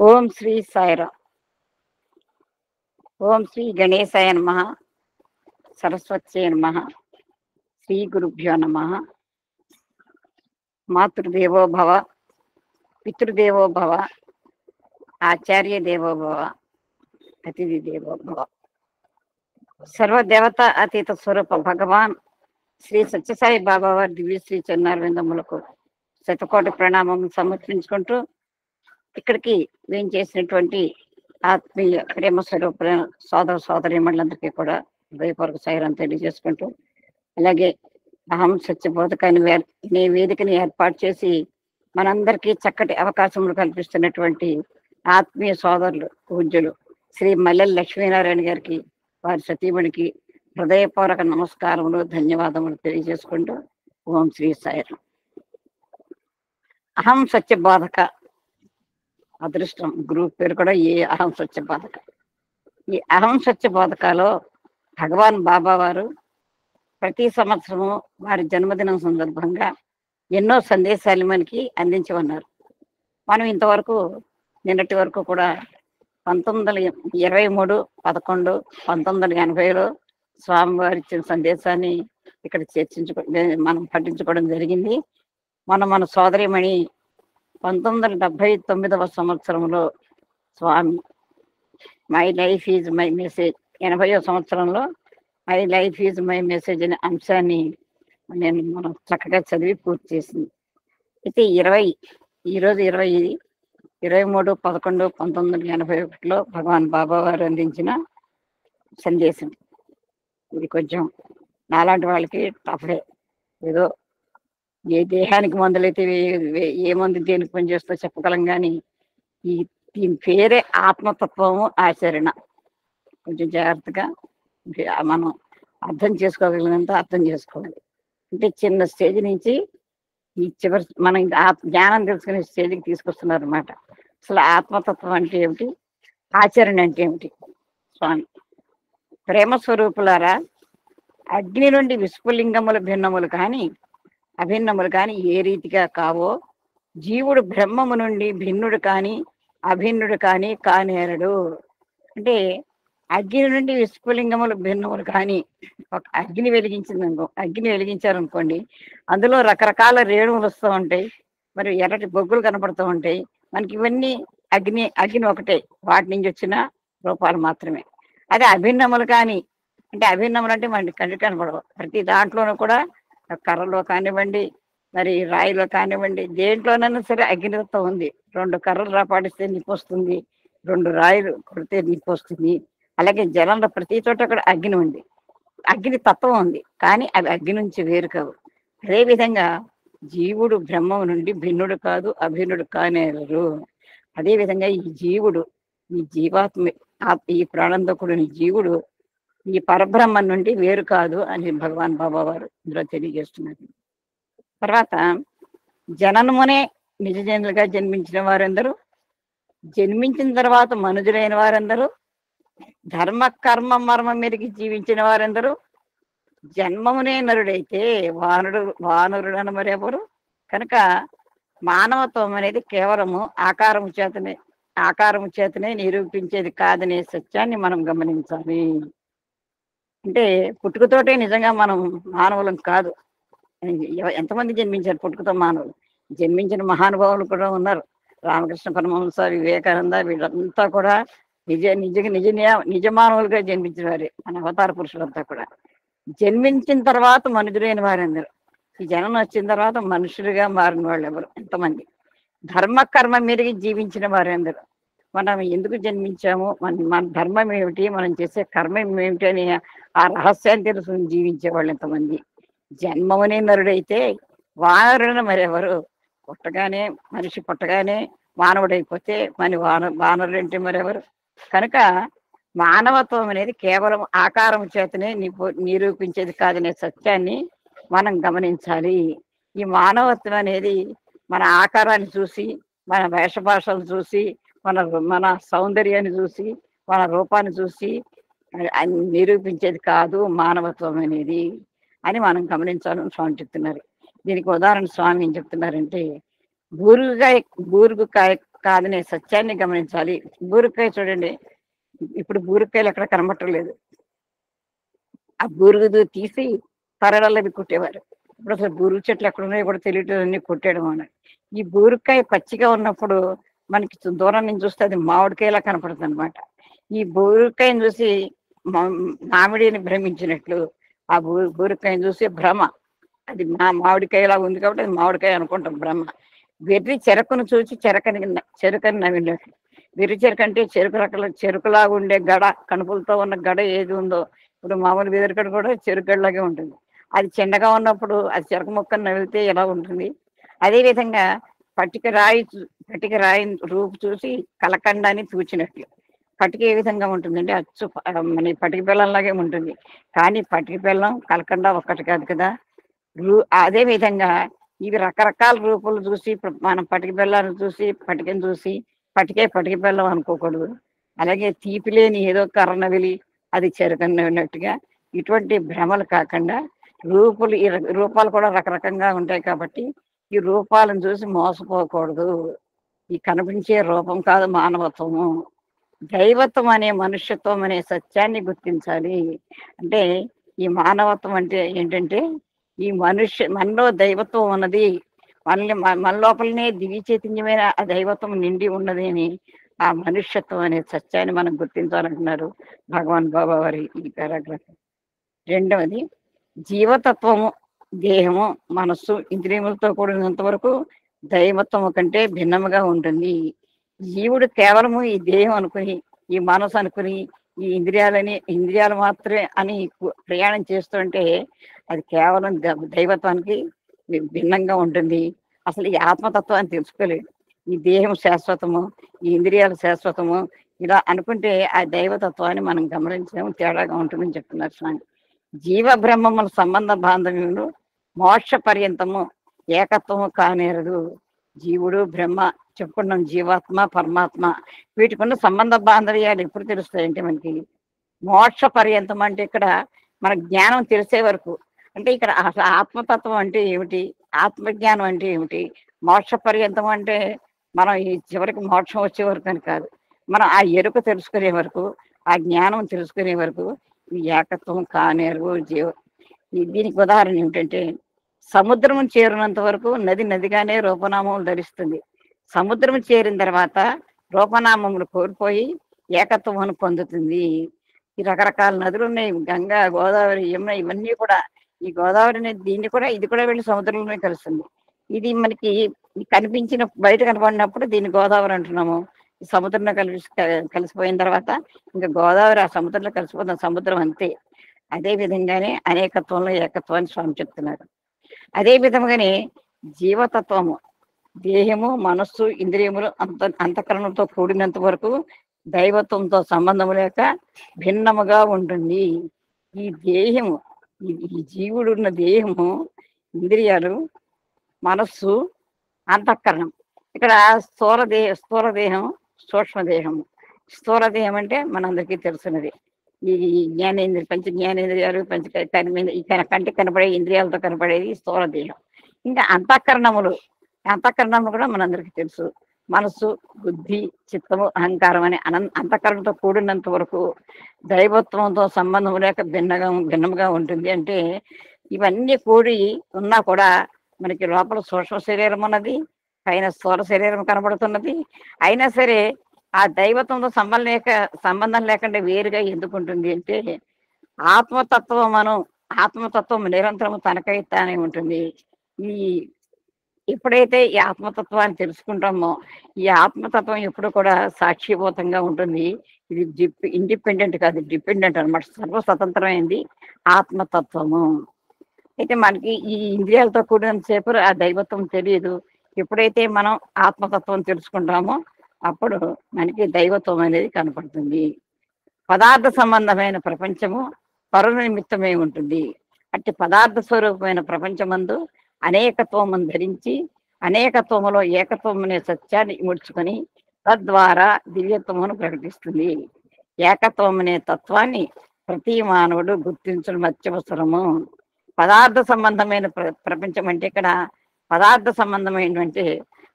ఓం శ్రీ సాయిరాం. ఓం శ్రీ గణేశాయ నమః. సరస్వత్యై నమః. శ్రీ గురుభ్యో నమః. మాతృదేవో భవ, పితృదేవో భవ, ఆచార్య దేవో భవ, అతిథి దేవో భవ. సర్వదేవత అతీత స్వరూప భగవాన్ శ్రీ సత్యసాయి బాబా వారి దివ్య శ్రీ చరణారవిందములకు శతకోటి ప్రణామం సమర్పించుకుంటూ, ఇక్కడికి మేము చేసినటువంటి ఆత్మీయ ప్రేమ స్వరూప సోదర సోదరీమణులందరికీ కూడా హృదయపూర్వక సాయిరాం తెలియజేసుకుంటూ, అలాగే అహం సత్యబోధకాన్ని అనే వేదికని ఏర్పాటు చేసి మనందరికీ చక్కటి అవకాశములు కల్పిస్తున్నటువంటి ఆత్మీయ సోదరులు పూజ్యులు శ్రీ మల్లెల లక్ష్మీనారాయణ గారికి, వారి సతీమణికి హృదయపూర్వక నమస్కారములు, ధన్యవాదములు తెలియజేసుకుంటూ ఓం శ్రీ సాయిరాం. అహం సత్యబోధక అదృష్టం గ్రూప్ పేరు కూడా అహం సత్యబోధక. ఈ అహం సత్యబోధకలో భగవాన్ బాబా వారు ప్రతి సంవత్సరము వారి జన్మదినం సందర్భంగా ఎన్నో సందేశాలు మనకి అందించి ఉన్నారు. మనం ఇంతవరకు నిన్నటి వరకు కూడా 1923-11-1980లో స్వామివారి ఇచ్చిన సందేశాన్ని ఇక్కడ మనం పఠించుకోవడం జరిగింది. మన సోదరిమణి 1979వ సంవత్సరంలో Swami my life is my message, 80వ సంవత్సరంలో my life is my message అనే అంశాన్ని మనం చక్కగా చదివి పూర్తి చేసింది. అయితే ఈరోజు 23-11-1981లో భగవాన్ బాబా వారు అందించిన సందేశం. ఇది కొంచెం నాలాంటి వాళ్ళకి టఫే. ఏదో ఏ దేహానికి మందులైతే ఏ మందు దేనికి పనిచేస్తో చెప్పగలం, కానీ దీని పేరే ఆత్మతత్వము ఆచరణ. కొంచెం జాగ్రత్తగా మనం అర్థం చేసుకోగలిగినంత అర్థం చేసుకోవాలి. అంటే చిన్న స్టేజ్ నుంచి ఈ చివరి మనం జ్ఞానం తెలుసుకునే స్టేజ్కి తీసుకొస్తున్నారు అనమాట. అసలు ఆత్మతత్వం అంటే ఏమిటి, ఆచరణ అంటే ఏమిటి? స్వామి ప్రేమ స్వరూపులారా, అగ్ని నుండి విస్ఫులింగములు అభిన్నములు కానీ ఏ రీతిగా కావో, జీవుడు బ్రహ్మము నుండి భిన్నుడు కానీ అభిన్నుడు కానీ కానేరడు. అంటే అగ్ని నుండి విస్ఫులింగములు భిన్నములు కానీ, ఒక అగ్ని వెలిగించారనుకోండి, అందులో రకరకాల రేణువులు వస్తూ ఉంటాయి, మరి ఎర్రటి బొగ్గులు కనపడుతూ ఉంటాయి మనకి. ఇవన్నీ అగ్ని ఒకటే, వాటి నుంచి వచ్చిన రూపాలు మాత్రమే. అదే అభిన్నములు కానీ, అంటే అభిన్నములు అంటే మనకి కంటికి కనపడవు. ప్రతి దాంట్లోనూ కూడా కర్రలో కానివ్వండి, మరి రాయిలో కానివ్వండి, దేంట్లోనైనా సరే అగ్నితత్వం ఉంది. 2 కర్రలు రాపాడిస్తే నిప్పు వస్తుంది, 2 రాయిలు కొడితే నిప్పు వస్తుంది. అలాగే జలంలో ప్రతి చోట కూడా అగ్ని ఉంది, అగ్ని తత్వం ఉంది, కానీ అవి అగ్ని నుంచి వేరు కావు. అదేవిధంగా జీవుడు బ్రహ్మం నుండి భిన్నుడు కాదు, అభిన్నుడు కానేరు. అదేవిధంగా ఈ జీవుడు, ఈ జీవాత్మ, ఈ ప్రాణంతో కూడిన జీవుడు ఈ పరబ్రహ్మం నుండి వేరు కాదు అని భగవాన్ బాబా వారు ఇందులో తెలియజేస్తున్నారు. తర్వాత జననమునే నిజ జనులుగా జన్మించిన వారందరూ, జన్మించిన తర్వాత మనుజులైన వారందరూ, ధర్మ కర్మ మర్మం మెరిగి జీవించిన వారందరూ, జన్మమునే నరుడైతే వానరుడని మరెవరు. కనుక మానవత్వం అనేది కేవలము ఆకారము చేతనే నిరూపించేది కాదనే సత్యాన్ని మనం గమనించాలి. అంటే పుట్టుకతోటే నిజంగా మనం మానవులం కాదు. ఎంతమంది జన్మించారు పుట్టుకతో మానవులు? జన్మించిన మహానుభావులు కూడా ఉన్నారు. రామకృష్ణ పరమహంస, వివేకానంద, వీళ్ళంతా కూడా నిజ మానవులుగా జన్మించిన వారే, మన అవతార పురుషులంతా కూడా. జన్మించిన తర్వాత మనుషులైన వారందరూ, ఈ జనం వచ్చిన తర్వాత మనుషులుగా మారిన వాళ్ళు ఎవరు? ఎంతమంది? ధర్మ కర్మ మెరిగి జీవించిన వారందరూ. మనం ఎందుకు జన్మించాము, మన ధర్మం ఏమిటి, మనం చేసే కర్మ ఏమిటి అని ఆ రహస్యాన్ని తెలుసుకుని జీవించే వాళ్ళు ఎంతమంది? జన్మమునే నరుడైతే వానరులను మరెవరు? మనిషి పుట్టగానే మానవుడైపోతే వానరుడు అంటే మరెవరు? కనుక మానవత్వం అనేది కేవలం ఆకారం చేతనే నిరూపించేది కాదనే సత్యాన్ని మనం గమనించాలి. ఈ మానవత్వం అనేది మన ఆకారాన్ని చూసి, మన వేషభాషలను చూసి, మన సౌందర్యాన్ని చూసి, మన రూపాన్ని చూసి నిరూపించేది కాదు మానవత్వం అనేది అని మనం గమనించాలని స్వామి చెప్తున్నారు. దీనికి ఉదాహరణ స్వామి ఏం చెప్తున్నారంటే, బూరుగుకాయ కాదనే సత్యాన్ని గమనించాలి. బూరుకాయ చూడండి, ఇప్పుడు బూరుకాయలు ఎక్కడ కనబట్టలేదు. ఆ బూరుగుదు తీసి తరడల్లవి కొట్టేవారు. ఇప్పుడు అసలు బూరుగు చెట్లు ఎక్కడున్నాయో కూడా తెలియట్లేదు, అన్ని కొట్టేయడం అన్నది. ఈ బూరుకాయ పచ్చిగా ఉన్నప్పుడు మనకి దూరం నుంచి చూస్తే అది మామిడికాయలా కనపడుతుంది అనమాట. ఈ బూరుకాయని చూసి మామిడిని భ్రమించినట్లు ఆ బూరుకాయని చూసి భ్రమ. అది మామిడికాయలా ఉంది కాబట్టి అది మామిడికాయ అనుకుంటాం, భ్రమ. వెర్రి చెరకును చూసి చెరుకని నవ్వినట్లు. వెర్రి చెరుకు అంటే చెరుకులాగా ఉండే గడ, కణుపులతో ఉన్న గడ ఏది ఉందో, ఇప్పుడు మామూలు వెదరికడ కూడా చెరుగడలాగే ఉంటుంది. అది చిన్నగా ఉన్నప్పుడు అది చెరకు మొక్కను నవిలితే ఎలా ఉంటుంది, అదేవిధంగా పట్టిక రాయి రూపు చూసి కలకండాన్ని తూచినట్లు. పట్టిక ఏ విధంగా ఉంటుందంటే అచ్చు మన పట్టిక బెల్లంలాగే ఉంటుంది. కానీ పట్టిక బెల్లం కలకండ ఒక్కటి కాదు కదా. అదే విధంగా ఇవి రకరకాల రూపాలు చూసి ఇప్పుడు మనం పట్టిక బెల్లాన్ని చూసి పట్టికను చూసి పట్టిక బెల్లం అనుకోకూడదు. అలాగే తీపి లేని ఏదో కర్రనవిలి అది చెరకన్నట్టుగా ఇటువంటి భ్రమలు కాకుండా రూపాలు కూడా రకరకంగా ఉంటాయి కాబట్టి ఈ రూపాలను చూసి మోసపోకూడదు. ఈ కనిపించే రూపం కాదు మానవత్వము. దైవత్వం అనే మనుష్యత్వం అనే సత్యాన్ని గుర్తించాలి. అంటే ఈ మానవత్వం అంటే ఏంటంటే ఈ మనలో దైవత్వం ఉన్నది, మన లోపలనే దివ్య చైతన్యమైన ఆ దైవత్వం నిండి ఉన్నది అని ఆ మనుష్యత్వం అనే సత్యాన్ని మనం గుర్తించాలంటున్నారు భగవాన్ బాబా వారి ఈ పారాగ్రాఫ్. రెండవది, జీవతత్వము దేహము మనస్సు ఇంద్రియములతో కూడినంత వరకు దైవత్వము కంటే భిన్నముగా ఉంటుంది. జీవుడు కేవలము ఈ దేహం అనుకుని, ఈ మనసు అనుకుని, ఈ ఇంద్రియాలు మాత్రమే అని ప్రయాణం చేస్తుంటే అది కేవలం దైవత్వానికి భిన్నంగా ఉంటుంది. అసలు ఈ ఆత్మతత్వాన్ని తెలుసుకోలేదు. ఈ దేహం శాశ్వతము, ఈ ఇంద్రియాలు శాశ్వతము ఇలా అనుకుంటే ఆ దైవతత్వాన్ని మనం గమనించడం తేడాగా ఉంటుందని చెప్తున్నారు స్వామి. జీవ బ్రహ్మముల సంబంధ బాంధవ్యములు మోక్ష పర్యంతము ఏకత్వము కానేరదు. జీవుడు బ్రహ్మ చెప్పుకున్నాం, జీవాత్మ పరమాత్మ, వీటికున్న సంబంధ బాంధవ్యాలు ఎప్పుడు తెలుస్తాయంటే మనకి మోక్ష పర్యంతం. అంటే ఇక్కడ మన జ్ఞానం తెలిసే వరకు, అంటే ఇక్కడ అసలు ఆత్మతత్వం అంటే ఏమిటి, ఆత్మజ్ఞానం అంటే ఏమిటి, మోక్ష పర్యంతం అంటే మనం ఈ చివరికి మోక్షం వచ్చే వరకు అని కాదు, మనం ఆ ఎరుక తెలుసుకునే వరకు, ఆ జ్ఞానం తెలుసుకునే వరకు ఈ ఏకత్వం కానేరు దీనికి ఉదాహరణ ఏమిటంటే సముద్రం చేరినంత వరకు నది నదిగానే రూపనామములు ధరిస్తుంది. సముద్రం చేరిన తర్వాత రూపనామములు కోల్పోయి ఏకత్వం పొందుతుంది. ఈ రకరకాల నదులు ఉన్నాయి, గంగా, గోదావరి, యమున, ఇవన్నీ కూడా. ఈ గోదావరి ఇది కూడా వెళ్ళి సముద్రంలోనే కలుస్తుంది. ఇది మనకి కనిపించిన బయట కనపడినప్పుడు దీన్ని గోదావరి అంటున్నాము. సముద్రంలో కలిసిపోయిన తర్వాత ఇంకా గోదావరి ఆ సముద్రంలో కలిసిపోతున్న సముద్రం అంతే. అదే విధంగానే అనేకత్వంలో ఏకత్వాన్ని స్వామి చెప్తున్నారు. అదే విధంగానే జీవతత్వము దేహము మనస్సు ఇంద్రియములు అంతఃకరణతో కూడినంత వరకు దైవత్వంతో సంబంధము లేక భిన్నముగా ఉంటుంది. ఈ దేహము, ఈ జీవుడు ఉన్న దేహము, ఇంద్రియాలు, మనస్సు, అంతఃకరణం. ఇక్కడ స్థూలదేహం, సూక్ష్మదేహము. స్థూలదేహం అంటే మనందరికీ తెలుసున్నది. ఈ పంచ జ్ఞానేంద్రియాలు, ఈ కంటికి కనపడే ఇంద్రియాలతో కనపడేది స్థూలదేహం. ఇంకా అంతఃకరణములు కూడా మనందరికీ తెలుసు. మనస్సు, బుద్ధి, చిత్తము, అహంకారం అనే అంతఃకరణతో కూడినంత వరకు దైవత్వంతో సంబంధం లేక భిన్నముగా ఉంటుంది. అంటే ఇవన్నీ కూడి ఉన్నా కూడా మనకి లోపల సూక్ష్మ శరీరం ఉన్నది, పైన స్థూల శరీరం కనబడుతున్నది. అయినా సరే ఆ దైవత్వంతో సంబంధం లేకుండా వేరుగా ఎందుకు ఉంటుంది అంటే ఆత్మతత్వం నిరంతరము తనకై తానే ఉంటుంది. ఎప్పుడైతే ఈ ఆత్మతత్వాన్ని తెలుసుకుంటామో ఈ ఆత్మతత్వం ఎప్పుడు కూడా సాక్షిభూతంగా ఉంటుంది. ఇది ఇండిపెండెంట్ కాదు, డిపెండెంట్ అనమాట. సర్వస్వతంత్రమైంది ఆత్మతత్వము. అయితే మనకి ఈ ఇంద్రియాలతో కూడినంతసేపు ఆ దైవత్వం తెలియదు. ఎప్పుడైతే మనం ఆత్మతత్వం తెలుసుకుంటామో అప్పుడు మనకి దైవత్వం అనేది కనపడుతుంది. పదార్థ సంబంధమైన ప్రపంచము పరుల నిమిత్తమై ఉంటుంది. అట్టి పదార్థ స్వరూపమైన ప్రపంచమందు అనేకత్వము ధరించి అనేకత్వములో ఏకత్వం అనే సత్యాన్ని ముడుచుకొని తద్వారా దివ్యత్వమును ప్రకటిస్తుంది. ఏకత్వం అనే తత్వాన్ని ప్రతి మానవుడు గుర్తించడం అత్యవసరము. పదార్థ సంబంధమైన ప్రపంచం అంటే ఇక్కడ పదార్థ సంబంధమైనటువంటి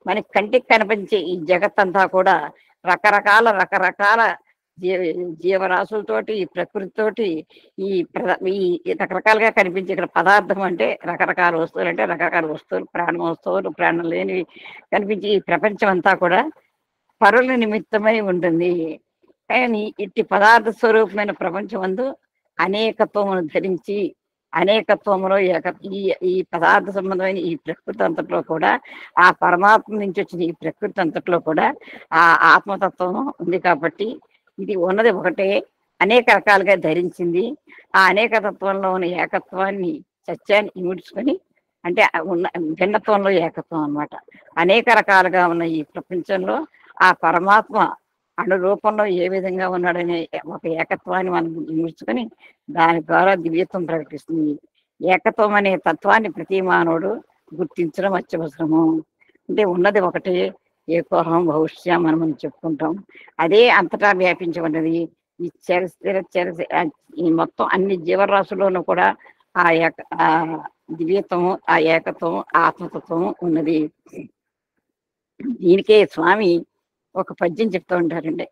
మనకి కంటికి కనిపించే ఈ జగత్తంతా కూడా రకరకాల జీవ జీవరాశులతోటి, ఈ ప్రకృతితోటి, ఈ రకరకాలుగా కనిపించే ఇక్కడ పదార్థం అంటే రకరకాల వస్తువులు, అంటే రకరకాల వస్తువులు, ప్రాణ వస్తువులు, ప్రాణం లేనివి కనిపించి ఈ ప్రపంచం అంతా కూడా పరుల నిమిత్తమై ఉంటుంది. కానీ ఇట్టి పదార్థ స్వరూపమైన ప్రపంచమందు అనేకత్వమును ధరించి, అనేకత్వములో ఈ ఈ పదార్థ సంబంధమైన ఈ ప్రకృతి అంతట్లో కూడా, ఆ పరమాత్మ నుంచి వచ్చిన ఈ ప్రకృతి అంతట్లో కూడా ఆ ఆత్మతత్వం ఉంది. కాబట్టి ఇది ఉన్నది ఒకటే, అనేక రకాలుగా ధరించింది. ఆ అనేక తత్వంలో ఉన్న ఏకత్వాన్ని, సత్యాన్ని ఇముడ్చుకొని, అంటే ఉన్న భిన్నత్వంలో ఏకత్వం అన్నమాట. అనేక రకాలుగా ఉన్న ఈ ప్రపంచంలో ఆ పరమాత్మ అణు రూపంలో ఏ విధంగా ఉన్నాడనే ఒక ఏకత్వాన్ని మనం ఇముడ్చుకొని దాని ద్వారా దివ్యత్వం ప్రకటిస్తుంది. ఏకత్వం అనే తత్వాన్ని ప్రతి మానవుడు గుర్తించడం అత్యవసరము. అంటే ఉన్నది ఒకటే, ఏకోహం భవిష్య మనం చెప్పుకుంటాం. అదే అంతటా వ్యాపించి ఉన్నది. ఈ ఈ మొత్తం అన్ని జీవరాశుల్లోనూ కూడా ఆ ఆ దివ్యత్వము, ఆ ఏకత్వము, ఆత్మతత్వము ఉన్నది. దీనికే స్వామి ఒక పద్యం చెప్తూ ఉంటారండి.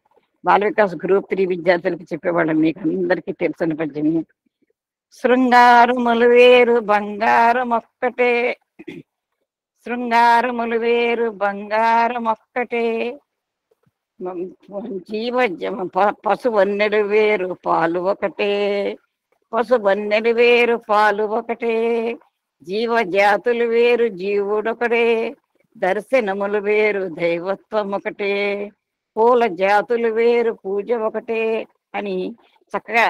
బాల వికాస్ గ్రూప్ 3 విద్యార్థులకు చెప్పేవాళ్ళం, మీకు అందరికీ తెలుసున్న పద్యమే. శృంగారములు వేరు బంగారం ఒక్కటే, శృంగారములు వేరు బంగారం ఒక్కటే, పశువన్నెలు వేరు పాలు ఒకటే, పశువన్నెలు వేరు పాలు ఒకటే, జీవజాతులు వేరు జీవుడొకడే, దర్శనములు వేరు దైవత్వం ఒకటే, పూల జాతులు వేరు పూజ ఒకటే అని చక్కగా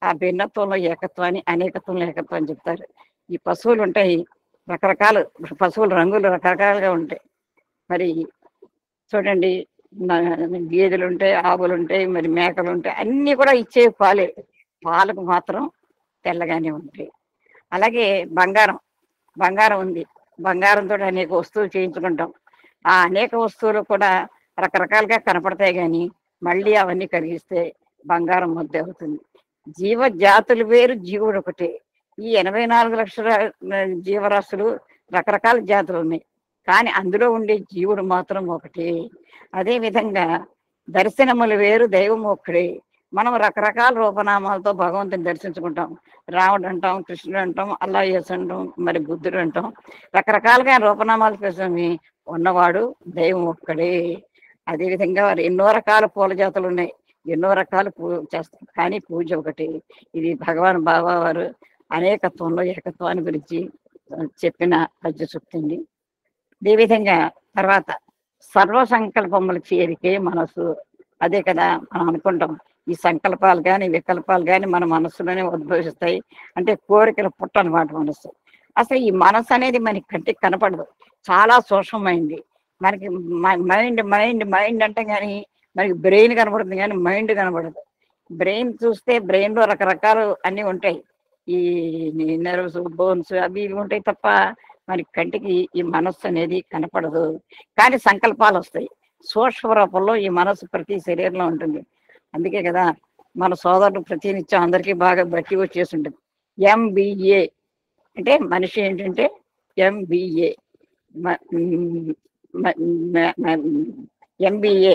ఆ భిన్నత్వంలో ఏకత్వాన్ని, అనేకత్వంలో ఏకత్వాన్ని చెప్తారు. ఈ పశువులు ఉంటాయి, రకరకాల పశువుల రంగులు రకరకాలుగా ఉంటాయి. మరి చూడండి, గేదెలు ఉంటాయి, ఆవులు ఉంటాయి, మరి మేకలు ఉంటాయి, అన్నీ కూడా ఇచ్చే పాలే. పాలకు మాత్రం తెల్లగానే ఉంటాయి. అలాగే బంగారం ఉంది. బంగారంతో అనేక వస్తువులు చేయించుకుంటాం. ఆ అనేక వస్తువులు కూడా రకరకాలుగా కనపడతాయి, కానీ మళ్ళీ అవన్నీ కరిగిస్తే బంగారం ముద్ద అవుతుంది. జీవజాతులు వేరు జీవుడు ఒకటే. ఈ 84 లక్షల జీవరాశులు రకరకాల జాతులు ఉన్నాయి, కానీ అందులో ఉండే జీవుడు మాత్రం ఒకటే. అదే విధంగా దర్శనములు వేరు దైవం ఒక్కడే. మనం రకరకాల రూపనామాలతో భగవంతుని దర్శించుకుంటాం. రాముడు అంటాం, కృష్ణుడు అంటాం, అల్లాహ్ అంటాం, మరి బుద్ధుడు అంటాం. రకరకాలుగా రూపనామాలు కోసం ఉన్నవాడు దైవం ఒక్కడే. అదేవిధంగా వారు ఎన్నో రకాల పూల జాతులు ఉన్నాయి, ఎన్నో రకాలు చేస్తాం, కానీ పూజ ఒకటి. ఇది భగవాన్ బాబా వారు అనేకత్వంలో ఏకత్వాన్ని గురించి చెప్పిన పద్య సూక్తండి. అదేవిధంగా తర్వాత సర్వ సంకల్పముల చేరికే మనసు. అదే కదా మనం అనుకుంటాం, ఈ సంకల్పాలు కానీ వికల్పాలు కానీ మన మనస్సులోనే ఉద్భవిస్తాయి. అంటే కోరికల పుట్ట అనమాట మనస్సు. అసలు ఈ మనస్సు అనేది మనకి కంటికి కనపడదు, చాలా సూక్ష్మమైంది. మనకి మైండ్ మైండ్ మైండ్ అంటే కానీ మనకి బ్రెయిన్ కనబడుతుంది, కానీ మైండ్ కనబడదు. బ్రెయిన్ చూస్తే బ్రెయిన్లో రకరకాలు అన్నీ ఉంటాయి, ఈ నెర్వ్స్, బోన్స్ అవి ఇవి ఉంటాయి తప్ప మనకి కంటికి ఈ మనస్సు అనేది కనపడదు. కానీ సంకల్పాలు వస్తాయి సూక్ష్మ రూపంలో. ఈ మనస్సు ప్రతి శరీరంలో ఉంటుంది. అందుకే కదా మన సోదరుడు ప్రతినిత్యం అందరికీ బాగా బట్టి వచ్చేసి ఉంటుంది. MBA అంటే మనిషి ఏంటంటే MBA, MBA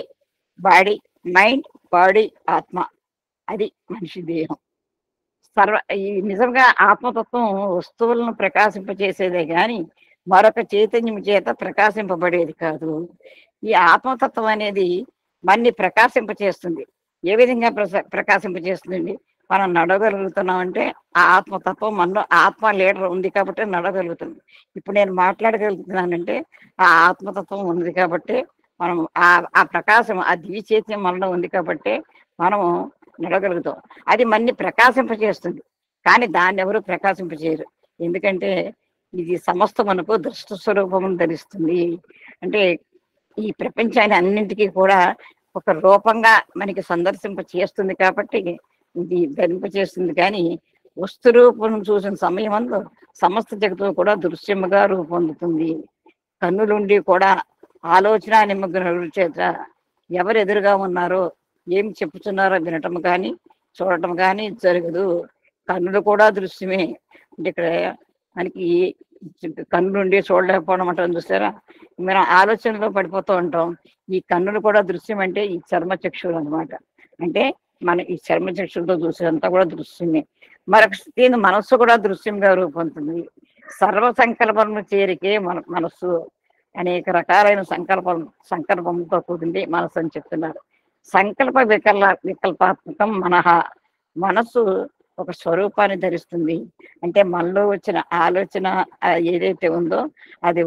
body, mind, body, ఆత్మ. అది మనిషి దేహం. ఈ నిజంగా ఆత్మతత్వం వస్తువులను ప్రకాశింపచేసేదే కానీ మరొక చైతన్యం చేత ప్రకాశింపబడేది కాదు. ఈ ఆత్మతత్వం అనేది మన్ని ప్రకాశింపచేస్తుంది. ఏ విధంగా ప్రకాశింపచేస్తుందండి? మనం నడవగలుగుతున్నామంటే ఆ ఆత్మతత్వం మనలో, ఆత్మ లీడర్ ఉంది కాబట్టి నడవగలుగుతుంది. ఇప్పుడు నేను మాట్లాడగలుగుతున్నానంటే ఆ ఆత్మతత్వం ఉంది కాబట్టి, మనం ఆ ప్రకాశం, ఆ దివ్య చైతన్యం మనలో ఉంది కాబట్టి మనము నడవగలుగుతాం. అది మన్ని ప్రకాశింపచేస్తుంది, కానీ దాన్ని ఎవరు ప్రకాశింపచేయరు. ఎందుకంటే ఇది సమస్తమునకు దృష్ట స్వరూపమును ధరిస్తుంది. అంటే ఈ ప్రపంచాన్ని అన్నింటికీ కూడా ఒక రూపంగా మనకి సందర్శింప చేస్తుంది కాబట్టి ఇది ధరింప చేస్తుంది. కానీ వస్తు రూపం చూసిన సమయమందు సమస్త జగత్తు కూడా దృశ్యముగా రూపొందుతుంది. కన్నులుండి కూడా ఆలోచన నిమగ్నుల చేత ఎవరు ఎదురుగా ఉన్నారో ఏం చెప్పుతున్నారో వినటం కానీ చూడటం కానీ జరగదు. కన్నులు కూడా దృశ్యమే. అంటే ఇక్కడ మనకి కన్నుండి చూడలేకపోవడం అంటాం చూసారా, మనం ఆలోచనలో పడిపోతూ ఉంటాం. ఈ కన్నులు కూడా దృశ్యం అంటే ఈ చర్మచక్షువులు అనమాట. అంటే మన ఈ చర్మచక్షులతో చూసేదంతా కూడా దృశ్యమే. మరొక స్థితి మనస్సు కూడా దృశ్యంగా రూపొందుతుంది. సర్వ సంకల్పము చేరికే మనస్సు. అనేక రకాలైన సంకల్పంతో కూడింది మనస్సు అని చెప్తున్నారు. సంకల్ప వికల్పాత్మకం మనస్సు ఒక స్వరూపాన్ని ధరిస్తుంది. అంటే మనలో వచ్చిన ఆలోచన ఏదైతే ఉందో అది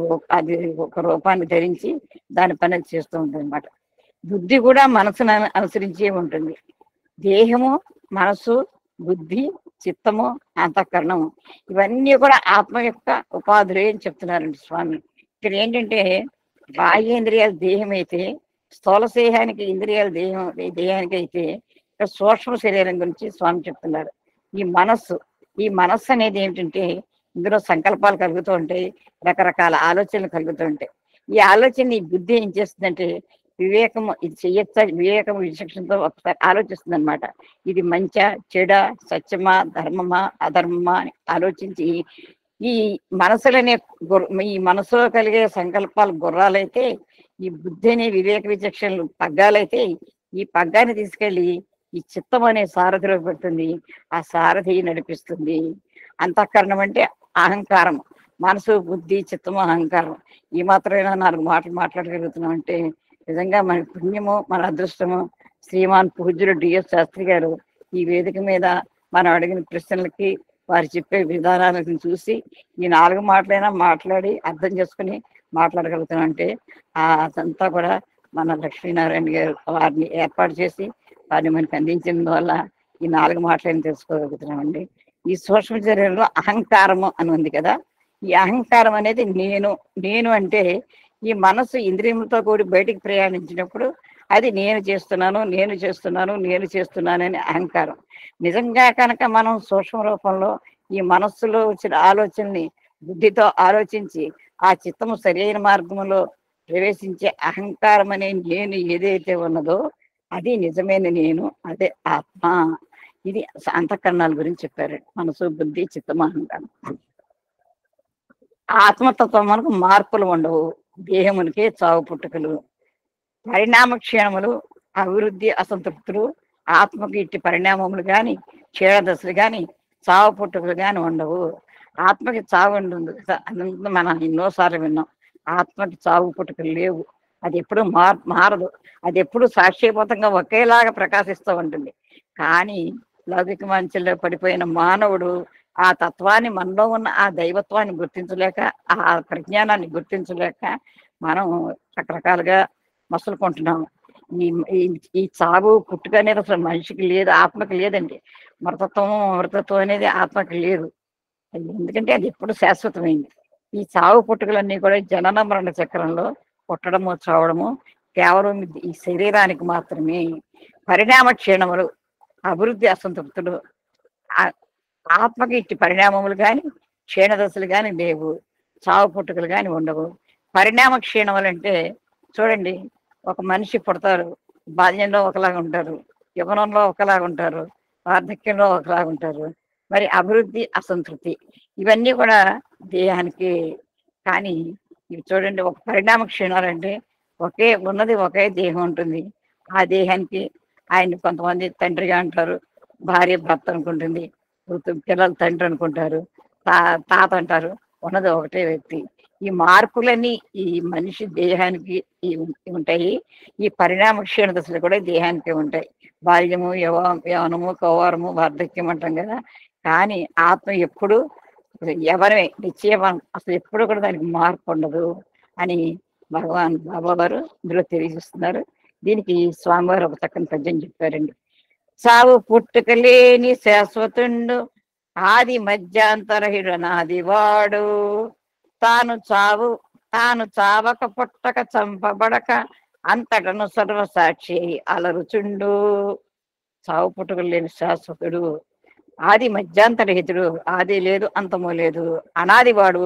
ఒక రూపాన్ని ధరించి దాని పని చేస్తూ ఉంటుంది అనమాట. బుద్ధి కూడా మనసును అనుసరించే ఉంటుంది. దేహము, మనసు, బుద్ధి, చిత్తము, అంతఃకరణము ఇవన్నీ కూడా ఆత్మ యొక్క ఉపాధులే అని చెప్తున్నారండి స్వామి. ఇక్కడ ఏంటంటే బాహ్యేంద్రియాలు దేహం అయితే, స్థూల దేహానికి ఇంద్రియాలు దేహానికి అయితే, ఇక్కడ సూక్ష్మ శరీరం గురించి స్వామి చెప్తున్నారు. ఈ మనస్సు అనేది ఏమిటంటే ఇందులో సంకల్పాలు కలుగుతూ ఉంటాయి, రకరకాల ఆలోచనలు కలుగుతూ ఉంటాయి. ఈ ఆలోచన ఈ బుద్ధి ఏం చేస్తుందంటే వివేకము, ఇది చెయ్యొచ్చా, వివేకము విచక్షణతో ఒకసారి ఆలోచిస్తుంది అనమాట. ఇది మంచా, చెడా, సత్యమా, ధర్మమా, అధర్మమా అని ఆలోచించి ఈ ఈ మనసులో కలిగే సంకల్పాలు గుర్రాలైతే, ఈ బుద్ధి అనే వివేక విచక్షణలు పగ్గాలైతే, ఈ పగ్గాన్ని తీసుకెళ్ళి ఈ చిత్తం అనే సారథిలో పెడుతుంది. ఆ సారథి నడిపిస్తుంది. అంతఃకరణం అంటే అహంకారం. మనసు, బుద్ధి, చిత్తము, అహంకారం. ఈ మాత్రమైనా 4 మాటలు మాట్లాడగలుగుతున్నాం అంటే నిజంగా మన పుణ్యము, మన అదృష్టము. శ్రీమాన్ పూజ్యులు డిఎస్ శాస్త్రి గారు ఈ వేదిక మీద మనం అడిగిన ప్రశ్నలకి వారు చెప్పే విధానాలను చూసి ఈ 4 మాటలైనా మాట్లాడి అర్థం చేసుకుని మాట్లాడగలుగుతున్నాం అంటే అదంతా కూడా మన లక్ష్మీనారాయణ గారు వారిని ఏర్పాటు చేసి వారిని మనకి అందించినందువల్ల ఈ 4 మాటలైనా తెలుసుకోగలుగుతున్నామండి. ఈ సూక్ష్మ శరీరంలో అహంకారము అని ఉంది కదా, ఈ అహంకారం అనేది నేను అంటే ఈ మనసు ఇంద్రియములతో కూడి బయటికి ప్రయాణించినప్పుడు అది నేను చేస్తున్నానని అహంకారం. నిజంగా కనుక మనం సూక్ష్మ రూపంలో ఈ మనస్సులో వచ్చిన ఆలోచనని బుద్ధితో ఆలోచించి ఆ చిత్తము సరైన మార్గంలో ప్రవేశించే అహంకారం అనే నేను ఏదైతే ఉన్నదో అది నిజమైన నేను, అదే ఆత్మ. ఇది అంతఃకరణాల గురించి చెప్పారు. మనసు, బుద్ధి, చిత్తము, అహంకారం. ఆత్మతత్వం మనకు మార్పులు ఉండవు. దేహమునికే చావు పుట్టుకలు, పరిణామ క్షీణములు, అభివృద్ధి, అసంతృప్తులు. ఆత్మకి ఇట్టి పరిణామములు కానీ, క్షీణదశలు కానీ, చావు పుట్టుకలు కానీ ఉండవు. ఆత్మకి చావు ఉంటుంది. మనం ఎన్నోసార్లు విన్నాం. ఆత్మకి చావు పుట్టుకలు లేవు. అది ఎప్పుడు మారదు. అది ఎప్పుడు సాక్షిభూతంగా ఒకేలాగా ప్రకాశిస్తూ ఉంటుంది. కానీ లౌకిక మంచంలో పడిపోయిన మానవుడు ఆ తత్వాన్ని, మనలో ఉన్న ఆ దైవత్వాన్ని గుర్తించలేక, ఆ ప్రజ్ఞానాన్ని గుర్తించలేక మనం రకరకాలుగా మసులుకుంటున్నాము. ఈ చావు పుట్టుక అనేది అసలు మనిషికి లేదు, ఆత్మకి లేదండి. మృతత్వం అనేది ఆత్మకి లేదు. ఎందుకంటే అది ఎప్పుడు శాశ్వతమైంది. ఈ చావు పుట్టుకలన్నీ కూడా జనన మరణ చక్రంలో పుట్టడము, చావడము కేవలం ఈ శరీరానికి మాత్రమే. పరిణామ క్షీణములు, అభివృద్ధి, అసంతృప్తులు. ఆత్మకి ఇట్టి పరిణామములు కానీ, క్షీణదశలు కానీ లేవు. చావు పుట్టుకలు కానీ ఉండవు. పరిణామ క్షీణములు అంటే చూడండి, ఒక మనిషి పుడతారు, బాల్యంలో ఒకలాగా ఉంటారు, యవ్వనంలో ఒకలాగా ఉంటారు, వార్ధక్యంలో ఒకలాగా ఉంటారు. మరి అభివృద్ధి, అసంతృప్తి ఇవన్నీ కూడా దేహానికి. కానీ ఇవి చూడండి, ఒక పరిణామ క్షీణాలంటే ఒకే దేహం ఉంటుంది. ఆ దేహానికి ఆయన కొంతమంది తండ్రిగా అంటారు, భార్య భర్త అనుకుంటుంది, పిల్లలు తండ్రి అనుకుంటారు, తాత అంటారు. ఉన్నది ఒకటే వ్యక్తి. ఈ మార్పులన్నీ ఈ మనిషి దేహానికి ఉంటాయి. ఈ పరిణామ క్షీణ దశలు కూడా దేహానికి ఉంటాయి. బాల్యము, యవనము, కౌమారము, వార్ధక్యం అంటాం కదా. కానీ ఆత్మ ఎప్పుడు ఎవరమే నిశ్చయం, అసలు ఎప్పుడు కూడా దానికి మార్పు ఉండదు అని భగవాన్ బాబా గారు ఇందులో తెలియజేస్తున్నారు. దీనికి స్వామివారు ఒక చక్కని పద్యం చెప్పారండి. చావు పుట్టుకలేని శాశ్వతుండు, ఆది మధ్యాంతరహిడనాది వాడు, తాను చావక పుట్టక చంపబడక అంతటను సర్వసాక్షి అలరుచుండు. చావు పుట్టుకలు లేని శాశ్వతుడు, ఆది మధ్యాంతరహితుడు. ఆది లేదు, అంతము లేదు. అనాది వాడు.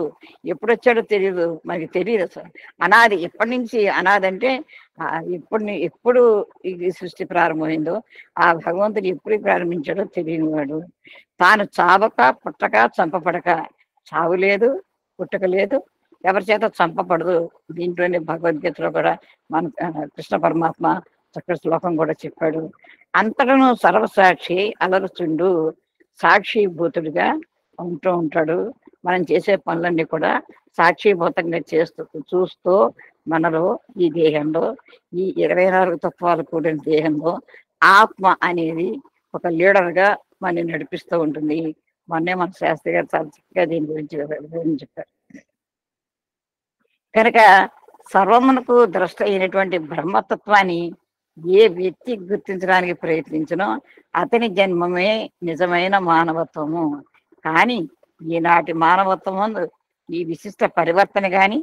ఎప్పుడొచ్చాడో తెలియదు, మనకి తెలియదు అసలు. అనాది ఎప్పటి నుంచి అనాది అంటే ఎప్పుడు ఈ సృష్టి ప్రారంభమైందో, ఆ భగవంతుడు ఎప్పుడు ప్రారంభించాడో తెలియని వాడు. తాను చావక పుట్టక చంపబడక, చావు లేదు, పుట్టుక లేదు, ఎవరి చేత చంపబడదు. దీంట్లోనే భగవద్గీతలో కూడా మన కృష్ణ పరమాత్మ చక్కటి శ్లోకం కూడా చెప్పాడు. అంతటను సర్వసాక్షి అలరుచుండు, సాక్షిభూతుడిగా ఉంటూ ఉంటాడు. మనం చేసే పనులన్నీ కూడా సాక్షిభూతంగా చేస్తూ చూస్తూ మనలో ఈ దేహంలో ఈ 24 తత్వాలు కూడిన దేహంలో ఆత్మ అనేది ఒక లీడర్గా మనని నడిపిస్తూ ఉంటుంది. మొన్నే మన శాస్త్రి గారు చాలా చక్కగా దీని గురించి వివరించి చెప్పారు. కనుక సర్వమునకు ద్రష్ట అయినటువంటి బ్రహ్మతత్వాన్ని ఏ వ్యక్తి గుర్తించడానికి ప్రయత్నించినో అతని జన్మమే నిజమైన మానవత్వము. కానీ ఈనాటి మానవత్వం ఈ విశిష్ట పరివర్తన కానీ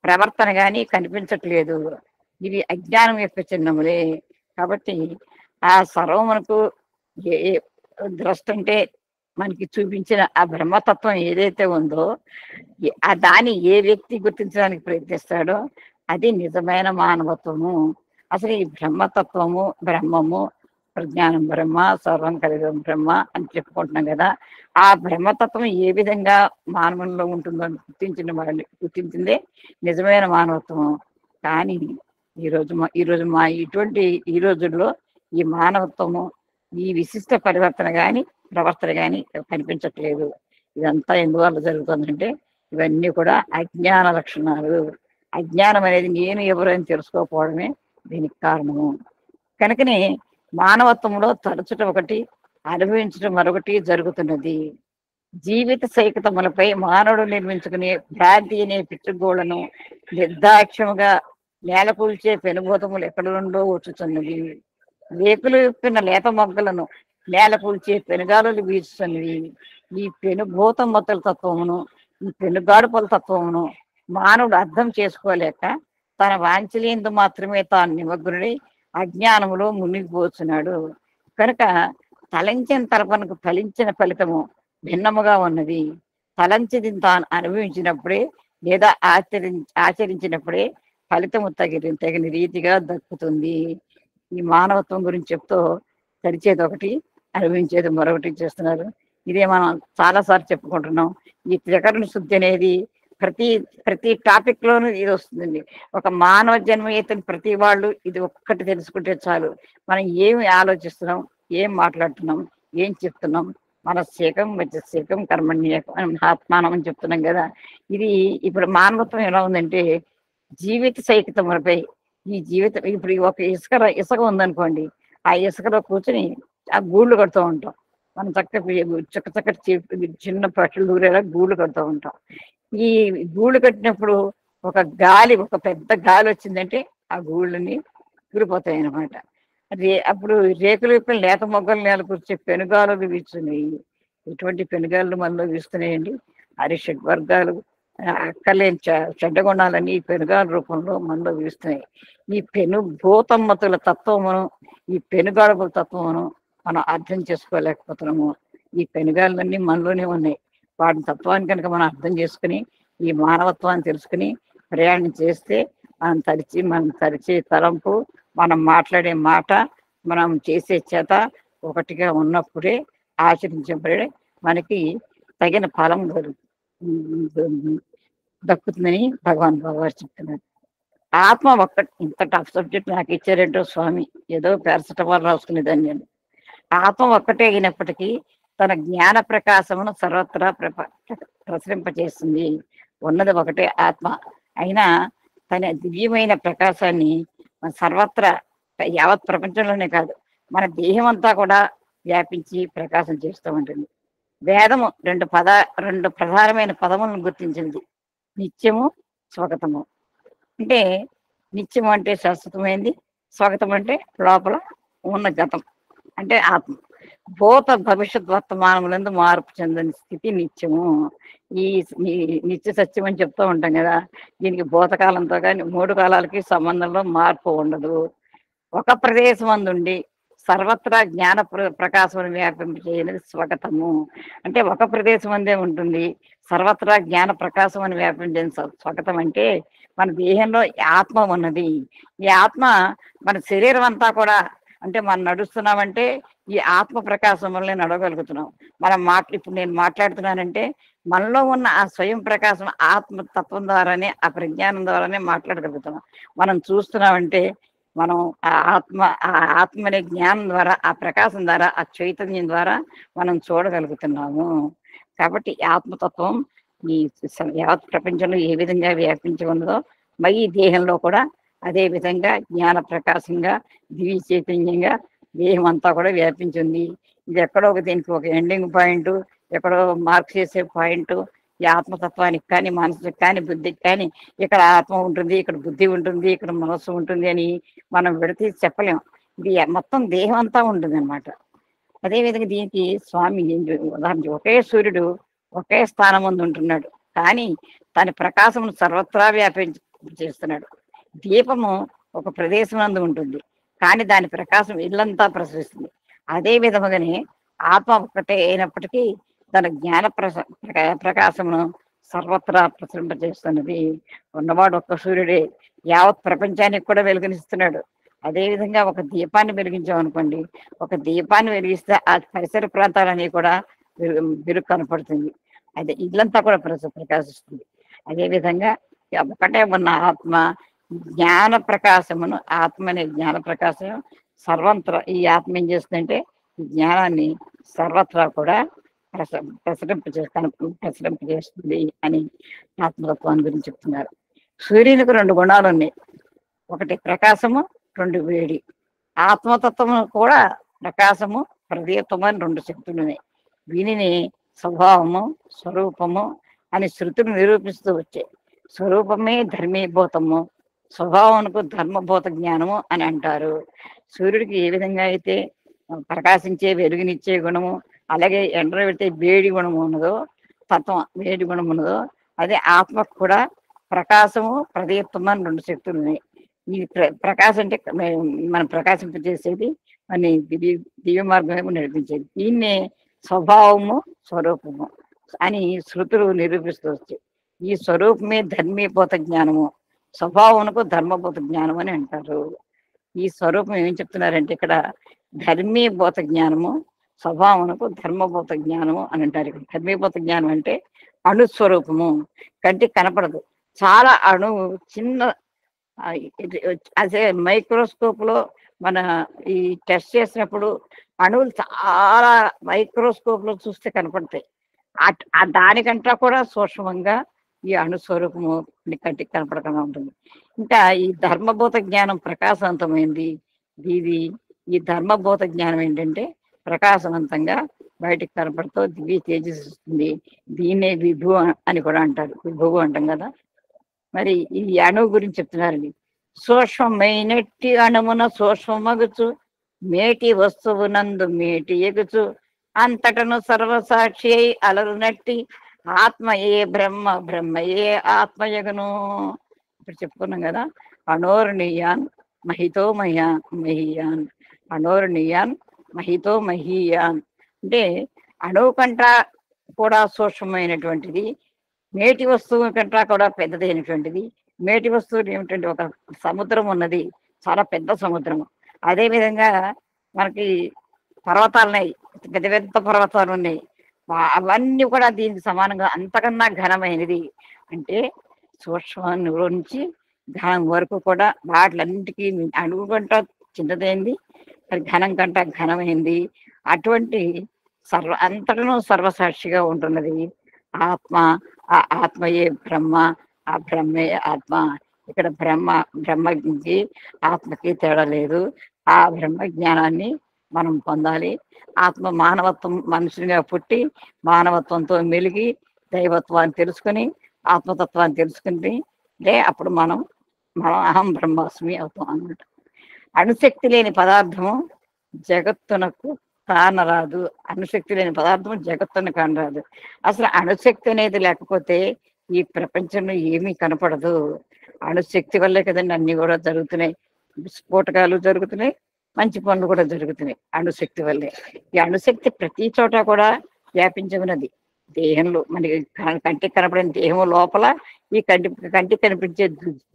ప్రవర్తన కానీ కనిపించట్లేదు. ఇవి అజ్ఞానం యొక్క చిహ్నములే. కాబట్టి ఆ సర్వమునకు ఏ ద్రష్ట అంటే మనకి చూపించిన ఆ బ్రహ్మతత్వం ఏదైతే ఉందో ఆ దాన్ని ఏ వ్యక్తి గుర్తించడానికి ప్రయత్నిస్తాడో అది నిజమైన మానవత్వము. అసలు ఈ బ్రహ్మతత్వము, బ్రహ్మము, ప్రజ్ఞానం బ్రహ్మ, సర్వం కలిగం బ్రహ్మ అని చెప్పుకుంటున్నాం కదా. ఆ బ్రహ్మతత్వం ఏ విధంగా మానవుల్లో ఉంటుందో గుర్తించిందే నిజమైన మానవత్వం. కానీ ఈరోజు మా ఇటువంటి ఈ రోజుల్లో ఈ మానవత్వము, ఈ విశిష్ట పరివర్తన కానీ ప్రవర్తన కానీ కనిపించట్లేదు. ఇదంతా ఎందువల్ల జరుగుతుందంటే ఇవన్నీ కూడా అజ్ఞాన లక్షణాలు. అజ్ఞానం అనేది నేను ఎవరైనా తెలుసుకోకపోవడమే దీనికి కారణము. కనుకనే మానవత్వంలో తరచుట ఒకటి, అనుభవించడం మరొకటి జరుగుతున్నది. జీవిత సైకతములపై మానవుడు నిర్మించుకునే భ్రాంతి అనే పిచ్చుగోళ్లను నిర్దాక్ష్యముగా నేలకూల్చే పెనుభూతములు ఎక్కడి నుండో వచ్చుతున్నవి. రేకులు విప్పిన లేత మొగ్గలను నేలకూల్చే పెనుగాలులు వీచుతున్నవి. ఈ పెనుభూతమ్మతుల తత్వమును, ఈ పెనుగాడుపల తత్వమును మానవుడు అర్థం చేసుకోలేక తన వాంఛలేందు మాత్రమే తాను నిమగ్నుడై అజ్ఞానములో మునిగిపోతున్నాడు. కనుక తలంచిన తలపనకు ఫలించిన ఫలితము భిన్నముగా ఉన్నది. తలంచిది తాను అనుభవించినప్పుడే లేదా ఆచరించినప్పుడే ఫలితము తగిన రీతిగా దక్కుతుంది. ఈ మానవత్వం గురించి చెప్తూ తరిచేది ఒకటి, అనుభవించేది మరొకటి చేస్తున్నారు. ఇదే మనం చాలాసార్లు చెప్పుకుంటున్నాం. ఈ త్రికరణ శుద్ధి అనేది ప్రతి టాపిక్ లోనూ ఇది వస్తుందండి. ఒక మానవ జన్మ ఎత్తిన ప్రతి వాళ్ళు ఇది ఒక్కటి తెలుసుకుంటే చాలు. మనం ఏమి ఆలోచిస్తున్నాం, ఏం మాట్లాడుతున్నాం, ఏం చెప్తున్నాం, మన శేఖం శేఖం కర్మణ్యేకం ఆత్మానం అని చెప్తున్నాం కదా. ఇది ఇప్పుడు మానవత్వం ఎలా ఉందంటే జీవిత సైకితములపై ఈ జీవితం ఇప్పుడు ఒక ఇసుక ఉందనుకోండి, ఆ ఇసుకలో కూర్చొని ఆ గూళ్ళు కడుతూ ఉంటాం. మనం చక్కటి చిన్న పట్లు దూరేలా గూళ్ళు కడుతూ ఉంటాం. ఈ గూళ్ళు కట్టినప్పుడు ఒక పెద్ద గాలి వచ్చిందంటే ఆ గూళ్ళని కూలిపోతాయి అన్నమాట. అప్పుడు రేకులు విప్పి లేత మొగ్గలు నేల కూర్చే పెనుగాలులు వీస్తున్నాయి. ఎటువంటి పెనుగాలు మనలో వీస్తున్నాయండి? షడ్ వర్గాలు అక్కర్లేని చెడ్డ గుణాలన్నీ ఈ పెనుగాల రూపంలో మనలో వీస్తున్నాయి. ఈ భూతమ్మతుల తత్వమును, ఈ పెనుగాడుపుల తత్వమును మనం అర్థం చేసుకోలేకపోతున్నాము. ఈ పెనుగాలన్నీ మనలోనే ఉన్నాయి. వాటి తత్వాన్ని కనుక మనం అర్థం చేసుకుని ఈ మానవత్వాన్ని తెలుసుకుని ప్రయాణం చేస్తే మనం తరిచే తలంపు, మనం మాట్లాడే మాట, మనం చేసే చేత ఒకటిగా ఉన్నప్పుడే ఆచరించబడే మనకి తగిన ఫలం దక్కుతుందని భగవాన్ బాబు చెప్తున్నారు. ఆత్మ ఒక్కటి. ఇంత టఫ్ సబ్జెక్ట్ నాకు ఇచ్చారేంటో స్వామి, ఏదో పారాసిటమాల్ రాసుకునేదాన్ని నేను. ఆత్మ ఒక్కటే అయినప్పటికీ తన జ్ఞాన ప్రకాశమును సర్వత్రా ప్రసరింపచేస్తుంది. ఉన్నది ఒకటే ఆత్మ అయినా తన దివ్యమైన ప్రకాశాన్ని సర్వత్రా యావత్ ప్రపంచంలోనే కాదు మన దేహం అంతా కూడా వ్యాపించి ప్రకాశం చేస్తూ ఉంటుంది. వేదము రెండు ప్రధానమైన పదములను గుర్తించింది: నిత్యము, స్వగతము. అంటే నిత్యము అంటే శాశ్వతమైంది, స్వగతం అంటే లోపల ఉన్న గతం అంటే ఆత్మ. భూత భవిష్యత్ వర్తమానములందు మార్పు చెందని స్థితి నిత్యము. ఈ నిత్య సత్యం అని చెప్తూ ఉంటాం కదా. దీనికి భూతకాలంతో కానీ 3 కాలాలకి సంబంధంలో మార్పు ఉండదు. ఒక ప్రదేశం అందుండి సర్వత్రా జ్ఞాన ప్రకాశం వ్యాపింపచేయనిది స్వగతము. అంటే ఒక ప్రదేశం అందే ఉంటుంది, సర్వత్రా జ్ఞాన ప్రకాశం అని వ్యాపించేది స్వగతం. అంటే మన దేహంలో ఆత్మ ఉన్నది. ఈ ఆత్మ మన శరీరం అంతా కూడా, అంటే మనం నడుస్తున్నామంటే ఈ ఆత్మ ప్రకాశం వల్లే నడవగలుగుతున్నాం. ఇప్పుడు నేను మాట్లాడుతున్నానంటే మనలో ఉన్న ఆ స్వయం ప్రకాశం ఆత్మతత్వం ద్వారానే, ఆ ప్రజ్ఞానం ద్వారానే మాట్లాడగలుగుతున్నాం. మనం చూస్తున్నామంటే మనం ఆ ఆత్మ ఆ ఆత్మ అనే జ్ఞానం ద్వారా, ఆ ప్రకాశం ద్వారా, ఆ చైతన్యం ద్వారా మనం చూడగలుగుతున్నాము. కాబట్టి ఈ ఆత్మతత్వం ఈ యావత్ ప్రపంచంలో ఏ విధంగా వ్యాపించి ఉన్నదో మరి ఈ దేహంలో కూడా అదే విధంగా జ్ఞాన ప్రకాశంగా, దివ్య చైతన్యంగా దేహం అంతా కూడా వ్యాపించింది. ఇది ఎక్కడో దీనికి ఒక ఎండింగ్ పాయింట్, ఎక్కడో మార్క్ చేసే పాయింట్. ఈ ఆత్మతత్వానికి కానీ, మనసుకి కానీ, బుద్ధికి కానీ ఇక్కడ ఆత్మ ఉంటుంది, ఇక్కడ బుద్ధి ఉంటుంది, ఇక్కడ మనస్సు ఉంటుంది అని మనం విడతీసి చెప్పలేం. ఇది మొత్తం దేహం అంతా ఉంటుంది అనమాట. అదేవిధంగా దీనికి స్వామి ఉదాహరణ, ఒకే సూర్యుడు ఒకే స్థానం ముందు ఉంటున్నాడు, కానీ తన ప్రకాశమును సర్వత్రా చేస్తున్నాడు. దీపము ఒక ప్రదేశం నందు ఉంటుంది, కానీ దాని ప్రకాశం ఇల్లంతా ప్రసరిస్తుంది. అదే విధముగానే ఆత్మ ఒక్కటే అయినప్పటికీ తన జ్ఞాన ప్రకాశమును సర్వత్రా ప్రసరింపజేస్తున్నది. ఉన్నవాడు ఒక్క సూర్యుడే యావత్ ప్రపంచానికి కూడా వెలుగునిస్తున్నాడు. అదేవిధంగా ఒక దీపాన్ని వెలిగించామనుకోండి, ఒక దీపాన్ని వెలిగిస్తే ఆ పరిసర ప్రాంతాలన్నీ కూడా వెలుగు కనపడుతుంది. అదే ఇల్లంతా కూడా ప్రకాశిస్తుంది. అదేవిధంగా ఒకటే ఉన్న ఆత్మ జ్ఞాన ప్రకాశమును, ఆత్మ అనే జ్ఞాన ప్రకాశం సర్వంత్ర ఈ ఆత్మ ఏం చేస్తుందంటే ఈ జ్ఞానాన్ని సర్వత్రా కూడా ప్రసరింపజేస్తుంది అని ఆత్మతత్వాన్ని గురించి చెప్తున్నారు. సూర్యునికి 2 గుణాలు ఉన్నాయి, ఒకటి ప్రకాశము, 2 వేడి. ఆత్మతత్వము కూడా ప్రకాశము, ప్రదీప్తము అని 2 శక్తులు ఉన్నాయి. వీనిని స్వభావము, స్వరూపము అని శృతులు నిరూపిస్తూ వచ్చాయి. స్వరూపమే ధర్మీభూతము, స్వభావమునకు ధర్మభూత జ్ఞానము అని అంటారు. సూర్యుడికి ఏ విధంగా అయితే ప్రకాశించే వెలుగునిచ్చే గుణము, అలాగే ఎండ పెడితే వేడి గుణము ఉన్నదో, తత్వం వేడి గుణం ఉన్నదో, అదే ఆత్మకు కూడా ప్రకాశము, ప్రదీప్తము అని 2 శక్తులు ఉన్నాయి. ఈ ప్రకాశం అంటే మనం ప్రకాశింపజేసేది, మన దివ్య మార్గం నడిపించేది. దీన్నే స్వభావము, స్వరూపము అని శృతులు నిరూపిస్తూ వచ్చాయి. ఈ స్వరూపమే ధర్మీభూత జ్ఞానము, స్వభావమునకు ధర్మభూత జ్ఞానం అని అంటారు. ఈ స్వరూపం ఏం చెప్తున్నారంటే ఇక్కడ ధర్మీభూత జ్ఞానము, స్వభావమునకు ధర్మభూత జ్ఞానము అని అంటారు. ఇక్కడ ధర్మీభూత జ్ఞానం అంటే అణుస్వరూపము, కంటికి కనపడదు, చాలా అణువు, చిన్న అదే మైక్రోస్కోప్ లో మన ఈ టెస్ట్ చేసినప్పుడు అణువులు చాలా మైక్రోస్కోప్ లో చూస్తే కనపడతాయి. దానికంటా కూడా సూక్ష్మంగా ఈ అణుస్వరూపము కంటికి కనపడకుండా ఉంటుంది. ఇంకా ఈ ధర్మభూత జ్ఞానం ప్రకాశవంతమైంది. ఈ ధర్మభూత జ్ఞానం ఏంటంటే ప్రకాశవంతంగా బయటికి కనపడుతూ దివ్య తేజస్సుస్తుంది. దీన్నే విభు అని కూడా అంటారు, విభువు అంటాం కదా. మరి ఈ అణువు గురించి చెప్తున్నారండి. సూక్ష్మమైనట్టి అణువున సూక్ష్మమగుచు, మేటి వస్తువునందు మేటి ఎగుచు, అంతటను సర్వసాక్షి అయి అలరునట్టి ఆత్మయే బ్రహ్మ, బ్రహ్మయే ఆత్మయగును. ఇప్పుడు చెప్పుకున్నాం కదా, అణోర్ణీయాన్ మహితో మహీయాన్, అణోర్ణీయాన్ మహితో మహీయాన్ అంటే అణువు కంట కూడా సూక్ష్మమైనటువంటిది, మేటి వస్తువు కంటా కూడా పెద్దదైనటువంటిది. మేటి వస్తువులు ఏమిటంటే ఒక సముద్రం ఉన్నది, చాలా పెద్ద సముద్రము. అదేవిధంగా మనకి పర్వతాలు ఉన్నాయి, పెద్ద పెద్ద పర్వతాలు ఉన్నాయి. అవన్నీ కూడా దీనికి సమానంగా అంతకన్నా ఘనమైనది. అంటే సూక్ష్మం నుంచి ఘనం వరకు కూడా వాటిలన్నిటికీ అణువు కంట చిన్నదైంది, ఘనం కంట ఘనమైంది. అటువంటి అంతటను సర్వసాక్షిగా ఉంటున్నది ఆత్మ. ఆ ఆత్మయే బ్రహ్మ, ఆ బ్రహ్మే ఆత్మ. ఇక్కడ బ్రహ్మకి ఆత్మకి తేడా లేదు. ఆ బ్రహ్మ జ్ఞానాన్ని మనం పొందాలి. ఆత్మ మానవత్వం, మనుషునిగా పుట్టి మానవత్వంతో మెలిగి దైవత్వాన్ని తెలుసుకుని ఆత్మతత్వాన్ని తెలుసుకుని అప్పుడు మనం అహం బ్రహ్మాస్మి అవుతాం అన్నమాట. అణుశక్తి లేని పదార్థము జగత్తునకు కానరాదు. అణుశక్తి లేని పదార్థం జగత్తును కానరాదు. అసలు అణుశక్తి అనేది లేకపోతే ఈ ప్రపంచంలో ఏమీ కనపడదు. అణుశక్తి వల్లే కదండి అన్ని కూడా జరుగుతున్నాయి. స్ఫోటకాలు జరుగుతున్నాయి, మంచి పనులు కూడా జరుగుతున్నాయి అణుశక్తి వల్లే. ఈ అణుశక్తి ప్రతి చోట కూడా వ్యాపించి ఉన్నది. దేహంలో మనకి కంటికి కనపడిన దేహం లోపల ఈ కంటికి కనిపించే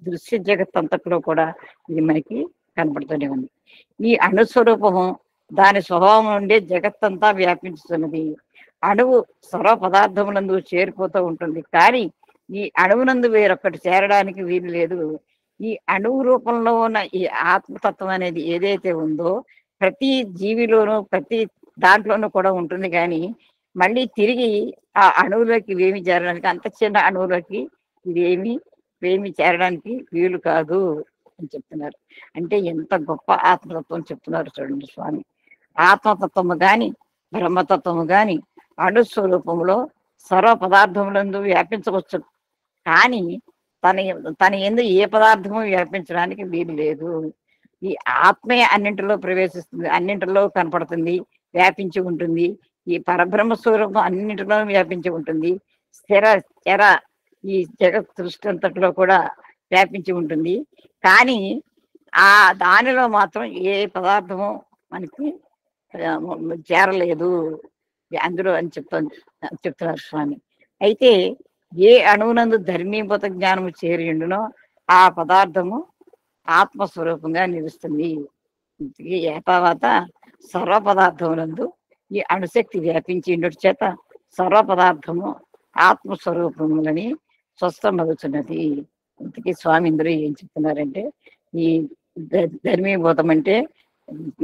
దృశ్య జగత్ అంతట్లో కూడా ఇది మనకి కనపడుతూనే ఉంది. ఈ అణుస్వరూపము దాని స్వభావం నుండి జగత్తంతా వ్యాపించుతున్నది. అణువు సర్వ పదార్థములందు చేరిపోతూ ఉంటుంది, కానీ ఈ అణువునందు వేరొకటి చేరడానికి వీలు లేదు. ఈ అణువు రూపంలో ఉన్న ఈ ఆత్మతత్వం అనేది ఏదైతే ఉందో ప్రతి జీవిలోనూ ప్రతి దాంట్లోనూ కూడా ఉంటుంది, కానీ మళ్ళీ తిరిగి ఆ అణువులోకి వేమి చేరడానికి, అంత చిన్న అణువులోకి ఇదేమి వేమి చేరడానికి వీలు కాదు అని చెప్తున్నారు. అంటే ఎంత గొప్ప ఆత్మతత్వం చెప్తున్నారు చూడండి స్వామి. ఆత్మతత్వము గాని బ్రహ్మతత్వము గాని అణుస్వరూపంలో సర్వ పదార్థములందు వ్యాపించవచ్చు, కానీ తన తన ఎందు ఏ పదార్థము వ్యాపించడానికి వీలు లేదు. ఈ ఆత్మే అన్నింటిలో ప్రవేశిస్తుంది, అన్నింటిలో కనపడుతుంది, వ్యాపించి ఉంటుంది. ఈ పరబ్రహ్మ స్వరూపం అన్నింటిలో వ్యాపించి ఉంటుంది. స్థిర స్థిర ఈ జగత్ సృష్టి అంతటిలో కూడా వ్యాపించి ఉంటుంది, కానీ ఆ దానిలో మాత్రం ఏ పదార్థము మనకి చేరలేదు అందులో అని చెప్తున్నారు స్వామి. అయితే ఏ అణువునందు ధర్మీభూత జ్ఞానము చేరిండునో ఆ పదార్థము ఆత్మస్వరూపంగా నిలుస్తుంది. తర్వాత సర్వ పదార్థములందు ఈ అణుశక్తి వ్యాపించిండుట చేత సర్వ పదార్థము ఆత్మస్వరూపములని స్వస్థమగుతున్నది. ఇంతకీ స్వామి ఇందులో ఏం చెప్తున్నారంటే, ఈ ధర్మీభూతం అంటే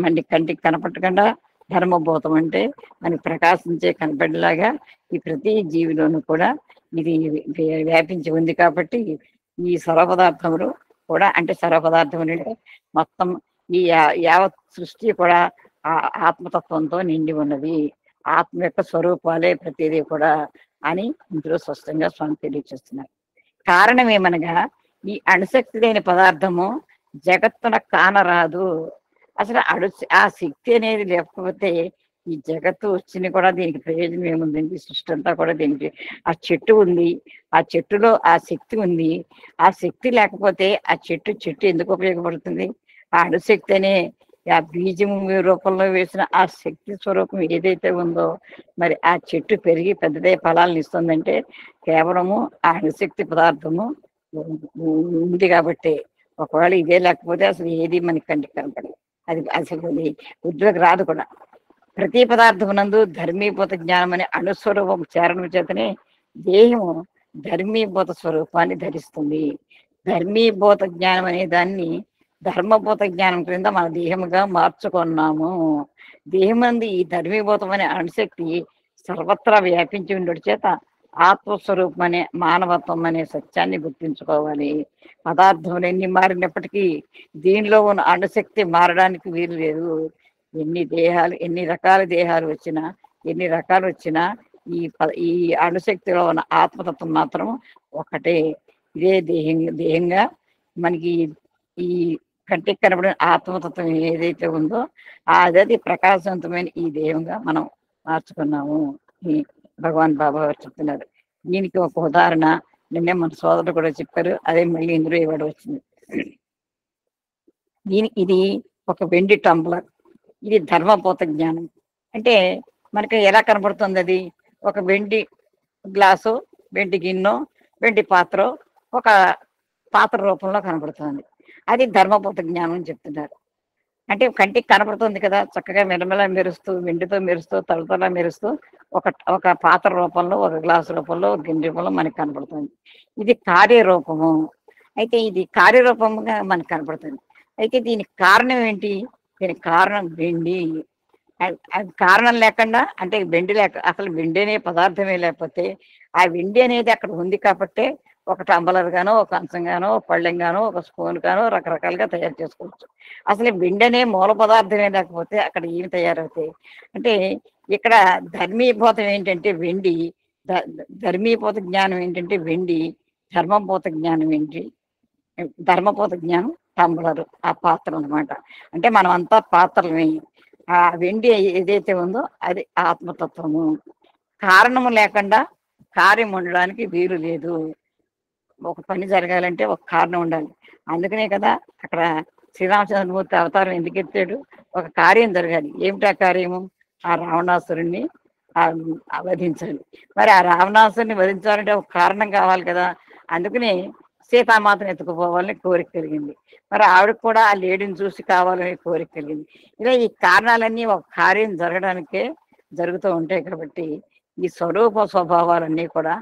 మనకి కంటికి కనపడకుండా, ధర్మభూతం అంటే మనకి ప్రకాశించే కనపడేలాగా ఈ ప్రతి జీవిలోనూ కూడా ఇది వ్యాపించి ఉంది. కాబట్టి ఈ సర్వపదార్థములు కూడా, అంటే సర్వపదార్థములు అంటే మొత్తం ఈ యావత్ సృష్టి కూడా ఆ ఆత్మతత్వంతో నిండి ఉన్నది. ఆత్మ యొక్క స్వరూపాలే ప్రతిదీ కూడా అని ఇందులో స్పష్టంగా స్వామి తెలియజేస్తున్నారు. కారణం ఏమనగా ఈ అణుశక్తి లేని పదార్థము జగత్తున కానరాదు. అసలు ఆ శక్తి అనేది లేకపోతే ఈ జగత్తు వచ్చిన కూడా దీనికి ప్రయోజనం ఏముందండి? సృష్టి అంతా కూడా దీనికి, ఆ చెట్టు ఉంది, ఆ చెట్టులో ఆ శక్తి ఉంది. ఆ శక్తి లేకపోతే ఆ చెట్టు ఎందుకు ఉపయోగపడుతుంది? ఆ అణుశక్తి అనే ఆ బీజం రూపంలో వేసిన ఆ శక్తి స్వరూపం ఏదైతే ఉందో, మరి ఆ చెట్టు పెరిగి పెద్దదే ఫలాలను ఇస్తుందంటే కేవలము ఆ అణుశక్తి పదార్థము ఉంది కాబట్టి. ఒకవేళ ఇదే లేకపోతే అసలు ఏది మనకి కంటికి కనపడదు, అది అసలు అది వృద్ధిలోకి రాదు కూడా. ప్రతి పదార్థమునందు ధర్మీభూత జ్ఞానం అనే అణుస్వరూపం చేరడం చేతనే దేహము ధర్మీభూత స్వరూపాన్ని ధరిస్తుంది. ధర్మీభూత జ్ఞానం అనే దాన్ని ధర్మభూత జ్ఞానం క్రింద మన దేహముగా మార్చుకున్నాము. దేహమంది ఈ ధర్మీభూతం అనే అణుశక్తి సర్వత్రా వ్యాపించి ఉండడం చేత ఆత్మస్వరూపం అనే మానవత్వం అనే సత్యాన్ని గుర్తించుకోవాలి. పదార్థములు ఎన్ని మారినప్పటికీ దీనిలో ఉన్న అణుశక్తి మారడానికి వీలు లేదు. ఎన్ని రకాల దేహాలు వచ్చినా, ఎన్ని రకాలు వచ్చినా ఈ అణుశక్తిలో ఉన్న ఆత్మతత్వం మాత్రం ఒకటే. ఇదే దేహంగా మనకి ఈ కంటికి కనబడిన ఆత్మతత్వం ఏదైతే ఉందో అది ప్రకాశవంతమైన ఈ దేహంగా మనం మార్చుకున్నాము. ఈ భగవాన్ బాబా గారు చెప్తున్నారు. దీనికి ఒక ఉదాహరణ నిన్నే మన సోదరుడు కూడా చెప్పారు, అదే మళ్ళీ ఇందులో ఇవ్వడం వచ్చింది. ఇది ఒక వెండి టంబ్లర్. ఇది ధర్మభూత జ్ఞానం. అంటే మనకి ఎలా కనబడుతుంది? అది ఒక వెండి గ్లాసు, వెండి గిన్నె, వెండి పాత్ర ఒక పాత్ర రూపంలో కనబడుతుంది. అది ధర్మభూత జ్ఞానం అని చెప్తున్నారు. అంటే కంటికి కనపడుతుంది కదా, చక్కగా మెలమెల మెరుస్తూ, వెండితో మెరుస్తూ, తలతల మెరుస్తూ ఒక పాత్ర రూపంలో, ఒక గ్లాసు రూపంలో, ఒక గిన్నె రూపంలో మనకి కనపడుతుంది. ఇది కార్యరూపము. అయితే ఇది కార్యరూపంగా మనకు కనపడుతుంది. అయితే దీనికి కారణం ఏంటి? దీనికి కారణం వెండి. అది కారణం లేకుండా, అంటే వెండి అసలు వెండి అనే పదార్థమే లేకపోతే ఆ వెండి అనేది అక్కడ ఉంది కాబట్టి ఒక టంబలర్ గానో, ఒక కంచం గానో, ఒక పళ్ళెం గానో, ఒక స్పూన్ గానో రకరకాలుగా తయారు చేసుకోవచ్చు. అసలు వెండి అనే మూల పదార్థమే లేకపోతే అక్కడ ఏమి తయారవుతాయి? అంటే ఇక్కడ ధర్మీభూతం ఏంటంటే వెండి, ధర్మీభూత జ్ఞానం ఏంటంటే వెండి, ధర్మభూత జ్ఞానం ఏంటి? ధర్మభూత జ్ఞానం టంబలరు, ఆ పాత్ర అనమాట. అంటే మనం అంతా పాత్రలమే. ఆ వెండి ఏదైతే ఉందో అది ఆత్మతత్వము. కారణము లేకుండా కార్యం ఉండడానికి వీలు లేదు. ఒక పని జరగాలంటే ఒక కారణం ఉండాలి. అందుకనే కదా అక్కడ శ్రీరామచంద్రమూర్తి అవతారం ఎందుకు ఎత్తాడు? ఒక కార్యం జరగాలి. ఏమిటి ఆ కార్యము? ఆ రావణాసురుణ్ణి వధించాలి. మరి ఆ రావణాసురుని వధించాలంటే ఒక కారణం కావాలి కదా. అందుకనే సీతామాతను ఎత్తుకుపోవాలని కోరిక కలిగింది. మరి ఆవిడకి కూడా ఆ లేడీని చూసి కావాలనే కోరిక కలిగింది. ఇలా ఈ కారణాలన్నీ ఒక కార్యం జరగడానికే జరుగుతూ ఉంటాయి కాబట్టి ఈ స్వరూప స్వభావాలన్నీ కూడా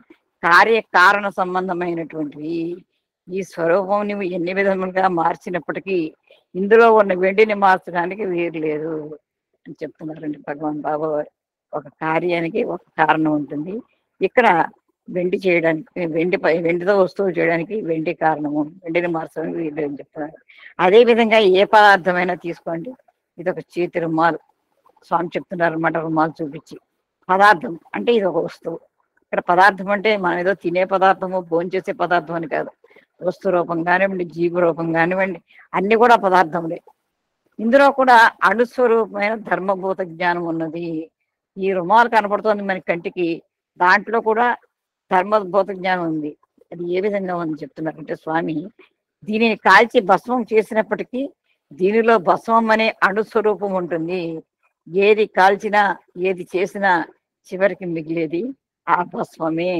కార్యకారణ సంబంధమైనటువంటివి. ఈ స్వరూపం నువ్వు ఎన్ని విధములుగా మార్చినప్పటికీ ఇందులో ఉన్న వెండిని మార్చడానికి వీలు లేదు అని చెప్తున్నారండి భగవాన్ బాబా వారు. ఒక కార్యానికి ఒక కారణం ఉంటుంది. ఇక్కడ వెండి చేయడానికి వెండితో వస్తువు చేయడానికి వెండి కారణము, వెండిని మార్చడానికి వీలు లేదని చెప్తున్నారు. అదే విధంగా ఏ పదార్థమైనా తీసుకోండి, ఇది ఒక చేతి రుమాలు. స్వామి చెప్తున్నారు అన్నమాట, రుమాలు చూపించి. పదార్థం అంటే ఇది ఒక వస్తువు. ఇక్కడ పదార్థం అంటే మనం ఏదో తినే పదార్థము, భోంచేసే పదార్థం అని కాదు. వస్తు రూపం కానివ్వండి, జీవ రూపం కానివ్వండి, అన్ని కూడా పదార్థములే. ఇందులో కూడా అణుస్వరూపమైన ధర్మభూత జ్ఞానం ఉన్నది. ఈ రుమాలు కనపడుతోంది మన కంటికి, దాంట్లో కూడా ధర్మభూత జ్ఞానం ఉంది. అది ఏ విధంగా ఉంది చెప్తున్నారంటే స్వామి, దీనిని కాల్చి భస్మం చేసినప్పటికీ దీనిలో భస్మం అనే అణుస్వరూపం ఉంటుంది. ఏది కాల్చినా ఏది చేసినా చివరికి మిగిలేది ఆ భస్మమే.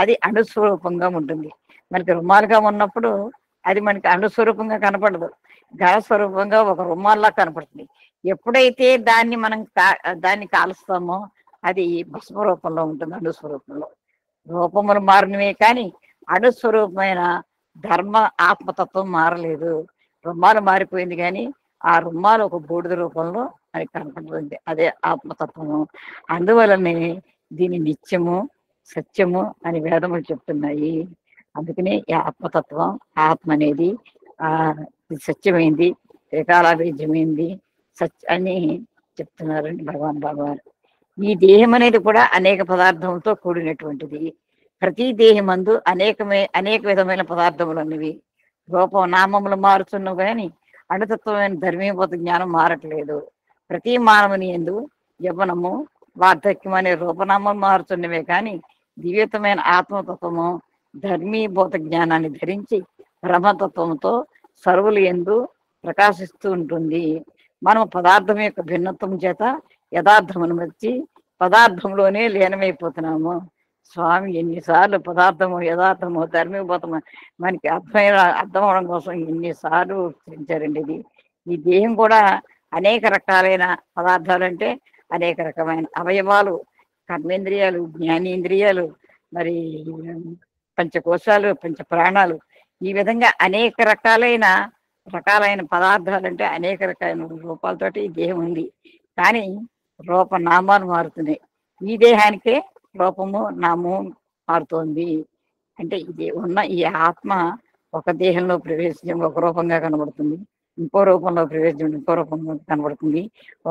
అది అణుస్వరూపంగా ఉంటుంది. మనకి రుమాలుగా ఉన్నప్పుడు అది మనకి అణుస్వరూపంగా కనపడదు, ఘనస్వరూపంగా ఒక రుమాల్లా కనపడుతుంది. ఎప్పుడైతే దాన్ని మనం దాన్ని కాలుస్తామో అది భస్మ రూపంలో ఉంటుంది, అణుస్వరూపంలో. రూపములు మారినవే కానీ అణుస్వరూపమైన ధర్మ ఆత్మతత్వం మారలేదు. రుమాలు మారిపోయింది కానీ ఆ రుమాలు ఒక బూడిద రూపంలో మనకి కనపడుతుంది, అదే ఆత్మతత్వము. అందువలనే దీని నిత్యము సత్యము అని వేదములు చెప్తున్నాయి. అందుకనే ఈ ఆత్మతత్వం, ఆత్మ అనేది ఇది సత్యమైంది, త్రికాలాబీజమైంది అని చెప్తున్నారండి భగవాన్ భగవాన్. ఈ దేహం అనేది కూడా అనేక పదార్థంతో కూడినటువంటిది. ప్రతి దేహమందు అనేక విధమైన పదార్థములు అన్నవి. రూపం నామములు మారుతున్నవి కానీ అణుతత్వమైన ధర్మీభూత జ్ఞానం మారట్లేదు. ప్రతి మానవుని యందు యవ్వనము, వార్ధక్యం అనే రూపనామం మారుతున్నవే కానీ దివ్యతమైన ఆత్మతత్వము ధర్మీభూత జ్ఞానాన్ని ధరించి బ్రహ్మతత్వంతో సర్వులు యందు ప్రకాశిస్తూ ఉంటుంది. మనం పదార్థం యొక్క భిన్నత్వం చేత యథార్థమును వచ్చి పదార్థంలోనే లీనమైపోతున్నాము. స్వామి ఎన్నిసార్లు పదార్థము, యథార్థము, ధర్మీభూతము మనకి అర్థం అవడం కోసం ఎన్నిసార్లు ఉచ్చరించారండి. ఈ దేహం కూడా అనేక రకాలైన పదార్థాలు, అంటే అనేక రకమైన అవయవాలు, కర్మేంద్రియాలు, జ్ఞానేంద్రియాలు, మరి పంచకోశాలు, పంచ ప్రాణాలు, ఈ విధంగా అనేక రకాలైన పదార్థాలు, అంటే అనేక రకాలైన రూపాలతోటి ఈ దేహం ఉంది. కానీ రూపనామాలు మారుతున్నాయి. ఈ దేహానికే రూపము నామము మారుతోంది. అంటే ఇది ఉన్న ఈ ఆత్మ ఒక దేహంలో ప్రవేశించడం ఒక రూపంగా కనబడుతుంది, ఇంకో రూపంలో ప్రవేశించడం ఇంకో రూపంగా కనబడుతుంది.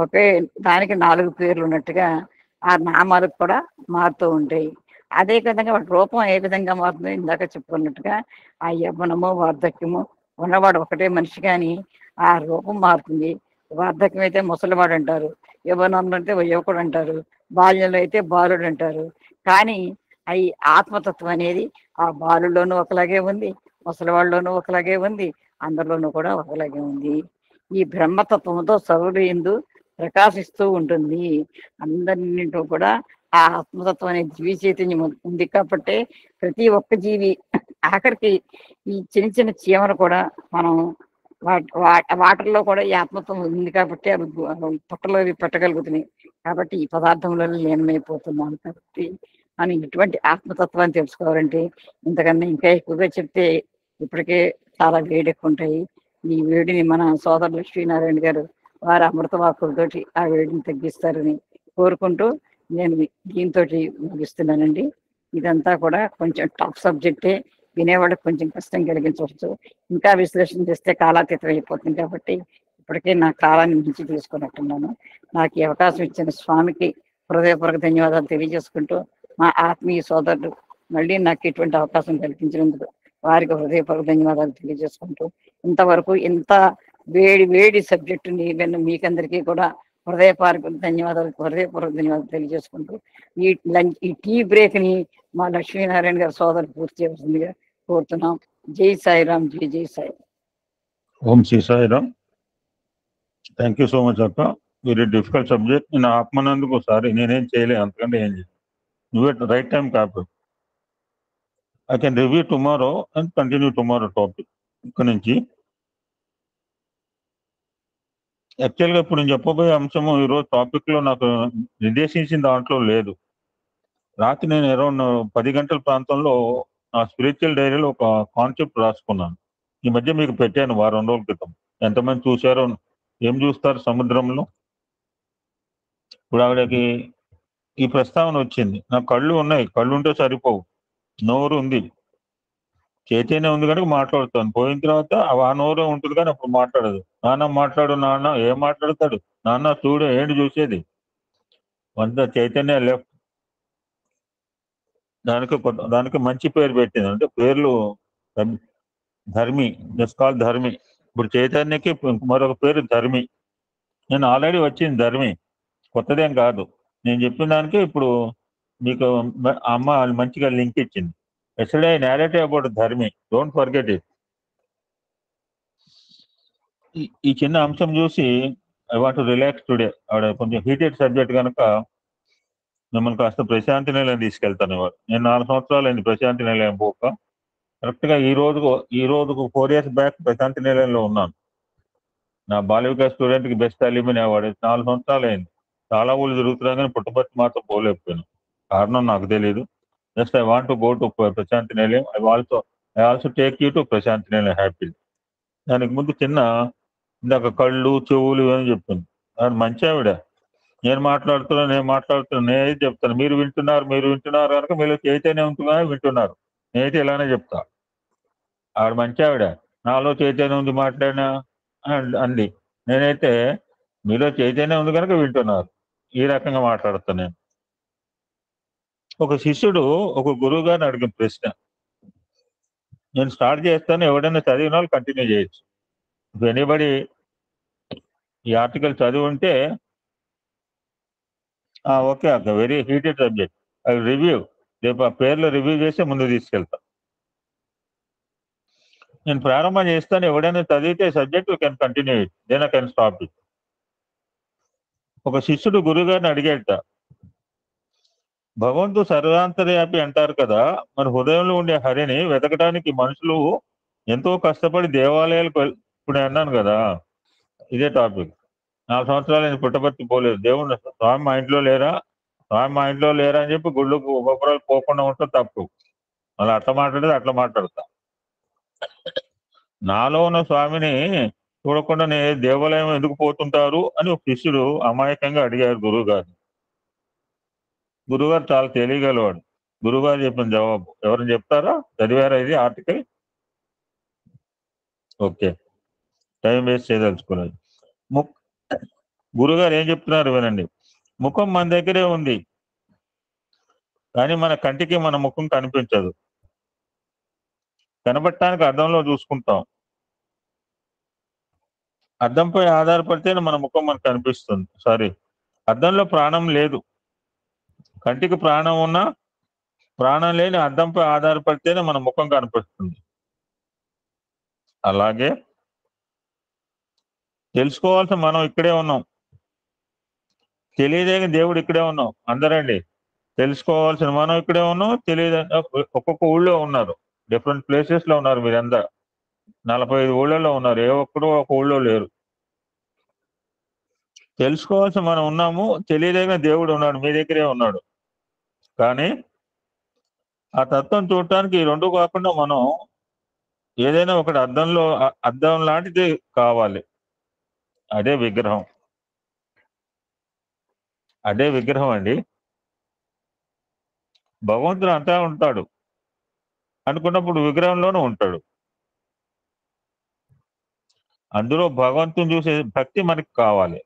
ఒకే దానికి 4 పేర్లు ఉన్నట్టుగా ఆ నామాలకు కూడా మారుతూ ఉంటాయి. అదే విధంగా వాటి రూపం ఏ విధంగా మారుతుంది, ఇందాక చెప్పుకున్నట్టుగా ఆ యవ్వనము, వార్ధక్యము ఉన్నవాడు ఒకటే మనిషి కానీ ఆ రూపం మారుతుంది. వార్ధక్యం అయితే ముసలివాడు అంటారు, యవ్వనంలో అయితే యువకుడు అంటారు, బాల్యంలో అయితే బాలుడు అంటారు. కానీ ఈ ఆత్మతత్వం అనేది ఆ బాలుల్లోనూ ఒకలాగే ఉంది, ముసలివాళ్ళలోనూ ఒకలాగే ఉంది, అందరిలోనూ కూడా ఒకలాగే ఉంది. ఈ బ్రహ్మతత్వంతో సర్వులు యందు ప్రకాశిస్తూ ఉంటుంది. అందరిలో కూడా ఆ ఆత్మతత్వం అనే జీవి చైతన్యం ఉంది కాబట్టి ప్రతి ఒక్క జీవి, ఆఖరికి ఈ చిన్న చిన్న చీమలు కూడా మనం వాటర్లో కూడా ఈ ఆత్మత్వం ఉంది కాబట్టి అవి పుట్టలో పెట్టగలుగుతున్నాయి. కాబట్టి ఈ పదార్థంలో లీనమైపోతున్నాను. కాబట్టి మనం ఇటువంటి ఆత్మతత్వాన్ని తెలుసుకోవాలంటే ఇంతకన్నా ఇంకా ఎక్కువగా చెప్తే ఇప్పటికే చాలా వేడెక్కువ ఉంటాయి. ఈ వేడిని మన సోదరు లక్ష్మీనారాయణ గారు వారి అమృత వాక్కులతోటి ఆ వేడిని తగ్గిస్తారని కోరుకుంటూ నేను దీంతో ముగిస్తున్నానండి. ఇదంతా కూడా కొంచెం టఫ్ సబ్జెక్టే, వినేవాళ్ళకి కొంచెం కష్టం కలిగించవచ్చు. ఇంకా విశ్లేషణ చేస్తే కాలాతీతం అయిపోతుంది కాబట్టి ఇప్పటికే నా కాలాన్ని మించి తీసుకున్నట్టున్నాను. నాకు ఈ అవకాశం ఇచ్చిన స్వామికి హృదయపూర్వక ధన్యవాదాలు తెలియజేసుకుంటూ, మా ఆత్మీయ సోదరుడు మళ్ళీ నాకు ఇటువంటి అవకాశం కల్పించినందుకు వారికి హృదయపూర్వక ధన్యవాదాలు తెలియజేసుకుంటూ, ఇంతవరకు ఇంత వేడి సబ్జెక్టుని మీకందరికీ కూడా హృదయపూర్వక ధన్యవాదాలు తెలియజేసుకుంటూ ఈ టీ బ్రేక్ ని మా లక్ష్మీనారాయణ గారి సోదరు పూర్తి చేయాల్సిందిగా కోరుతున్నాం. జై సాయిరామ్, జై సాయి. ఓం Shri Sairam. Thank you so much అక్క. Very difficult subject. నేను ఆత్మనందుకు ఒకసారి నేనేం చేయలేదు, అంతకంటే ఏం చేయలేదు. నువ్వే రైట్ టైం కాదు. I can review tomorrow and continue tomorrow topic ఇక్కడ నుంచి. యాక్చువల్గా ఇప్పుడు నేను చెప్పబోయే అంశము ఈరోజు టాపిక్లో నాకు నిర్దేశించిన దాంట్లో లేదు. రాత్రి నేను అరౌండ్ 10 గంటల ప్రాంతంలో నా స్పిరిచువల్ డైరీలో ఒక కాన్సెప్ట్ రాసుకున్నాను. ఈ మధ్య మీకు పెట్టాను వారం రోజుల క్రితం. ఎంతమంది చూశారో. ఏం చూస్తారు సముద్రంలో? ఇప్పుడు ఆవిడకి ఈ ప్రస్తావన వచ్చింది, నాకు కళ్ళు ఉన్నాయి, కళ్ళు ఉంటే సరిపోవు, నోరు ఉంది, చైతన్యం ఉంది కనుక మాట్లాడుతాను. పోయిన తర్వాత ఆ నోరు ఉంటుంది కానీ అప్పుడు మాట్లాడదు. నాన్న మాట్లాడు, నాన్న ఏం మాట్లాడతాడు, నాన్న చూడు ఏంటి చూసేది, అంత చైతన్య లెఫ్ట్. దానికి మంచి పేరు పెట్టింది, అంటే పేర్లు ధర్మి, జస్ట్ కాల్ ధర్మి. ఇప్పుడు చైతన్యకి మరొక పేరు ధర్మి. నేను ఆల్రెడీ వచ్చింది ధర్మి, కొత్తదేం కాదు. నేను చెప్పిన దానికి ఇప్పుడు మీకు అమ్మ మంచిగా లింక్ ఇచ్చింది. ఎస్టర్డే ఐ నేరేటివ్ అబౌట్ ధర్మి, డోంట్ ఫర్గెట్ ఇట్. ఈ చిన్న అంశం చూసి I want to relax today. ఆవిడ కొంచెం హీటెడ్ సబ్జెక్ట్ కనుక మిమ్మల్ని కాస్త ప్రశాంతి నిలయం తీసుకెళ్తాను. ఇవాళ నేను 4 సంవత్సరాలు అయింది ప్రశాంతి నిలయం పోక. కరెక్ట్గా ఈ రోజుకు 4 years బ్యాక్ ప్రశాంతి నిలయంలో ఉన్నాను. నా బాల వికాస్ స్టూడెంట్కి బెస్ట్ అల్యూమిని అవార్డు 4 సంవత్సరాలు అయింది. చాలా ఊళ్ళు తిరుగుతున్నా కానీ పుట్టపర్తి మాత్రం పోలేకపోయాను. కారణం నాకు తెలియదు. Just I want to go to Prashanti Nilayam. I also take you to Prashanti Nilayam happy. దానికి ముందు చిన్న ఇందాక కళ్ళు చెవులు అని చెప్పింది. అది మంచి ఆవిడ. నేను మాట్లాడుతున్నా నేనైతే చెప్తాను, మీరు వింటున్నారు కనుక మీరు చైతన్యం ఉంటుందని వింటున్నారు. నేనైతే ఇలానే చెప్తా. ఆవిడ మంచి ఆవిడ. నాలో చైతన్యం ఉంది మాట్లాడినా అంది. నేనైతే మీలో చైతన్యం ఉంది కనుక వింటున్నారు, ఈ రకంగా మాట్లాడుతాను నేను. ఒక శిష్యుడు ఒక గురువు గారిని అడిగిన ప్రశ్న, నేను స్టార్ట్ చేస్తాను, ఎవడైనా చదివిన వాళ్ళు కంటిన్యూ చేయొచ్చు. ఇఫ్ ఎనీబడి ఈ ఆర్టికల్ చదివి ఉంటే ఓకే అక్క, వెరీ హీటెడ్ సబ్జెక్ట్, అవి రివ్యూ రేపు ఆ పేర్లు రివ్యూ చేసి ముందు తీసుకెళ్తా. నేను ప్రారంభం చేస్తాను, ఎవడైనా చదివితే subject you can continue it, then I can stop it. ఒక శిష్యుడు గురుగారిని అడిగేట, భగవంతుడు సర్వాంతర్యాపి అంటారు కదా, మరి హృదయంలో ఉండే హరిని వెతకడానికి మనుషులు ఎంతో కష్టపడి దేవాలయాలకు ఇప్పుడు అన్నాను కదా, ఇదే టాపిక్. 4 సంవత్సరాలు నేను పుట్టపర్తి పోలేదు. దేవుడు స్వామి మా ఇంట్లో లేరా, స్వామి మా ఇంట్లో లేరా అని చెప్పి గుళ్ళకు గొప్పరాలు పోకుండా ఉంటే తప్పు. అలా అట్లా మాట్లాడితే అట్లా మాట్లాడతా. నాలో ఉన్న స్వామిని చూడకుండా నేను దేవాలయం ఎందుకు పోతుంటారు అని ఒక శిష్యుడు అమాయకంగా అడిగారు గురువుగారు. గురువుగారు చాలా తెలియగలవాడు. గురువుగారు చెప్పిన జవాబు ఎవరైనా చెప్తారా? చదివారా ఇది ఆర్టికల్? ఓకే, టైం వేస్ట్ చేయదలుచుకున్నది. గురుగారు ఏం చెప్తున్నారు వినండి. ముఖం మన దగ్గరే ఉంది, కానీ మన కంటికి మన ముఖం కనిపించదు. కనబడటానికి అద్దంలో చూసుకుంటాం, అద్దంపై ఆధారపడితేనే మన ముఖం మనకు కనిపిస్తుంది. సారీ, అద్దంలో ప్రాణం లేదు, కంటికి ప్రాణం ఉన్నా ప్రాణం లేని అద్దంపై ఆధారపడితేనే మన ముఖం కనిపిస్తుంది. అలాగే తెలుసుకోవాల్సిన మనం ఇక్కడే ఉన్నాం, తెలియదేని దేవుడు ఇక్కడే ఉన్నాం. అందరండి, తెలుసుకోవాల్సిన మనం ఇక్కడే ఉన్నాం, తెలియదు ఒక్కొక్క ఊళ్ళో ఉన్నారు, డిఫరెంట్ ప్లేసెస్ లో ఉన్నారు. మీరందరూ 45 ఊళ్ళలో ఉన్నారు, ఏ ఒక్కడు ఒక ఊళ్ళో లేరు. తెలుసుకోవాల్సిన మనం ఉన్నాము, తెలియదగిన దేవుడు ఉన్నాడు, మీ దగ్గరే ఉన్నాడు. కానీ ఆ తత్వం చూడటానికి ఈ రెండు కాకుండా మనం ఏదైనా ఒకటి అద్దం లాంటిది కావాలి. అదే విగ్రహం, అదే విగ్రహం అండి. భగవంతుడు అంతా ఉంటాడు అనుకున్నప్పుడు విగ్రహంలోనూ ఉంటాడు. అందులో భగవంతుని చూసే భక్తి మనకి కావాలి.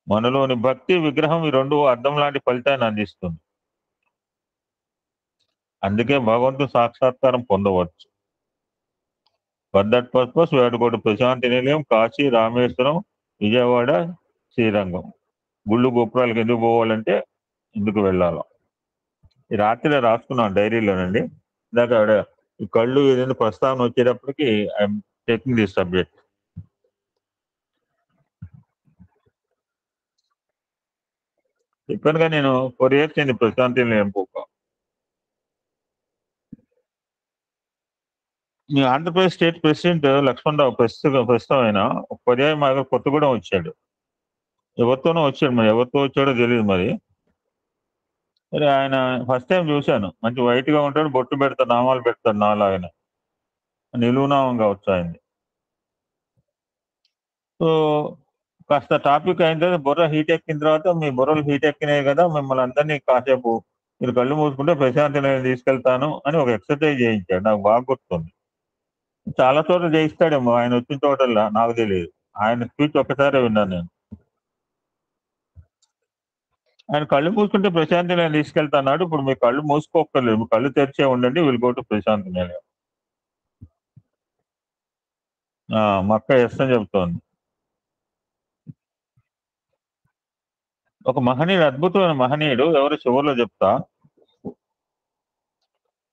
మనలోని భక్తి, విగ్రహం ఈ రెండు అద్దం లాంటి ఫలితాన్ని అందిస్తుంది. అందుకే భగవంతుని సాక్షాత్కారం పొందవచ్చు. For that purpose we have to go to Prashanti Nilayam, Kashi, Rameswaram, Vijayawada, Srirangam. గుళ్ళు గోపురాలకు ఎందుకు పోవాలంటే ఎందుకు వెళ్ళాలి. ఈ రాత్రి రాసుకున్నాను డైరీలోనండి. ఇందాక ఆవిడ ఈ కళ్ళు ఏదైనా ప్రస్తావన వచ్చేటప్పటికి ఐఎమ్ టేకింగ్ దిస్ సబ్జెక్ట్. చెప్పానుగా నేను 4 years నేను ప్రశాంతి నిలయం పోక. మీ ఆంధ్రప్రదేశ్ స్టేట్ ప్రెసిడెంట్ లక్ష్మణరావు ప్రస్తుతం ఆయన ఒక పర్యాయం మా దగ్గర కొత్తగూడెం వచ్చాడు. ఎవరితోనో వచ్చాడు, మరి ఎవరితో వచ్చాడో తెలియదు మరి. మరి ఆయన ఫస్ట్ టైం చూశాను. మంచి వైట్ గా ఉంటాడు, బొట్టు పెడతాడు, నామాలు పెడతాడు నాలాగానే. నిలువునామం కావచ్చు ఆయనది. సో కాస్త టాపిక్ అయిన తర్వాత బుర్ర హీట్ ఎక్కిన తర్వాత, మీ బుర్రలు హీట్ ఎక్కినాయి కదా, మిమ్మల్ని అందరినీ కాసేపు మీరు కళ్ళు మూసుకుంటే ప్రశాంతి నేను తీసుకెళ్తాను అని ఒక ఎక్సర్సైజ్ చేయించాడు. నాకు బాగా గుర్తుంది. చాలా చోట్ల చేయిస్తాడేమో ఆయన వచ్చిన చోటల్లా, నాకు తెలియదు. ఆయన స్పీచ్ ఒక్కసారి విన్నాను నేను. ఆయన కళ్ళు మూసుకుంటే ప్రశాంతి నేను తీసుకెళ్తాన్నాడు. ఇప్పుడు మీ కళ్ళు మూసుకోక్కర్లేదు, మీ కళ్ళు తెరిచే ఉండండి, విల్ గో టు ప్రశాంతి నిలయం. మా అక్క ఎస్ అని చెప్తోంది. ఒక మహనీయుడు, అద్భుతమైన మహనీయుడు, ఎవరు చివరిలో చెప్తా.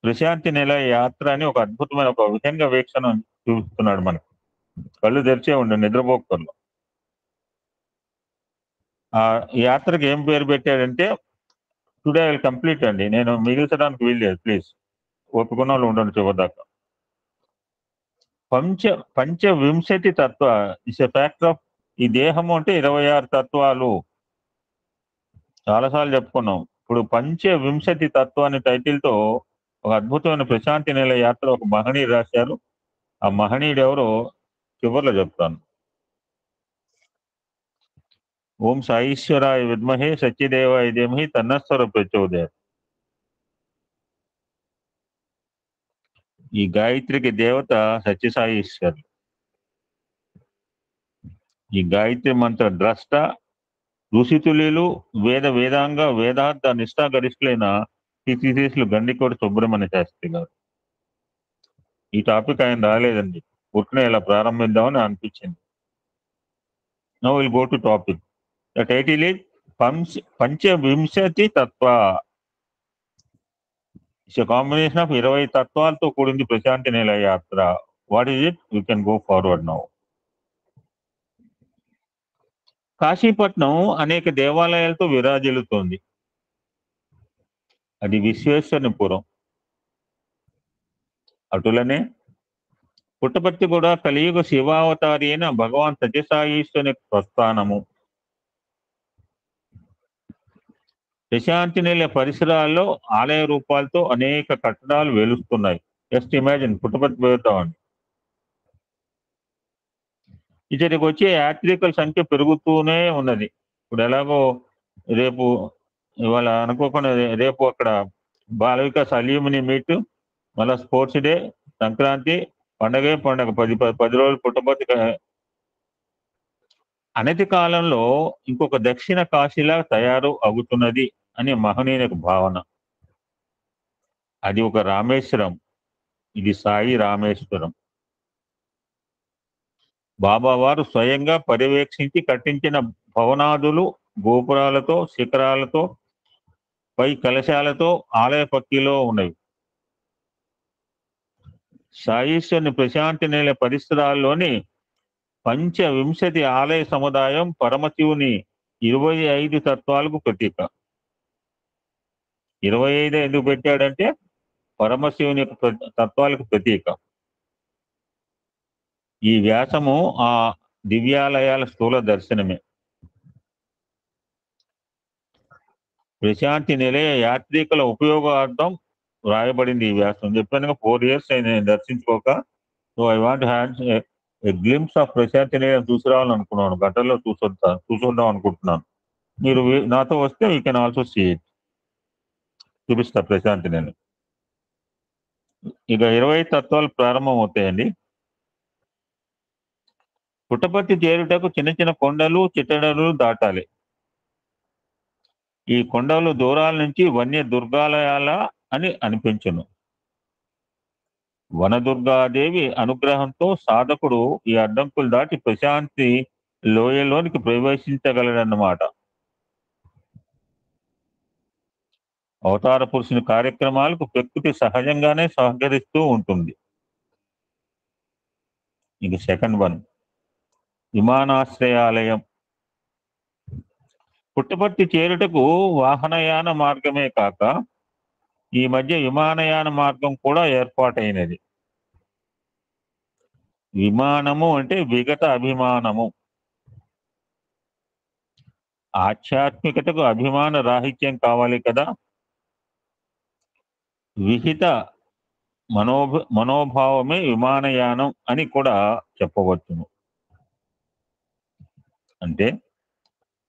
ప్రశాంతి నిలయ యాత్ర అని ఒక అద్భుతమైన ఒక విహంగ వీక్షణ చూపిస్తున్నాడు మనకు. కళ్ళు తెరిచే ఉండండి, నిద్రపోక్కర్లు. ఆ యాత్రకి ఏం పేరు పెట్టాడంటే, టుడే ఐ విల్ కంప్లీట్ అండి, నేను మిగిల్చడానికి వీల్లేదు, ప్లీజ్ ఒప్పుకున్న వాళ్ళు ఉండండి చివరిదాకా. పంచవింశతి తత్వ ఇస్ ఎ ఫ్యాక్టర్ ఆఫ్, ఈ దేహము అంటే 26 తత్వాలు చాలాసార్లు చెప్పుకున్నాం. ఇప్పుడు పంచవింశతి తత్వ అనే టైటిల్ తో ఒక అద్భుతమైన ప్రశాంతి నిలయ యాత్ర ఒక మహనీయుడు రాశారు. ఆ మహనీయుడు ఎవరో చివరిలో చెప్తాను. ఓం సాయిశ్వరాయ విద్మహే సత్యదేవాయ ధీమహి తన్నస్వర ప్రచోదయాత్. ఈ గాయత్రికి దేవత సత్యసాయి ఈశ్వరుడు. ఈ గాయత్రి మంత్ర ద్రష్ట, ఋషితుల్యులు, వేదాంగ వేదార్థ నిష్ఠా గరిష్ఠులైన శ్రీశ్రీలు గండికోటి సుబ్రహ్మణ్య శాస్త్రి గారు. ఈ టాపిక్ ఆయన రాలేదండి, పుట్టిన ఇలా ప్రారంభిద్దామని అనిపించింది. Now will go to topic. The title is పంచవింశతి తత్వ. ఇట్స్ ఎ కాంబినేషన్ ఆఫ్ 20 తత్వాలతో కూడింది ప్రశాంతి నిలయ యాత్ర. What is it? You can go forward now. Kasipatnam అనేక దేవాలయాలతో విరాజిల్లుతోంది. అది విశ్వేశ్వరపురం. అటులనే పుట్టపర్తి కూడా కలియుగ శివావతారి అయిన భగవాన్ సత్యసాయీశ్వరుని స్వస్థానము. ప్రశాంతి నిలయ పరిసరాల్లో ఆలయ రూపాలతో అనేక కట్టడాలు వెలుస్తున్నాయి. జస్ట్ ఇమాజిన్, పుట్టపర్తి పోతామండి. ఇక్కడికి వచ్చే యాత్రికుల సంఖ్య పెరుగుతూనే ఉన్నది. ఇప్పుడు ఎలాగో రేపు ఇవాళ అనుకోకుండా రేపు అక్కడ బాల వికాస్ అల్యూమిని మీట్, మళ్ళా స్పోర్ట్స్ డే, సంక్రాంతి, పండగ 10 రోజులు పుట్టపర్తి. అనతి కాలంలో ఇంకొక దక్షిణ కాశీలా తయారు అవుతున్నది అని మహనీయునికి భావన. అది ఒక రామేశ్వరం, ఇది సాయి రామేశ్వరం. బాబావారు స్వయంగా పర్యవేక్షించి కట్టించిన భవనాదులు, గోపురాలతో, శిఖరాలతో, పై కలశాలతో ఆలయ పక్కిలో ఉన్నవి. సాయీశ్వరుని ప్రశాంతి నిలయ పరిసరాల్లోని పంచవింశతి ఆలయ సముదాయం పరమశివుని 25 తత్వాలకు ప్రతీక. 25 ఎందుకు పెట్టాడంటే పరమశివుని తత్వాలకు ప్రతీక. ఈ వ్యాసము ఆ దివ్యాలయాల స్థూల దర్శనమే. ప్రశాంతి నిలయ యాత్రికుల ఉపయోగార్థం రాయబడింది ఈ వ్యాసం. చెప్పాను 4 years నేను దర్శించుకోక. So I want have a glimpse of Prashanti Nilayam చూసిరావాలనుకున్నాను, గంటల్లో చూసుకుందాం అనుకుంటున్నాను. మీరు నాతో వస్తే you can also see it. చూపిస్తా ప్రశాంతి నిలయం. ఇక 20 తత్వాలు ప్రారంభం అవుతాయండి. పుట్టపర్తి చేరుటకు చిన్న చిన్న కొండలు, చిట్టడలు దాటాలి. ఈ కొండలు దూరాల నుంచి వన్య దుర్గాలయాల అని అనిపించును. వనదుర్గాదేవి అనుగ్రహంతో సాధకుడు ఈ అడ్డంకులు దాటి ప్రశాంతి లోయలోనికి ప్రవేశించగలడన్నమాట. అవతార పురుషుని కార్యక్రమాలకు ప్రకృతి సహజంగానే సహకరిస్తూ ఉంటుంది. ఇక సెకండ్ వన్, విమానాశ్రయాలయం. పుట్టపర్తి చేరుటకు వాహనయాన మార్గమే కాక ఈ మధ్య విమానయాన మార్గం కూడా ఏర్పాటైనది. విమానము అంటే విగత అభిమానము. ఆధ్యాత్మికతకు అభిమాన రాహిత్యం కావాలి కదా. విహిత మనోభావమే విమానయానం అని కూడా చెప్పవచ్చును. అంటే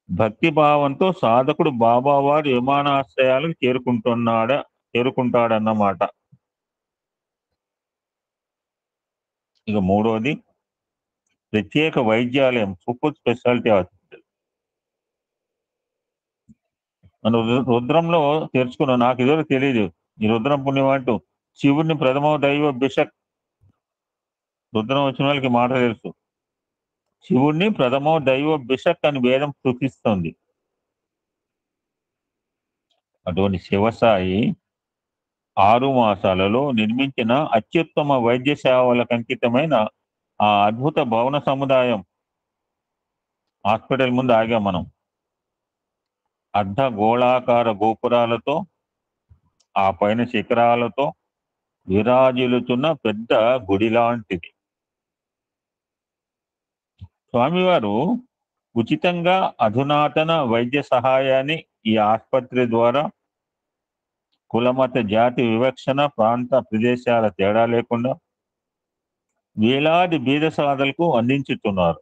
భక్తి భావంతో సాధకుడు బాబావారి విమానాశ్రయాలకు చేరుకుంటాడన్నమాట. ఇక మూడవది ప్రత్యేక వైద్యాలయం, సూపర్ స్పెషాలిటీ హాస్పిటల్. మన రుద్రంలో తెరుచుకున్నాం, నాకు ఇదో తెలియదు. ఈ రుద్రం పుణ్యం అంటూ శివుడిని ప్రథమ దైవ బిషక్, రుద్రం వచ్చిన వాళ్ళకి మాట తెలుసు. శివుడిని ప్రథమ దైవ బిషక్ అని వేదం సూచిస్తుంది. అటువంటి శివసాయి 6 మాసాలలో నిర్మించిన అత్యుత్తమ వైద్య సేవలకు అంకితమైన ఆ అద్భుత భవన సముదాయం హాస్పిటల్ ముందు ఆగాం మనం. అర్ధ గోళాకార గోపురాలతో, ఆ పైన శిఖరాలతో విరాజిల్లుతున్న పెద్ద గుడి లాంటిది. స్వామివారు ఉచితంగా అధునాతన వైద్య సహాయాన్ని ఈ ఆసుపత్రి ద్వారా కులమత జాతి వివక్షణ, ప్రాంత ప్రదేశాల తేడా లేకుండా వేలాది బీద సాధలకు అందించుతున్నారు.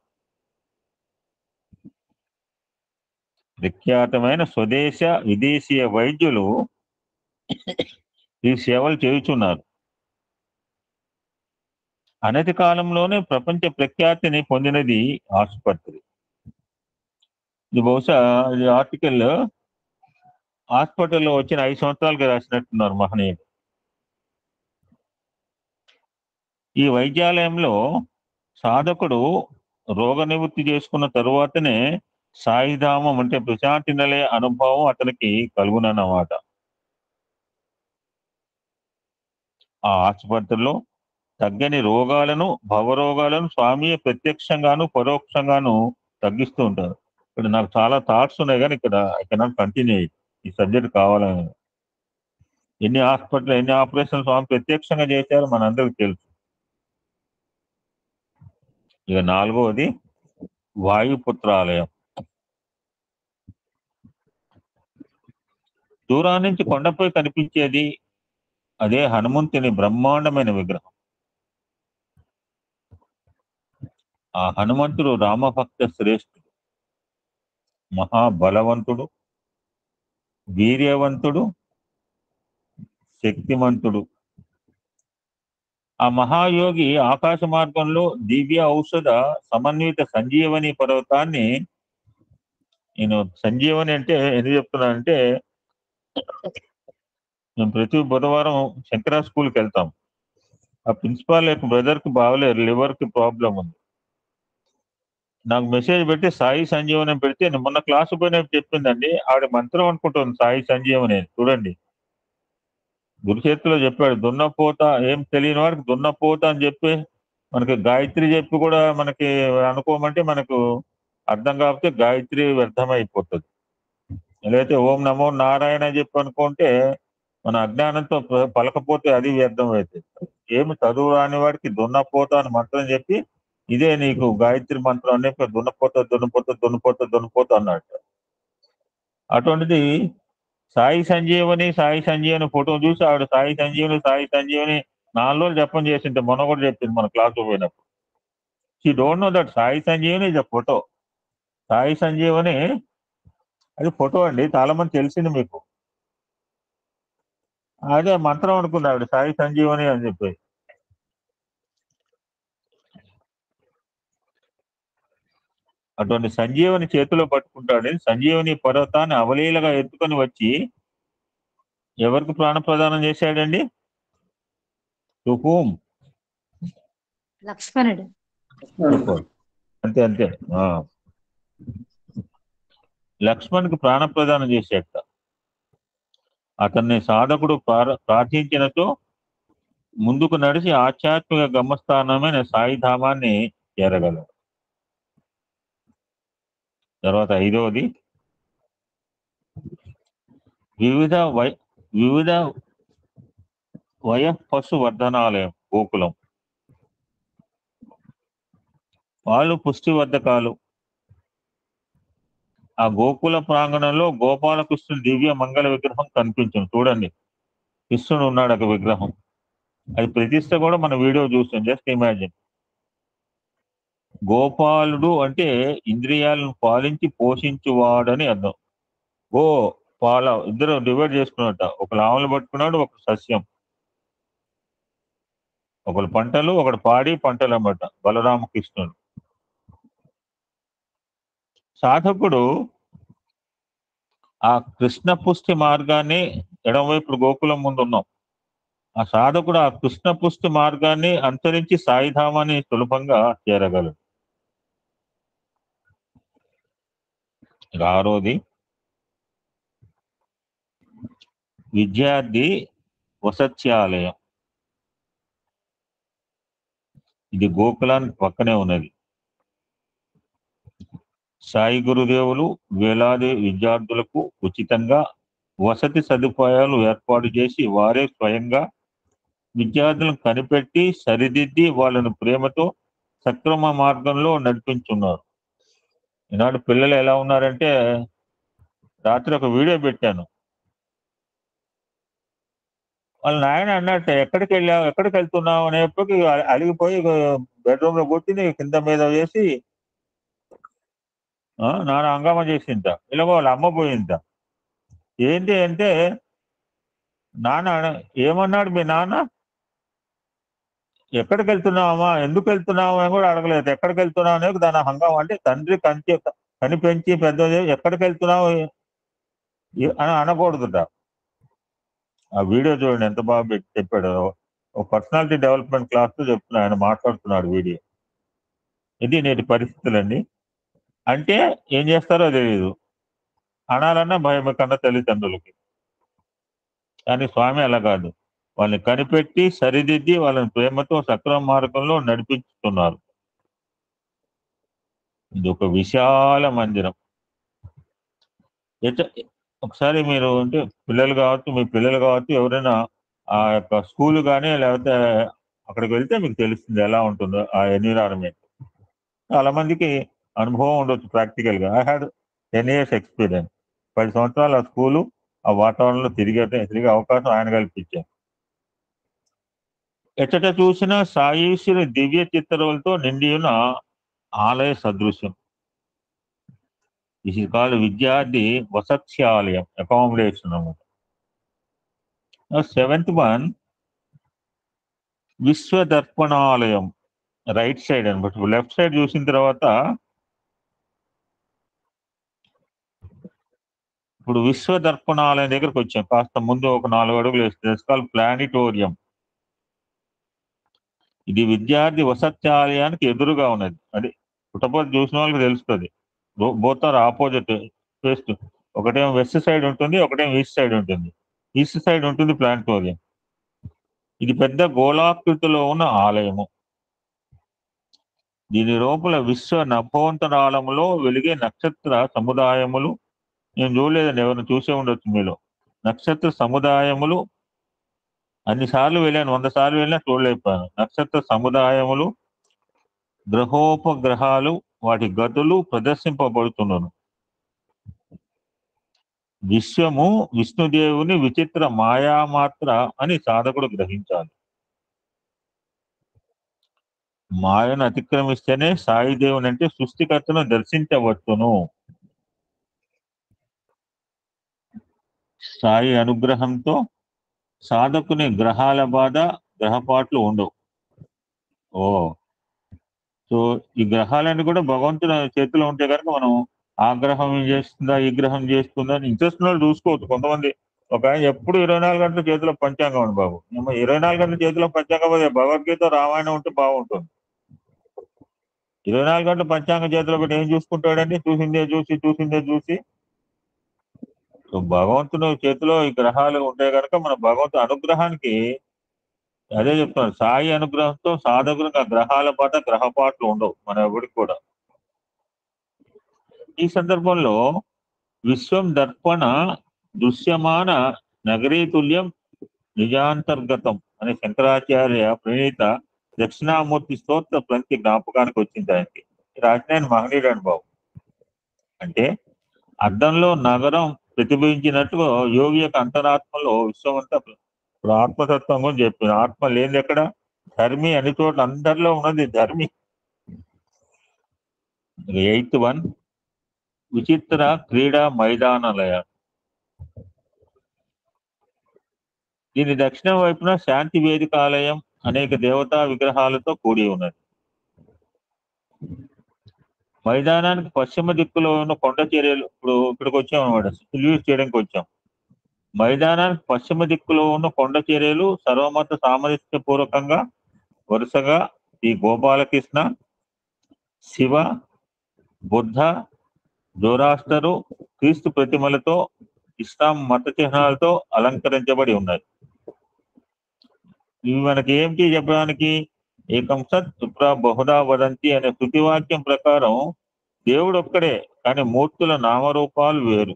ప్రఖ్యాతమైన స్వదేశ విదేశీయ వైద్యులు ఈ సేవలు చేయుచున్నారు. అనతి కాలంలోనే ప్రపంచ ప్రఖ్యాతిని పొందినది ఆసుపత్రి. ఇది బహుశా ఈ ఆర్టికల్ హాస్పిటల్లో వచ్చిన 5 సంవత్సరాలుగా రాసినట్టున్నారు మహనీయులు. ఈ వైద్యాలయంలో సాధకుడు రోగ నివృత్తి చేసుకున్న తరువాతనే సాయిధామం అంటే ప్రశాంతి నిలయ అనుభవం అతనికి కలుగునన్నమాట. ఆ ఆసుపత్రిలో తగ్గని రోగాలను, భవరోగాలను స్వామి ప్రత్యక్షంగాను పరోక్షంగాను తగ్గిస్తూ ఉంటారు. ఇక్కడ నాకు చాలా థాట్స్ ఉన్నాయి, కానీ ఇక్కడ ఐ కెనాట్ కంటిన్యూ. ఈ సబ్జెక్ట్ కావాలని ఎన్ని హాస్పిటల్, ఎన్ని ఆపరేషన్ స్వామి ప్రత్యక్షంగా చేశారో మనందరికి తెలుసు. ఇక 4వది వాయుపుత్రాలయం. దూరం నుంచి కొండపై కనిపించేది అదే హనుమంతుని బ్రహ్మాండమైన విగ్రహం. ఆ హనుమంతుడు రామభక్త శ్రేష్ఠుడు, మహాబలవంతుడు, వీర్యవంతుడు, శక్తిమంతుడు. ఆ మహాయోగి ఆకాశ మార్గంలో దివ్య ఔషధ సమన్విత సంజీవని పర్వతాన్ని, నేను సంజీవని అంటే ఎందుకు చెప్తున్నానంటే, మేము ప్రతి బుధవారం శంకర స్కూల్కి వెళ్తాం. ఆ ప్రిన్సిపాల్ యొక్క బ్రదర్కి బాగలేరు, లివర్కి ప్రాబ్లం ఉంది. నాకు మెసేజ్ పెట్టి సాయి సంజీవని పెడితే మొన్న క్లాసు పోయిన చెప్పిందండి, ఆవిడ మంత్రం అనుకుంటుంది సాయి సంజీవని. చూడండి, గురుచేతిలో చెప్పాడు, దున్నపోత, ఏం తెలియని వాడికి దున్నపోత అని చెప్పి మనకి గాయత్రి చెప్పి కూడా మనకి అనుకోమంటే మనకు అర్థం కాకపోతే గాయత్రి వ్యర్థమైపోతుంది. లేకపోతే ఓం నమో నారాయణ చెప్పి అనుకుంటే మన అజ్ఞానంతో పలకపోతే అది వ్యర్థం అవుతుంది. ఏమి చదువు రాని వాడికి దున్నపోత అని మంత్రం చెప్పి ఇదే నీకు గాయత్రి మంత్రం అనే దున్నపోత దున్నపోత దున్నపోత దున్నపోత అన్నట్టు. అటువంటిది సాయి సంజీవని ఫోటో చూసి ఆవిడ సాయి సంజీవని 4 రోజులు జపం చేసింటే మొన్న కూడా చెప్పింది మన క్లాసు పోయినప్పుడు. She don't know that Sai Sanjeevani is a photo. Sai Sanjeevani అది ఫోటో అండి, చాలా మంది తెలిసింది మీకు. అదే మంత్రం అనుకుంది ఆవిడ, సాయి సంజీవని అని చెప్పి. అటువంటి సంజీవని చేతిలో పట్టుకుంటాడు. సంజీవని పర్వతాన్ని అవలీలగా ఎత్తుకొని వచ్చి ఎవరికి ప్రాణప్రదానం చేశాడండి? To whom? లక్ష్మణుడు. అంతే అంతే. లక్ష్మణ్కి ప్రాణప్రదానం చేశాట. అతన్ని సాధకుడు ప్రార్థించినతో ముందుకు నడిచి ఆధ్యాత్మిక గమ్యస్థానమైన సాయిధామాన్ని చేరగలడు. తర్వాత 5వది వివిధ వయః పశు వర్ధనాలయం, గోకులం. పాలు పుష్టివర్ధకాలు. ఆ గోకుల ప్రాంగణంలో గోపాలకృష్ణుని దివ్య మంగళ విగ్రహం కనిపించింది. చూడండి, కృష్ణుడు ఉన్నాడు ఒక విగ్రహం. అది ప్రతిష్ట కూడా మన వీడియో చూస్తాం. Just imagine. గోపాలుడు అంటే ఇంద్రియాలను పాలించి పోషించువాడని అర్థం. గో పాల ఇద్దరు డివైడ్ చేసుకున్నట్ట. ఒకడు ఆవులు పట్టుకున్నాడు, ఒక సస్యం. ఒకడు పంటలు, ఒకడు పాడి పంటలు అన్నమాట. బలరామకృష్ణుడు. సాధకుడు ఆ కృష్ణ పుష్టి మార్గాన్ని, ఎడమవైపు గోకులం ముందు ఉన్నాం, ఆ సాధకుడు ఆ కృష్ణ పుష్టి మార్గాన్ని అనుసరించి సాయిధామాన్ని సులభంగా చేరగలడు. ఆరోది, విద్యార్థి వసత్యాలయం. ఇది గోకులానికి పక్కనే ఉన్నది. సాయి గురుదేవులు వేలాది విద్యార్థులకు ఉచితంగా వసతి సదుపాయాలు ఏర్పాటు చేసి వారే స్వయంగా విద్యార్థులను కనిపెట్టి సరిదిద్ది వాళ్ళను ప్రేమతో సక్రమ మార్గంలో నడిపించున్నారు. ఈనాడు పిల్లలు ఎలా ఉన్నారంటే, రాత్రి ఒక వీడియో పెట్టాను. వాళ్ళ నాయన అన్నట్టు ఎక్కడికి వెళ్తున్నావు అనేప్పటికీ అలిగిపోయి బెడ్రూమ్ లో కూర్చుని కింద మీద వేసి నాన్న హంగామా చేసింట. ఇలాగో వాళ్ళ అమ్మ పోయింట. ఏంటి అంటే, నాన్న ఏమన్నాడు మీ నాన్న, ఎక్కడికి వెళ్తున్నావమ్మా, ఎందుకు వెళ్తున్నావు అని కూడా అడగలేదు. ఎక్కడికి వెళ్తున్నావు అనేది దాని హంగామా. అంటే తండ్రి కనిపెంచి పెద్ద ఎక్కడికి వెళ్తున్నావు అని అనకూడదుట. ఆ వీడియో చూడండి ఎంత బాగా చెప్పాడు. ఒక పర్సనాలిటీ డెవలప్మెంట్ క్లాస్ లో చెప్తున్నా, ఆయన మాట్లాడుతున్నాడు వీడియో. ఇది నేటి పరిస్థితులండి. అంటే ఏం చేస్తారో తెలియదు, అనాలన్నా భయం కన్నా తల్లిదండ్రులకి. కానీ స్వామి అలా కాదు, వాళ్ళని కనిపెట్టి సరిదిద్ది వాళ్ళని ప్రేమతో సక్రమ మార్గంలో నడిపిస్తున్నారు. ఇది ఒక విశాల మందిరం. ఒకసారి మీరు అంటే పిల్లలు కావచ్చు, మీ పిల్లలు కావచ్చు, ఎవరైనా ఆ యొక్క స్కూల్ కానీ లేకపోతే అక్కడికి వెళ్తే మీకు తెలుస్తుంది ఎలా ఉంటుందో ఆ ఎన్విరాన్మెంట్. చాలా మందికి అనుభవం ఉండొచ్చు ప్రాక్టికల్ గా. I had 10 years experience. 10 సంవత్సరాలు ఆ స్కూలు ఆ వాతావరణంలో తిరిగే అవకాశం ఆయన కల్పించారు. ఎచ్చట చూసినా సాయీశ్వరి దివ్య చిత్రాలతో నిండి ఉన్న ఆలయ సదృశ్యం. ఇది కాదు విద్యార్థి వసత్యాలయం, అకామిడేషన్ అన్నమాట. 7th one విశ్వదర్పణాలయం, రైట్ సైడ్ అనమాట. లెఫ్ట్ సైడ్ చూసిన తర్వాత ఇప్పుడు విశ్వదర్పణాలయం దగ్గరకు వచ్చాం. కాస్త ముందు ఒక 4 అడుగులు వేస్తే ప్లానిటోరియం. ఇది విద్యార్థి వసత్యాలయానికి ఎదురుగా ఉన్నది. అది పుట్టపర్తి చూసిన వాళ్ళకి తెలుస్తుంది. Both are opposite face. ఒకటేమో వెస్ట్ సైడ్ ఉంటుంది, ఒకటేమో ఈస్ట్ సైడ్ ఉంటుంది. ఈస్ట్ సైడ్ ఉంటుంది ప్లానిటోరియం. ఇది పెద్ద గోళాకృతిలో ఉన్న ఆలయము. దీని లోపల విశ్వ నభోంతరాళములో వెలిగే నక్షత్ర సముదాయములు. నేను చూడలేదండి, ఎవరిని చూసే ఉండొచ్చు మీలో. నక్షత్ర సముదాయములు అన్నిసార్లు వెళ్ళాను, 100 సార్లు వెళ్ళినా చూడలేకపోయాను. నక్షత్ర సముదాయములు, గ్రహోపగ్రహాలు, వాటి గతులు ప్రదర్శింపబడుతున్నను. విశ్వము విష్ణుదేవుని విచిత్ర మాయామాత్ర అని సాధకుడు గ్రహించాలి. మాయను అతిక్రమిస్తేనే సాయిదేవుని అంటే సృష్టికర్తను దర్శించవచ్చును. సాయి అనుగ్రహంతో సాధకుని గ్రహాల బాధ, గ్రహపాట్లు ఉండవు. సో ఈ గ్రహాలన్నీ కూడా భగవంతుని చేతిలో ఉంటే కనుక మనం ఆ గ్రహం ఏం చేస్తుందా, ఈ గ్రహం చేస్తుందా అని ఇంట్రెస్ట్ వాళ్ళు చూసుకోవచ్చు. కొంతమంది ఒక ఆయన ఎప్పుడు 24 గంటల చేతిలో పంచాంగం అండి బాబు. 24 గంటల చేతిలో పంచాంగం భగవద్గీత రామాయణం ఉంటే బాగుంటుంది. 24 గంటల పంచాంగం చేతిలో పెట్టి ఏం చూసుకుంటాడండి? చూసిందే చూసి. సో భగవంతుని చేతిలో ఈ గ్రహాలు ఉంటే కనుక మన భగవంతు అనుగ్రహానికి, అదే చెప్తాను, సాయి అనుగ్రహంతో సాధకులకు ఆ గ్రహాల పాట గ్రహపాట్లు ఉండవు మన ఎవరికి కూడా. ఈ సందర్భంలో విశ్వం దర్పణ దృశ్యమాన నగరీతుల్యం నిజాంతర్గతం అనే శంకరాచార్య ప్రణీత దక్షిణామూర్తి స్తోత్ర పంక్తి జ్ఞాపకానికి వచ్చింది ఆయనకి. రాసిన మహనీయుడు అనుభవం. అంటే అద్దంలో నగరం ప్రతిబింబించినట్టుగా యోగి యొక్క అంతరాత్మలో విశ్వమంతా ఇప్పుడు ఆత్మతత్వం కూడా చెప్పిన ఆత్మ లేని ఎక్కడ ధర్మి అన్ని చోట్ల అందరిలో ఉన్నది ధర్మి. 8th వన్ విచిత్ర క్రీడా మైదానాలయ. దీని దక్షిణం వైపున శాంతి వేదికాలయం అనేక దేవతా విగ్రహాలతో కూడి ఉన్నది. మైదానానికి పశ్చిమ దిక్కులో ఉన్న కొండ చర్యలు, ఇప్పుడు ఇక్కడికి వచ్చాం అనమాట, రివ్యూస్ చేయడానికి వచ్చాం. మైదానానికి పశ్చిమ దిక్కులో ఉన్న కొండ చర్యలు సర్వమత సామరస్య పూర్వకంగా వరుసగా శ్రీ గోపాలకృష్ణ, శివ, బుద్ధ, జోరాస్టరు, క్రీస్తు ప్రతిమలతో, ఇస్లాం మత చిహ్నాలతో అలంకరించబడి ఉన్నాయి. ఇవి మనకి ఏంటి చెప్పడానికి, ఏకం సత్ సుప్రా బహుదా వదంతి అనే శృతివాక్యం ప్రకారం దేవుడు ఒక్కడే, కానీ మూర్తుల నామరూపాలు వేరు.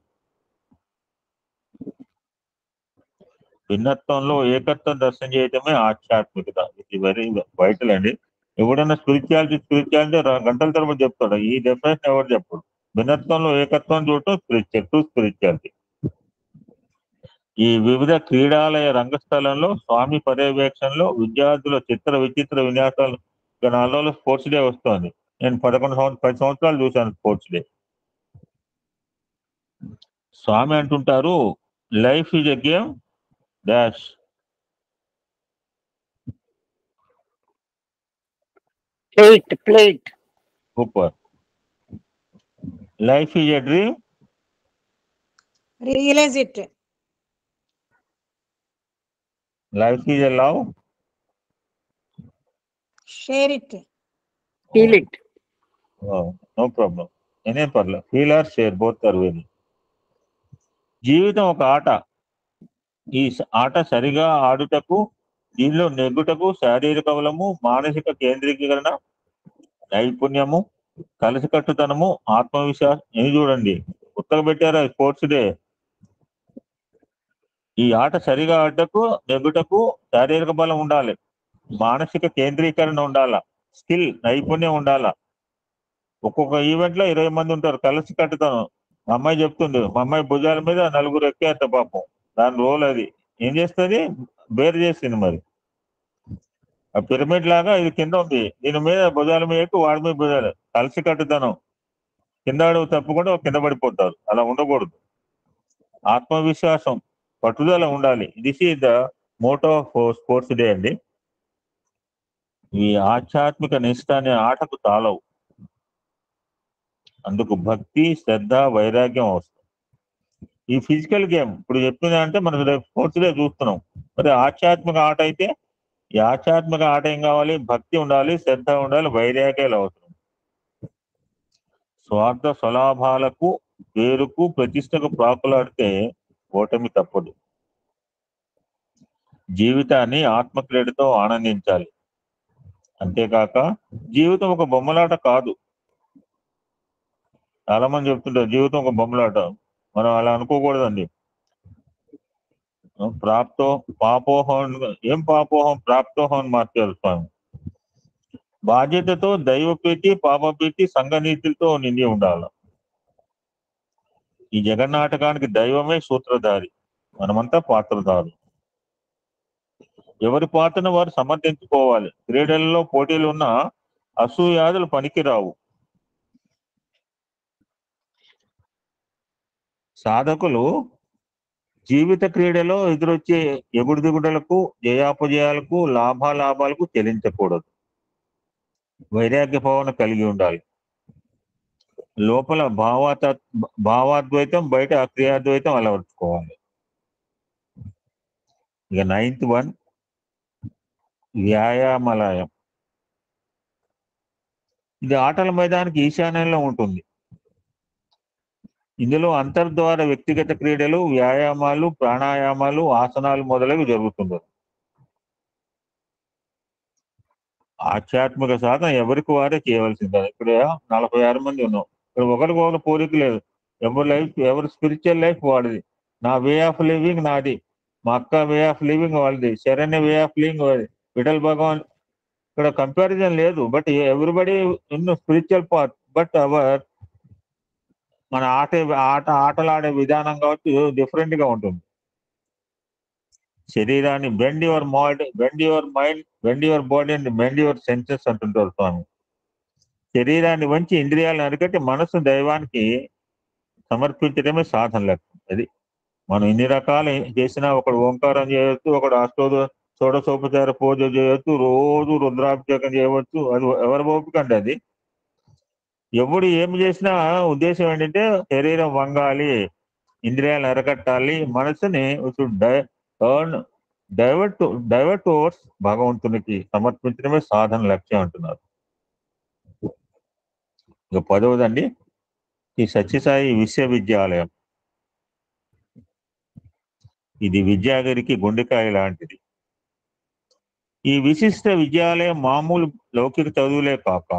భిన్నత్వంలో ఏకత్వం దర్శనం చేయటమే ఆధ్యాత్మికత. ఇది వెరీ వైటల్ అండి. ఎవడన్నా స్పిరిచువాలిటీ గంటల తరబడి చెప్తాడు, ఈ డెఫినేషన్ ఎవరు చెప్పడు. భిన్నత్వంలో ఏకత్వం చూడటం స్పిరిచువాలిటీ. ఈ వివిధ క్రీడాలయ రంగస్థలంలో స్వామి పర్యవేక్షణలో విద్యార్థుల చిత్ర విచిత్ర విన్యాసాలు. నాలుగు స్పోర్ట్స్ డే వస్తుంది. నేను 10 సంవత్సరాలు చూశాను స్పోర్ట్స్ డే. స్వామి అంటుంటారు, life is a game dash, play it super. Life is a dream, realize it. Life is a love, share it. Feel it. No problem, నేనేం పర్లేదు. Feel or share both are very. జీవితం ఒక ఆట. ఈ ఆట సరిగా ఆడుటకు, దీనిలో నెగ్గుటకు శారీరక బలము, మానసిక కేంద్రీకరణ, నైపుణ్యము, కలిసికట్టుతనము, ఆత్మవిశ్వాసం. ఇది చూడండి, కొత్తగా పెట్టారా స్పోర్ట్స్ డే. ఈ ఆట సరిగా ఆటకు నెగ్గుటకు శారీరక బలం ఉండాలి, మానసిక కేంద్రీకరణ ఉండాలా, స్కిల్ నైపుణ్యం ఉండాలా. ఒక్కొక్క ఈవెంట్ లో 20 మంది ఉంటారు. కలిసి కట్టుతాను. మా అమ్మాయి చెప్తుంది, మా అమ్మాయి భుజాల మీద 4 ఎక్కేట పాపం. దాని రోల్ అది ఏం చేస్తుంది, బేర్ చేసింది. మరి ఆ పిరమిడ్ లాగా ఇది కింద ఉంది, దీని మీద భుజాల మీద వాడి మీద భుజాలు. కలిసి కట్టుతాను. కింద తప్పకుండా కింద పడిపోతారు. అలా ఉండకూడదు. ఆత్మవిశ్వాసం, పట్టుదల ఉండాలి. This is the motto of sports day అండి. ఈ ఆధ్యాత్మిక నిష్ఠ అనే ఆటకు తాళవు. అందుకు భక్తి, శ్రద్ధ, వైరాగ్యం అవసరం. ఈ ఫిజికల్ గేమ్ ఇప్పుడు చెప్పిందంటే మనం రేపు స్పోర్ట్స్ డే చూస్తున్నాం. మరి ఆధ్యాత్మిక ఆట అయితే, ఈ ఆధ్యాత్మిక ఆట ఏం కావాలి, భక్తి ఉండాలి, శ్రద్ధ ఉండాలి, వైరాగ్యాలు అవసరం. స్వార్థ స్వలాభాలకు, పేరుకు, ప్రతిష్టకు ప్రాకులాడితే ఓటమి తప్పదు. జీవితాన్ని ఆత్మక్రీడతో ఆనందించాలి. అంతేకాక జీవితం ఒక బొమ్మలాట కాదు. చాలా మంది చెప్తుంటారు జీవితం ఒక బొమ్మలాట. మనం అలా అనుకోకూడదండి. ప్రాప్తో పాపోహం, ఏం పాపోహం, ప్రాప్తోహం అని మార్చారు స్వామి. బాధ్యతతో, దైవప్రీతి, పాపప్రీతి, సంఘనీతితో నిండి ఉండాలి. ఈ జగన్నాటకానికి దైవమే సూత్రధారి, మనమంతా పాత్రధారు. ఎవరి పాత్రను వారు సమర్థించుకోవాలి. క్రీడలలో పోటీలు ఉన్న అసూయాదులు పనికిరావు. సాధకులు జీవిత క్రీడలో ఎదురొచ్చే ఎగుడు దిగుడులకు, జయాపజయాలకు, లాభాలాభాలకు చెల్లించకూడదు. వైరాగ్య భావన కలిగి ఉండాలి. లోపల భావాద్వైతం, బయట అక్రియాద్వైతం అలవర్చుకోవాలి. ఇక 9th వన్ వ్యాయామాలయం. ఇది ఆటల మైదానికి ఈశాన్యంలో ఉంటుంది. ఇందులో అంతర్ద్వార వ్యక్తిగత క్రీడలు, వ్యాయామాలు, ప్రాణాయామాలు, ఆసనాలు మొదలగు జరుగుతుంటారు. ఆధ్యాత్మిక సాధన ఎవరికి వారే చేయవలసిందే. ఇక్కడ 46 మంది ఉన్నాం. ఇక్కడ ఒకరికొకరు పోలిక లేదు. ఎవరి స్పిరిచువల్ లైఫ్ వాడిది. నా వే ఆఫ్ లివింగ్ నాది, మా అక్క వే ఆఫ్ లివింగ్ వాళ్ళది, శరణ్య వే ఆఫ్ లివింగ్ వాడి, విఠల్ భగవాన్ ఇక్కడ కంపారిజన్ లేదు. But everybody in spiritual path, but our మన ఆటలాడే విధానం కావచ్చు డిఫరెంట్ గా ఉంటుంది. శరీరాన్ని bend your mind, bend your body and bend your senses అంటుంటారు స్వామి. శరీరాన్ని వంచి ఇంద్రియాలను అరికట్టి మనసు దైవానికి సమర్పించడమే సాధన లక్ష్యం. అది మనం ఇన్ని రకాలు చేసినా, ఒకడు ఓంకారం చేయొచ్చు, ఒకడు షోడశోపచార పూజ చేయొచ్చు, రోజు రుద్రాభిషేకం చేయవచ్చు. అది ఎవరి ఓపిక అండి అది. ఎవడు ఏమి చేసినా ఉద్దేశం ఏంటంటే శరీరం వంగాలి, ఇంద్రియాలను అరకట్టాలి, మనసుని డైవర్ట్ టువర్డ్స్ భగవంతునికి సమర్పించడమే సాధన లక్ష్యం అంటున్నారు. ఇక 10వదండి, ఈ సత్యసాయి విశ్వవిద్యాలయం. ఇది విద్యాగిరికి గుండెకాయ లాంటిది. ఈ విశిష్ట విద్యాలయం మామూలు లౌకిక చదువులే కాక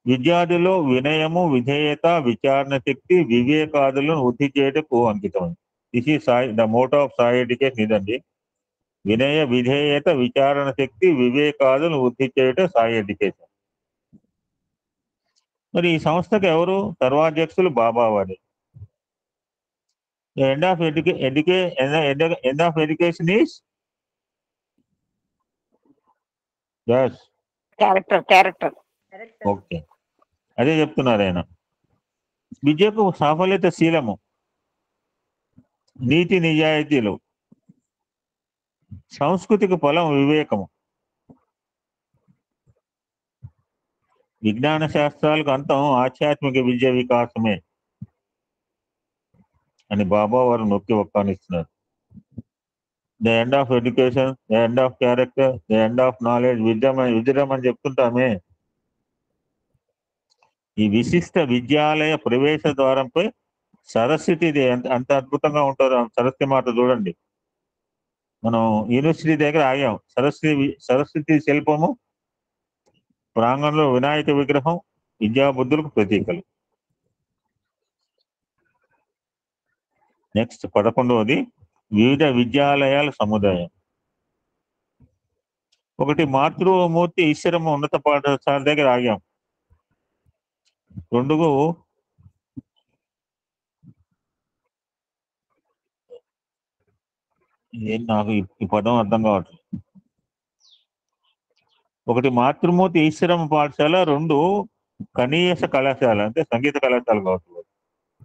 విద్యార్థుల్లో వినయము, విధేయత, విచారణ శక్తి, వివేకాదులను వృద్ధి చేయటకు అంకితం. దిస్ ఈ Sai, the motto of Sai education ఇదండి. వినయ, విధేయత, విచారణ శక్తి, వివేకాదులను వృద్ధి చేయటం సాయి ఎడ్యుకేషన్. మరి ఈ సంస్థకు ఎవరు సర్వాధ్యక్షులు? బాబా వారి. End of education is character. Okay, అదే చెప్తున్నారు ఆయన. విద్యకు సాఫల్యత శీలము, నీతి నిజాయితీలు, సంస్కృతికి ఫలం వివేకము, విజ్ఞాన శాస్త్రాలకు అంతం ఆధ్యాత్మిక విద్య వికాసమే అని బాబా వారు నొక్కి ఒక్కానిస్తున్నారు. The end of education, the end of character, the end of knowledge, విద్యడం అని చెప్తుంటామే. ఈ విశిష్ట విద్యాలయ ప్రవేశ ద్వారంపై సరస్వతి, అంత అద్భుతంగా ఉంటారు సరస్వతి మాత. చూడండి, మనం యూనివర్సిటీ దగ్గర ఆగాం. సరస్వతి శిల్పము, ప్రాంగణంలో వినాయక విగ్రహం, విద్యాబుద్ధులకు ప్రతీకలు. నెక్స్ట్ 11వది, వివిధ విద్యాలయాల సముదాయం. ఒకటి మాతృమూర్తి ఈశ్వరమ్మ ఉన్నత పాఠశాల దగ్గర ఆగాం. 2 నాకు ఈ పదం అర్థం కావట్లేదు. ఒకటి మాతృమూర్తి ఈశ్వరమ్మ పాఠశాల, 2 కనీయస కళాశాల, అంటే సంగీత కళాశాల కావచ్చు.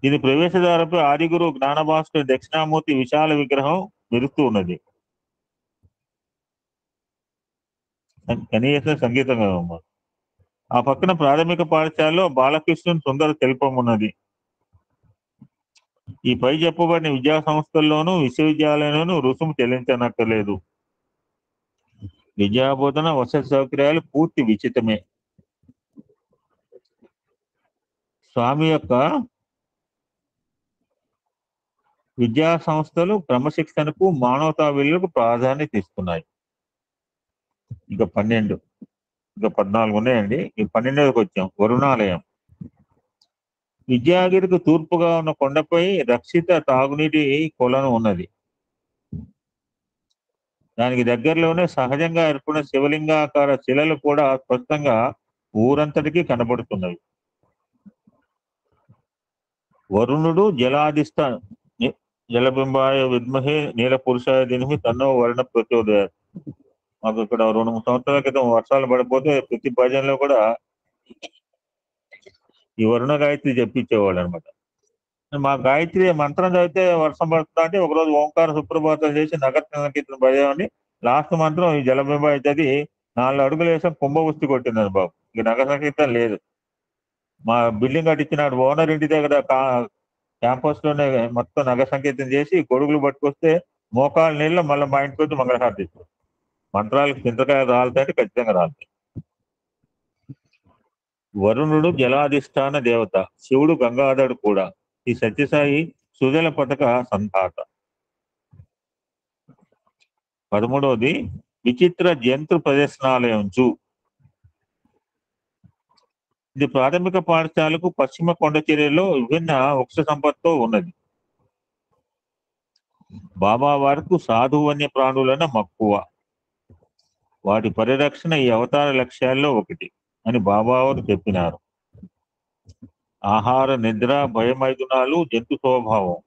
దీని ప్రవేశ ద్వారంపై ఆదిగురు జ్ఞానభాస్కర్ దక్షిణామూర్తి విశాల విగ్రహం మెరుస్తూ ఉన్నది. కనీస సంగీతం. ఆ పక్కన ప్రాథమిక పాఠశాలలో బాలకృష్ణుని సుందర శిల్పం ఉన్నది. ఈ పై చెప్పబడిన విద్యా సంస్థల్లోనూ విశ్వవిద్యాలయంలోనూ రుసుము చెల్లించనక్కర్లేదు. విద్యాబోధన, వసతి సౌకర్యాలు పూర్తి ఉచితమే. స్వామి యొక్క విద్యా సంస్థలు క్రమశిక్షణకు, మానవతా విలువలకు ప్రాధాన్యత ఇస్తున్నాయి. ఇక 12, ఇక 14 ఉన్నాయండి. ఈ 12వకి వచ్చాం. వరుణాలయం. విద్యాగిరికి తూర్పుగా ఉన్న కొండపై రక్షిత తాగునీటి కొలను ఉన్నది. దానికి దగ్గరలోనే సహజంగా ఏర్పడిన శివలింగాకార శిలలు కూడా స్పష్టంగా ఊరంతటికి కనబడుతున్నవి. వరుణుడు జలాధిష్ట జలబింబాయ విద్మహే నీల పురుషాయ దినిమి తన్నో వర్ణ ప్రచోదయ. మాకు ఇక్కడ 2-3 సంవత్సరాల క్రితం వర్షాలు పడిపోతే ప్రతి భజనలో కూడా ఈ వరుణ గాయత్రి చెప్పించేవాళ్ళు అనమాట. మా గాయత్రి మంత్రం చదివితే వర్షం పడుతుందా అంటే, ఒకరోజు ఓంకార సుప్రభాతం చేసి నగర సంకీర్తన భజని లాస్ట్ మంత్రం ఈ జలబింబ అవుతుంది 4 అడుగులు వేసాం, కుంభవృష్టి కొట్టిందని బాబు. ఇక నగర సంకీర్తన లేదు. మా బిల్డింగ్ కట్టించినాడు ఓనర్ ఇంటి దగ్గర క్యాంపస్ లోనే మొత్తం నగర సంకీర్తన చేసి గొడుగులు పట్టుకొస్తే మోకాలు నీళ్ళు మళ్ళీ మా ఇంటికి వచ్చి మంగళహారతి ఇస్తారు. మంత్రాలకు చింతకాయలు రాలుతాయంటే ఖచ్చితంగా రాలుతాయి. వరుణుడు జలాధిష్టాన దేవత, శివుడు గంగాధరుడు కూడా. ఈ సత్యసాయి సుజల పథక సంతాత. 13వది విచిత్ర జంతు ప్రదర్శనాలయం జూ. ఇది ప్రాథమిక పాఠశాలకు పశ్చిమ కొండ చర్యలో విభిన్న వృక్ష సంపదతో ఉన్నది. బాబా వారికి సాధు వన్య ప్రాణులన్న మక్కువ. వాటి పరిరక్షణ ఈ అవతార లక్ష్యాల్లో ఒకటి అని బాబావారు చెప్పినారు. ఆహార, నిద్ర, భయమైదునాలు జంతు స్వభావం,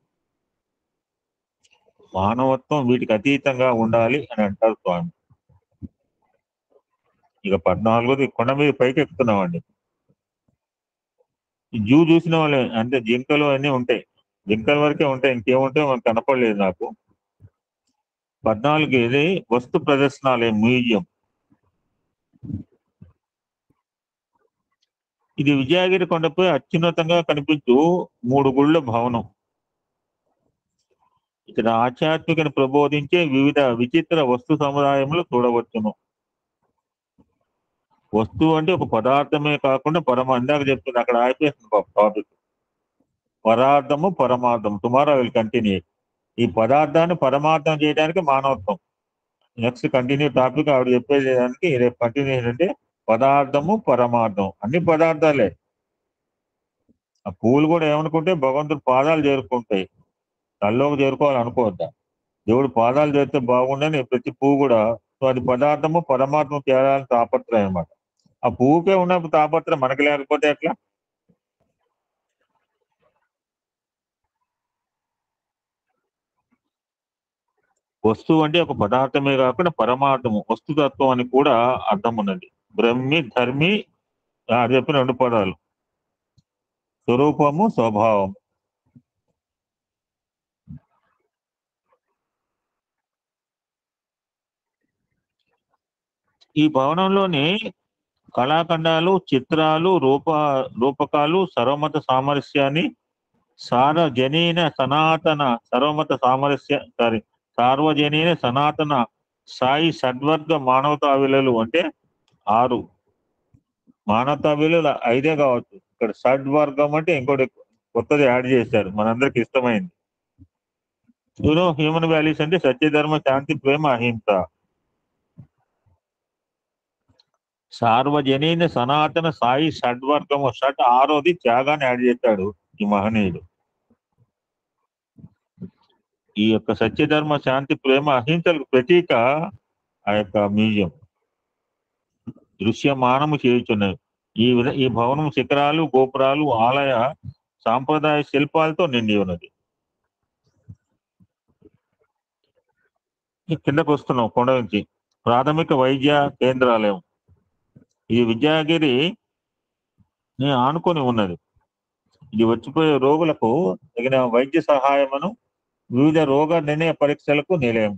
మానవత్వం వీటికి అతీతంగా ఉండాలి అని అంటారు స్వామి. ఇక 14ది కొండ మీద పైకి ఎక్కుతున్నామండి. ఈ జూ చూసిన వాళ్ళే అంటే జింకలు అన్నీ ఉంటాయి, జింకల వరకే ఉంటాయి, ఇంకేముంటాయి మనకు కనపడలేదు నాకు. 14 ఇది వస్తు ప్రదర్శనాలయం, మ్యూజియం. ఇది విజయగిరి కొండపై అత్యున్నతంగా కనిపించు 3 గుళ్ళ భవనం. ఇక్కడ ఆధ్యాత్మికను ప్రబోధించే వివిధ విచిత్ర వస్తు సముదాయములు చూడవచ్చును. వస్తువు అంటే ఒక పదార్థమే కాకుండా ఇందాక చెప్తుంది, అక్కడ ఆగిపోతుంది టాపిక్. పదార్థము, పరమార్థం. Tomorrow will continue. ఈ పదార్థాన్ని పరమార్థం చేయడానికి మానవత్వం. నెక్స్ట్ కంటిన్యూ టాపిక్ ఆవిడ చెప్పేదానికి రేపు కంటిన్యూ ఏంటంటే పదార్థము, పరమార్థం. అన్ని పదార్థాలే. ఆ పువ్వులు కూడా ఏమనుకుంటే భగవంతుడు పాదాలు చేరుకుంటాయి, తల్లోకి చేరుకోవాలనుకోవద్దా. దేవుడు పాదాలు చేరితే బాగుండని ప్రతి పువ్వు కూడా. సో అది పదార్థము, పరమాత్మ చేరాలని తాపత్రయం అన్నమాట. ఆ పువ్వుకే ఉన్నప్పుడు తాపత్రయం మనకి లేకపోతే ఎట్లా? వస్తువు అంటే ఒక పదార్థమే కాకుండా పరమార్థము, వస్తుతత్వం అని కూడా అర్థం ఉన్నది. బ్రహ్మి, ధర్మి, అది చెప్పిన 2 పదాలు. స్వరూపము, స్వభావం. ఈ భవనంలోని కళాఖండాలు, చిత్రాలు, రూపకాలు సర్వమత సామరస్యాన్ని, సార్వజనీన సనాతన సాయి సద్వర్గ మానవతా విలువలు అంటే 6 మానవతా విలువలు 5 కావచ్చు. ఇక్కడ సద్వర్గం అంటే ఇంకోటి కొత్తది యాడ్ చేశారు, మనందరికి ఇష్టమైంది. హ్యూమన్ వాల్యూస్ అంటే సత్యధర్మ, శాంతి, ప్రేమ, అహింస. సార్వజనీన సనాతన సాయి షడ్వర్గము, 6వది త్యాగాన్ని యాడ్ చేశాడు ఈ మహనీయుడు. ఈ యొక్క సత్యధర్మ, శాంతి, ప్రేమ, అహింసలకు ప్రతీక ఆ యొక్క మ్యూజియం. దృశ్యమానము చేయుచున్నది. ఈ భవనం శిఖరాలు, గోపురాలు, ఆలయ సాంప్రదాయ శిల్పాలతో నిండి ఉన్నది. కిందకు వస్తున్నాం కొండ నుంచి. ప్రాథమిక వైద్య కేంద్రాలయం. ఈ విద్యాగిరి ఆనుకొని ఉన్నది. ఇది వచ్చిపోయే రోగులకు తగిన వైద్య సహాయమును, వివిధ రోగ నిర్ణయ పరీక్షలకు నిలయం.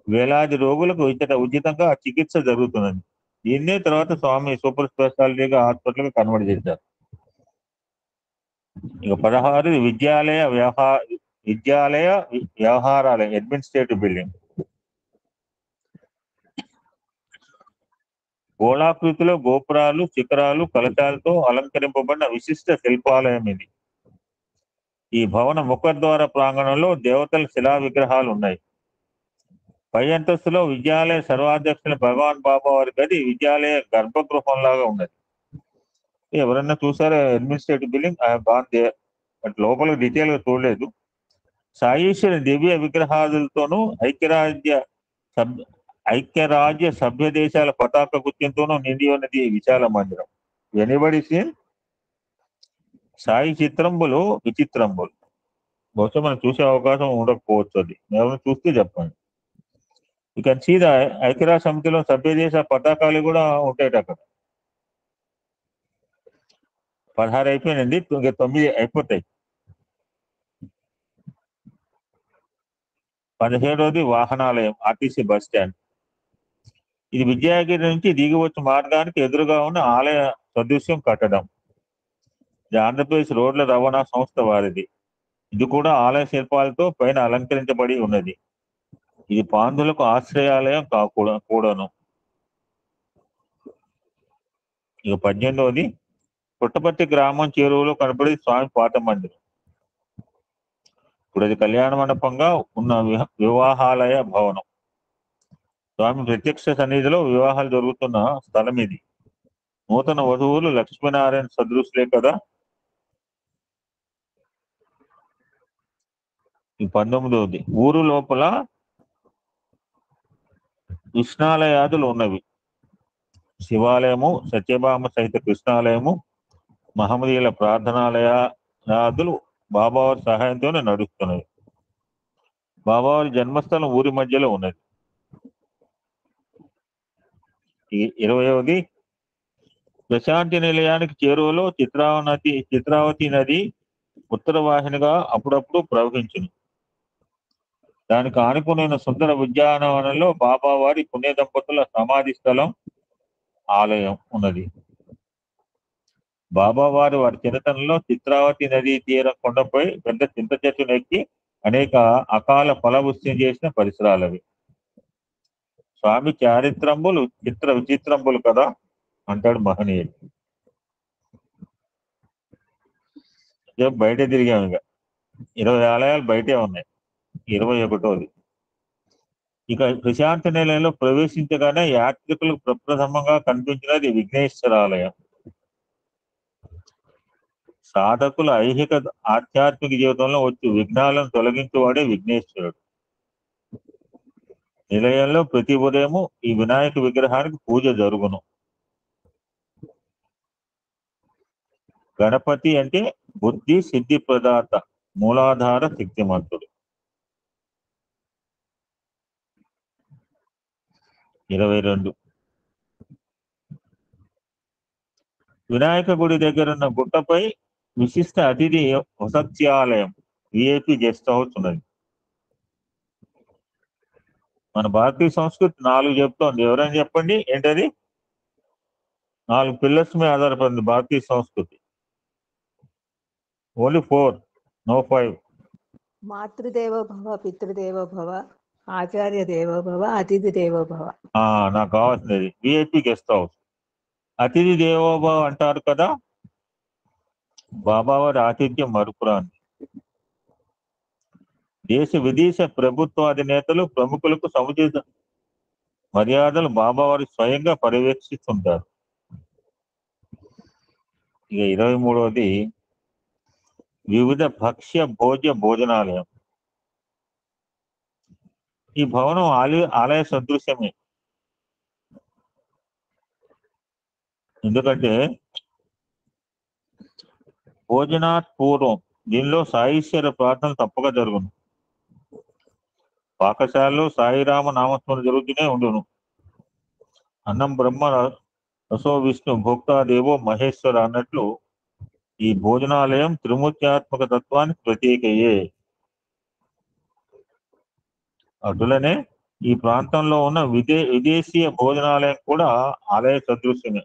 వేలాది రోగులకు ఉచితంగా చికిత్స జరుగుతున్నది. దీన్నే తర్వాత స్వామి సూపర్ స్పెషాలిటీగా హాస్పిటల్గా కన్వర్ట్ చేశారు. ఇక 16 విద్యాలయ వ్యవహారాలయం, అడ్మినిస్ట్రేటివ్ బిల్డింగ్. గోళాకృతిలో గోపురాలు, శిఖరాలు, కలశాలతో అలంకరింపబడిన విశిష్ట శిల్పాలయం ఇది. ఈ భవన ముఖద్వార ప్రాంగణంలో దేవతల శిలా విగ్రహాలు ఉన్నాయి. పై అంతస్తులో విద్యాలయ సర్వాధ్యక్షుల భగవాన్ బాబా వారి గది విద్యాలయ గర్భగృహం లాగా ఉన్నది. ఎవరన్నా చూసారా administrative building? I have gone there, but లోపల డీటెయిల్ గా చూడలేదు. సాయీశ్వరి దివ్య విగ్రహాలతోనూ ఐక్యరాజ్య సభ్య దేశాల పతాక గుర్తింతోనూ నిండి ఉన్నది విశాల మందిరం. Anybody seen? సాయి చిత్రంబులు, విచిత్రంబులు. బహుశా మనం చూసే అవకాశం ఉండకపోవచ్చు, అది ఎవరైనా చూస్తే చెప్పండి. యూ కెన్ సీ ద ఐక్యరాజ్య సమితిలో సభ్య దేశ పతాకాలు కూడా ఉంటాయి అక్కడ. 16 అయిపోయినండి, ఇంకా 9 అయిపోతాయి. 17వది వాహనాలయం, ఆర్టీసీ బస్ స్టాండ్. ఇది విద్యాగిరి నుంచి దిగి వచ్చే మార్గానికి ఎదురుగా ఉన్న ఆలయ సదృశ్యం కట్టడం. ఇది ఆంధ్రప్రదేశ్ రోడ్ల రవాణా సంస్థ వారిది. ఇది కూడా ఆలయ శిల్పాలతో పైన అలంకరించబడి ఉన్నది. ఇది పాండులకు ఆశ్రయాలయం కూడాను. ఇక 18వది పుట్టపర్తి గ్రామం చేరువలో కనబడి స్వామి పాత మందిరం. ఇప్పుడు అది కళ్యాణ మండపంగా ఉన్న వివాహాలయ భవనం. స్వామి ప్రత్యక్ష సన్నిధిలో వివాహాలు జరుగుతున్న స్థలం ఇది. నూతన వధువులు లక్ష్మీనారాయణ సదృశులే కదా. ఈ 19వది ఊరు లోపల కృష్ణాలయాదులు ఉన్నవి. శివాలయము, సత్యభామ సహిత కృష్ణాలయము, మహమ్మదీయుల ప్రార్థనాలయాదులు బాబావారి సహాయంతోనే నడుస్తున్నవి. బాబావారి జన్మస్థలం ఊరి మధ్యలో ఉన్నది. 20వది, ప్రశాంతి నిలయానికి చేరువలో చిత్రావతి నది ఉత్తర వాహినిగా అప్పుడప్పుడు ప్రవహించును. దానికి ఆనుకునైన సుందర ఉద్యానవనంలో బాబావారి పుణ్య దంపతుల సమాధి స్థలం ఆలయం ఉన్నది. బాబావారి వారి చిన్నతనంలో చిత్రావతి నదీ తీర కొండపై పెద్ద చింత చెట్టును ఎక్కి అనేక అకాల ఫలవృష్టి చేసిన పరిసరాలవి. స్వామి చారిత్రంబులు చిత్ర విచిత్రంబులు కదా అంటాడు మహనీయుడు. బయట తిరిగాము. ఇక 20 ఆలయాలు బయటే ఉన్నాయి. 21వది, ఇక ప్రశాంతి నిలయంలో ప్రవేశించగానే యాత్రికులకు ప్రప్రథమంగా కనిపించినది విఘ్నేశ్వరాలయం. సాధకుల ఐహిక ఆధ్యాత్మిక జీవితంలో వచ్చి విఘ్నాలను తొలగించేవాడే విఘ్నేశ్వరుడు. నిలయంలో ప్రతి ఉదయము ఈ వినాయక విగ్రహానికి పూజ జరుగును. గణపతి అంటే బుద్ధి సిద్ధి ప్రదాత, మూలాధార శక్తిమంతుడు. 22, వినాయక గుడి దగ్గరున్న గుట్టపై విశిష్ట అతిథి వసత్యాలయం, విఐపి గెస్ట్ హౌస్ ఉన్నది. మన భారతీయ సంస్కృతి 4 చెప్తోంది. ఎవరైనా చెప్పండి ఏంటది? 4 పిల్లర్స్ మీద ఆధారపడింది భారతీయ సంస్కృతి. Only 4, no 5. మాతృదేవో భవ, పితృదేవో భవ, ఆచార్య దేవో భవ, అతిథి దేవో భవ. నాకు కావాల్సినది విఐపి గెస్ట్ హౌస్. అతిథి దేవోభవ అంటారు కదా, బాబావారి ఆతిథ్యం మరుపురాని. దేశ విదేశ ప్రభుత్వాధినేతలు ప్రముఖులకు సముచిత మర్యాదలు బాబావారి స్వయంగా పర్యవేక్షిస్తుంటారు. ఇక 23వది, వివిధ భక్ష్య భోజ్య భోజనాలయం. ఈ భవనం ఆలయ సదృశ్యమే. ఎందుకంటే భోజనాత్ పూర్వం దీనిలో సాయిశ్వర ప్రార్థన తప్పక జరుగును. పాకశాలలో సాయిరామ నామస్మరణ జరుగుతూనే ఉండును. అన్నం బ్రహ్మ రసో విష్ణు భోక్తా దేవో మహేశ్వర అన్నట్లు ఈ భోజనాలయం త్రిమూర్త్యాత్మక తత్వానికి ప్రతీకయే. అటులనే ఈ ప్రాంతంలో ఉన్న విదేశీయ భోజనాలయం కూడా ఆలయ సదృశ్యమే.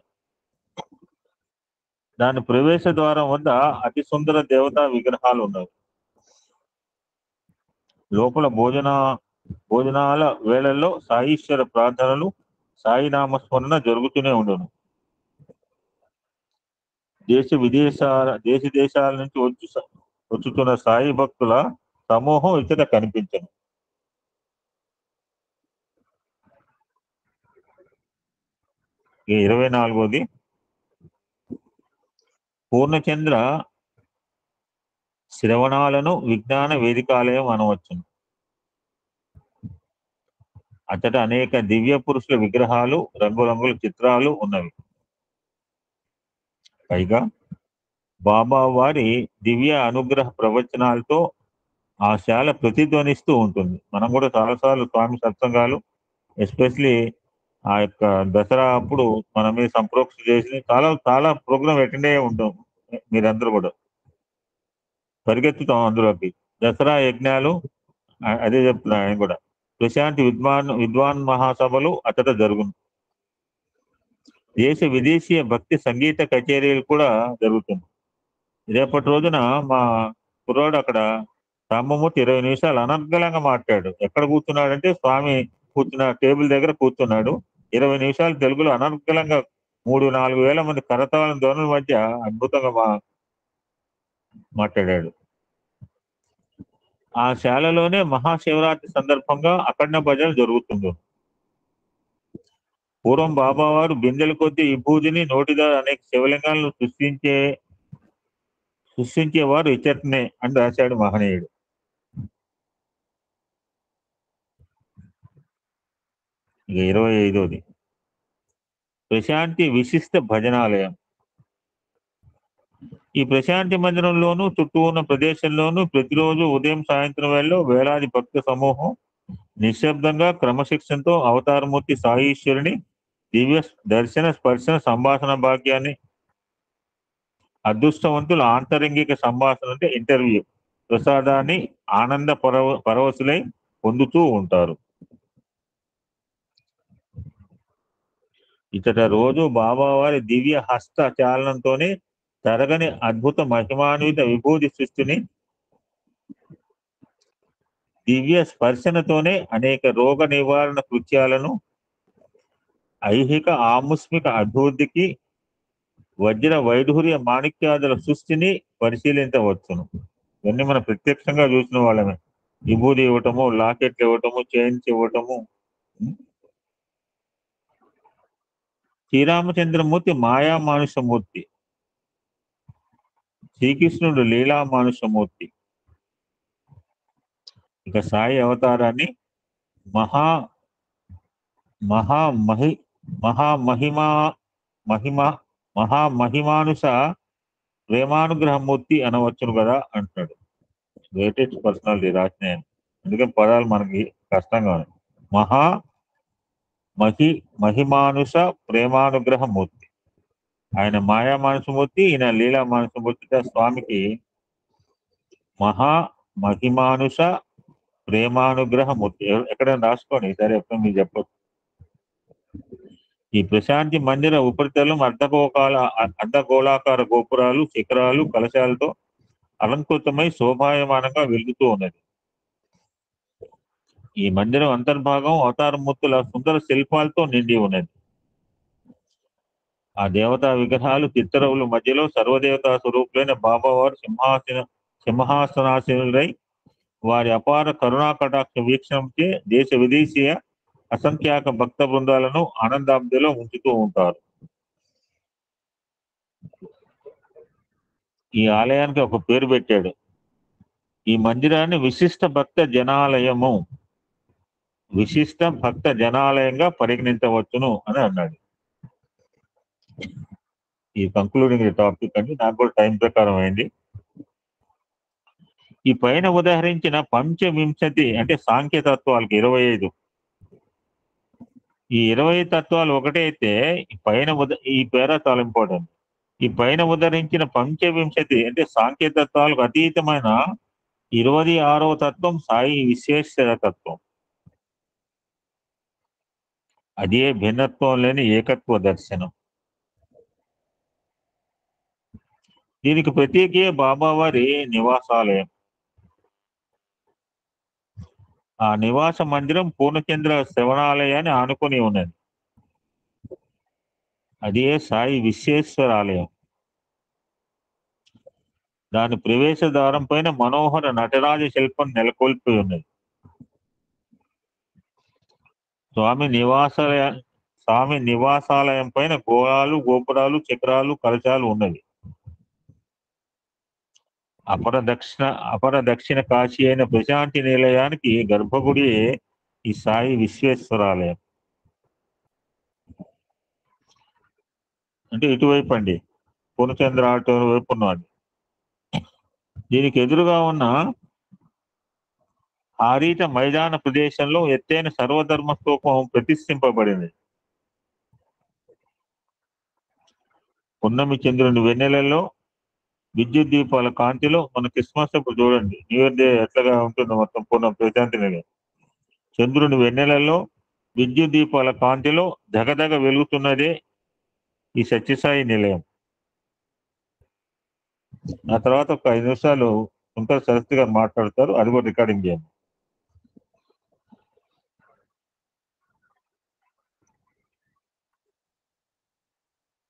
దాని ప్రవేశ ద్వారం వద్ద అతి సుందర దేవతా విగ్రహాలు ఉన్నాయి. లోపల భోజనాల వేళల్లో సాయిశ్వర ప్రార్థనలు, సాయి నామస్మరణ జరుగుతూనే ఉండును. దేశ దేశాల నుంచి వచ్చుతున్న సాయి భక్తుల సమూహం ఇక్కడ కనిపించను. ఈ 24వది, పూర్ణచంద్ర శ్రవణాలను విజ్ఞాన వేదికాలయం అనవచ్చును. అతట అనేక దివ్య పురుషుల విగ్రహాలు, రంగురంగుల చిత్రాలు ఉన్నవి. పైగా బాబా వారి దివ్య అనుగ్రహ ప్రవచనాలతో ఆ శాల ప్రతిధ్వనిస్తూ ఉంటుంది. మనం కూడా చాలాసార్లు స్వామి సత్సంగాలు, ఎస్పెషలీ ఆ యొక్క దసరా అప్పుడు మన మీద సంప్రోక్ష చేసి చాలా ప్రోగ్రామ్ అటెండ్ అయ్యే ఉంటాం. మీరందరూ కూడా పరిగెత్తుతాం అందులోకి. దసరా యజ్ఞాలు, అదే చెప్తున్నా ఆయన కూడా. ప్రశాంతి విద్వాన్ మహాసభలు అతట జరుగును. దేశ విదేశీయ భక్తి సంగీత కచేరీలు కూడా జరుగుతుంది. రేపటి రోజున మా కుర్రాడు అక్కడ రామమూర్తి 20 నిమిషాలు అనర్గళంగా మాట్లాడు. ఎక్కడ కూర్చున్నాడంటే స్వామి కూర్చున్న టేబుల్ దగ్గర కూర్చున్నాడు. 20 నిమిషాలు తెలుగులో అనర్గళంగా 3-4 వేల మంది కరతాళం ధ్వనుల మధ్య అద్భుతంగా మాట్లాడాడు. ఆ శాలలోనే మహాశివరాత్రి సందర్భంగా అఖండ భజన జరుగుతుంది. పూర్వం బాబావారు బిందెల కొద్దీ విభూతిని, నోటిగా అనేక శివలింగాలను సృష్టించేవారు ఇచ్చటనే అని రాశాడు మహనీయుడు. ఇక 25ది ప్రశాంతి విశిష్ట భజనాలయం. ఈ ప్రశాంతి మందిరంలోను చుట్టూ ఉన్న ప్రదేశంలోనూ ప్రతిరోజు ఉదయం సాయంత్రం వేళలో వేలాది భక్త సమూహం నిశ్శబ్దంగా క్రమశిక్షణతో అవతారమూర్తి సాయీశ్వరుని దివ్య దర్శన స్పర్శన సంభాషణ భాగ్యాన్ని, అదృష్టవంతుల ఆంతరంగిక సంభాషణ అంటే ఇంటర్వ్యూ ప్రసాదాన్ని ఆనంద పరవశులై పొందుతూ ఉంటారు. ఇతట రోజు బాబావారి దివ్య హస్త చాలనంతోనే తరగని అద్భుత మహిమాన్విత విభూతి సృష్టిని, దివ్య స్పర్శనతోనే అనేక రోగ నివారణ కృత్యాలను, ఐహిక ఆముస్మిక అభివృద్ధికి, వజ్ర వైఢూర్య మాణిక్యాదుల సృష్టిని పరిశీలించవచ్చును. ఇవన్నీ మనం ప్రత్యక్షంగా చూసిన వాళ్ళమే. విభూతి ఇవ్వటము, లాకెట్లు ఇవ్వటము, చైన్స్ ఇవ్వటము. శ్రీరామచంద్రమూర్తి మాయా మానుషమూర్తి, శ్రీకృష్ణుడు లీలా మానుషమూర్తి. ఇక సాయి అవతారాన్ని మహా మహామహి మహామహిమా మహిమ మహామహిమానుష ప్రేమానుగ్రహమూర్తి అనవచ్చును కదా అంటున్నాడు. గ్రేటెస్ట్ పర్సనాలిటీ రాసిన, అందుకని పదాలు మనకి కష్టంగా ఉన్నాయి. మహిమానుష ప్రేమానుగ్రహమూర్తి. ఆయన మాయా మానసమూర్తి, ఈయన లీలా మానసమూర్తి. స్వామికి మహిమానుష ప్రేమానుగ్రహమూర్తి. ఎక్కడైనా రాసుకోండి, సరే ఎప్పుడు మీరు చెప్పచ్చు. ఈ ప్రశాంతి మందిర ఉపరితలం అర్ధగోళాకార గోపురాలు, శిఖరాలు, కలశాలతో అలంకృతమై శోభాయమానంగా వెలుగుతూ ఉన్నది. ఈ మందిరం అంతర్భాగం అవతారమూర్తుల సుందర శిల్పాలతో నిండి ఉన్నది. ఆ దేవతా విగ్రహాలు చిత్తరవుల మధ్యలో సర్వదేవతా స్వరూపులైన బాబావారు సింహాసనాసీనులై వారి అపార కరుణా కటాక్ష వీక్షణంచే దేశ విదేశీయ అసంఖ్యాక భక్త బృందాలను ఆనందాబ్దిలో ఉంచుతూ ఉంటారు. ఈ ఆలయానికి ఒక పేరు పెట్టాడు. ఈ మందిరాన్ని విశిష్ట భక్త జనాలయంగా పరిగణించవచ్చును అని అన్నాడు. ఈ కంక్లూడింగ్ టాపిక్ అండి, నాకు కూడా టైం ప్రకారం అయింది. ఈ పైన ఉదాహరించిన పంచవింశతి అంటే సాంఖ్యతత్వాలకు 25. ఈ 20 తత్వాలు ఒకటే అయితే ఈ పేరా చాలా ఇంపార్టెంట్. ఈ పైన ఉదహరించిన పంచవింశతి అంటే సాంఖ్యతత్వాలకు అతీతమైన 26వ తత్వం సాయి విశ్వేశ్వర తత్వం. అదే భిన్నత్వం లేని ఏకత్వ దర్శనం. దీనికి ప్రత్యేకే బాబావారి నివాసాలయం. ఆ నివాస మందిరం పూర్ణచంద్ర శ్రవణాలయాన్ని ఆనుకొని ఉన్నది. అదే సాయి విశ్వేశ్వర ఆలయం. దాని ప్రవేశ ద్వారం పైన మనోహర నటరాజ శిల్పం నెలకొల్పి ఉన్నది. స్వామి నివాసాలయం పైన గోళాలు, గోపురాలు, చక్రాలు, కలశాలు ఉన్నవి. అపర దక్షిణ కాశీ అయిన ప్రశాంతి నిలయానికి గర్భగుడి ఈ సాయి విశ్వేశ్వరాలయం. అంటే ఇటువైపు అండి, పూర్ణచంద్ర ఆటో వైపు ఉన్నది. దీనికి ఎదురుగా ఉన్న ఆరీత మైదాన ప్రదేశంలో ఎత్తైన సర్వధర్మ స్తూపం ప్రతిష్ఠింపబడింది. పున్నమి చంద్రుని వెన్నెలలో విద్యుత్ దీపాల కాంతిలో, మన క్రిస్మస్ అప్పుడు చూడండి, న్యూ ఇయర్ డే ఎట్లాగా ఉంటుందో మొత్తం పూర్ణ ప్రశాంతి నిలయం. చంద్రుని వెన్నెలలో విద్యుత్ దీపాల కాంతిలో దగదగ వెలుగుతున్నదే ఈ సత్యసాయి నిలయం. ఆ తర్వాత ఒక 5 నిమిషాలు శంకర సరస్వతి గారు మాట్లాడతారు, అది కూడా రికార్డింగ్ చేయండి.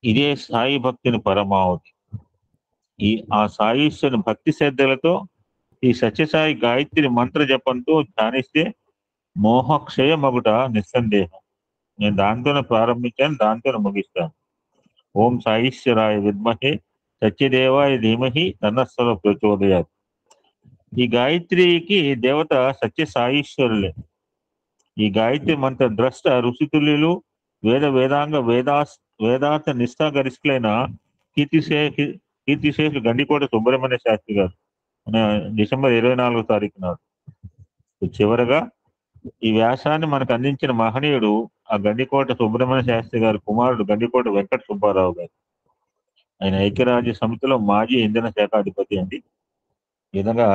ఇదే సాయి భక్తిని పరమావధి. ఆ సాయీశ్వరుని భక్తి శ్రద్ధలతో ఈ సత్యసాయి గాయత్రి మంత్ర జపంతో ధ్యానిస్తే మోహక్షయ మగుట నిస్సందేహం. నేను దాంతోనే ప్రారంభించాను, దాంతోనే ముగిస్తాను. ఓం సాయీశ్వరాయ విద్మహే సత్యదేవాయ ధీమహి తన్నస్సవ ప్రచోదయాత్. ఈ గాయత్రికి దేవత సత్య సాయీశ్వరులే. ఈ గాయత్రి మంత్ర ద్రష్ట ఋషితుల్యులు వేదాంత నిష్ఠా గరిష్ఠులైన కీర్తిశేషులు గండికోట సుబ్రహ్మణ్య శాస్త్రి గారు డిసెంబర్ 24వ తారీఖు నాడు. చివరగా ఈ వ్యాసాన్ని మనకు అందించిన మహనీయుడు ఆ గండికోట సుబ్రహ్మణ్య శాస్త్రి గారి కుమారుడు గండికోట వెంకట సుబ్బారావు గారు. ఆయన ఐక్యరాజ్య సమితిలో మాజీ ఇంధన శాఖాధిపతి అండి. ఈ విధంగా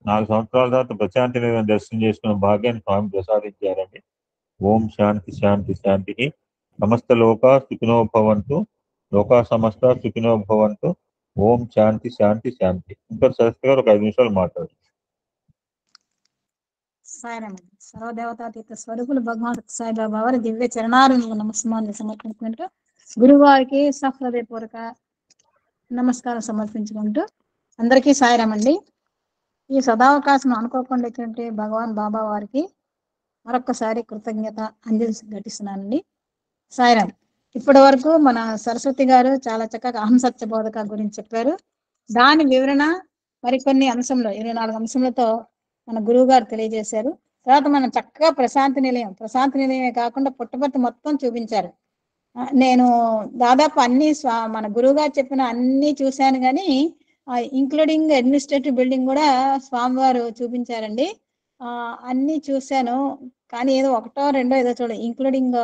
4 సంవత్సరాల తర్వాత ప్రశాంతి నిలయం దర్శనం చేసుకున్న భాగ్యాన్ని స్వామి ప్రసాదించారండి. ఓం శాంతి శాంతి శాంతి. సమస్త లోకా సుఖినో భవంతు. లోకా సమస్త సుఖినో భవంతు. ఓం శాంతి శాంతి శాంతి. ఇంకా శాస్త్రి గారు ఒక 5 నిమిషాలు మాట్లాడారు. సర్వదేవతాతీత స్వరూపులు భగవాన్ సాయిబాబా వారి దివ్య చరణాలను నమస్కారాన్ని సమర్పించుకుంటూ గురువారికి సహృదయపూర్వక నమస్కారం సమర్పించుకుంటూ అందరికీ సాయిరామండి. ఈ సదావకాశం అనుకోకుండా ఇచ్చినట్టు భగవాన్ బాబా వారికి మరొక్కసారి కృతజ్ఞత అంజలి ఘటిస్తున్నానండి. సాయిరామ్. ఇప్పటి వరకు మన సరస్వతి గారు చాలా చక్కగా అహంసత్య బోధక గురించి చెప్పారు. దాని వివరణ మరికొన్ని అంశంలో 24 అంశంలతో మన గురువు గారు తెలియజేశారు. తర్వాత మనం చక్కగా ప్రశాంతి నిలయమే కాకుండా పుట్టపర్తి మొత్తం చూపించారు. నేను దాదాపు అన్ని మన గురువు గారు చెప్పిన అన్ని చూశాను, కానీ ఇంక్లూడింగ్ అడ్మినిస్ట్రేటివ్ బిల్డింగ్ కూడా స్వామివారు చూపించారండి. అన్ని చూశాను, కానీ ఏదో ఒకటో రెండో ఏదో చూడాలి, ఇంక్లూడింగ్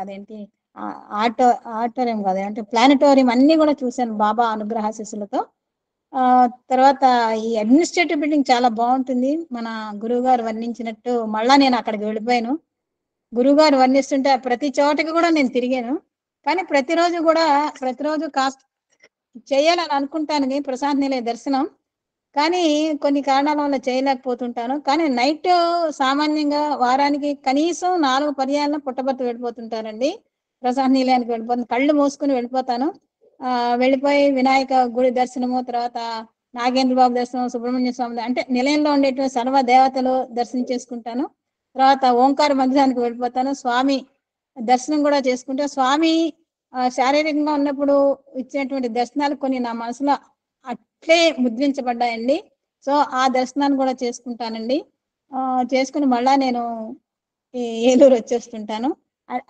అదేంటి ఆడిటోరియం కాదు, అంటే ప్లానటోరియం అన్ని కూడా చూశాను బాబా అనుగ్రహాశీస్సులతో. తర్వాత ఈ అడ్మినిస్ట్రేటివ్ బిల్డింగ్ చాలా బాగుంటుంది, మన గురువు గారు వర్ణించినట్టు. మళ్ళా నేను అక్కడికి వెళ్ళిపోయాను. గురువు గారు వర్ణిస్తుంటే ప్రతి చోటకి కూడా నేను తిరిగాను, కానీ ప్రతిరోజు కాస్త చేయాలని అనుకుంటాను ప్రశాంత్ నిలయ దర్శనం, కానీ కొన్ని కారణాల వల్ల చేయలేకపోతుంటాను. కానీ నైట్ సామాన్యంగా వారానికి కనీసం 4 పర్యాలను పుట్టపర్తి వెళ్ళిపోతుంటానండి. ప్రశాంత్ నిలయానికి వెళ్ళిపోతాను, కళ్ళు మూసుకుని వెళ్ళిపోతాను. వెళ్ళిపోయి వినాయక గుడి దర్శనము, తర్వాత నాగేంద్ర బాబు దర్శనం, సుబ్రహ్మణ్య స్వామి, అంటే నిలయంలో ఉండేటువంటి సర్వ దేవతలు దర్శనం చేసుకుంటాను. తర్వాత ఓంకార మందిరానికి వెళ్ళిపోతాను, స్వామి దర్శనం కూడా చేసుకుంటే స్వామి శారీరకంగా ఉన్నప్పుడు ఇచ్చినటువంటి దర్శనాలు కొన్ని నా మనసులో అట్లే ముద్రించబడ్డాయండి. సో ఆ దర్శనాన్ని కూడా చేసుకుంటానండి. చేసుకుని మళ్ళా నేను ఏలూరు వచ్చేస్తుంటాను.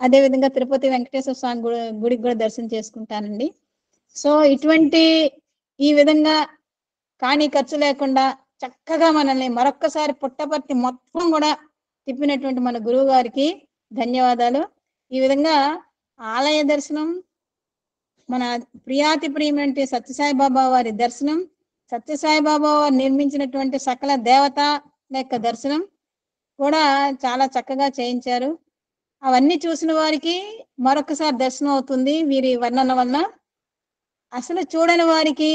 అదేవిధంగా తిరుపతి వెంకటేశ్వర స్వామి గుడికి కూడా దర్శనం చేసుకుంటానండి. సో ఈ విధంగా కానీ ఖర్చు లేకుండా చక్కగా మనల్ని మరొక్కసారి పుట్టపర్తి మొత్తం కూడా తిప్పినటువంటి మన గురువు గారికి ధన్యవాదాలు. ఈ విధంగా ఆలయ దర్శనం, మన ప్రియాతి ప్రియమైనటువంటి సత్యసాయిబాబా వారి దర్శనం, సత్యసాయిబాబా వారు నిర్మించినటువంటి సకల దేవత యొక్క దర్శనం కూడా చాలా చక్కగా చేయించారు. అవన్నీ చూసిన వారికి మరొకసారి దర్శనం అవుతుంది వీరి వర్ణన వల్ల. అసలు చూడని వారికి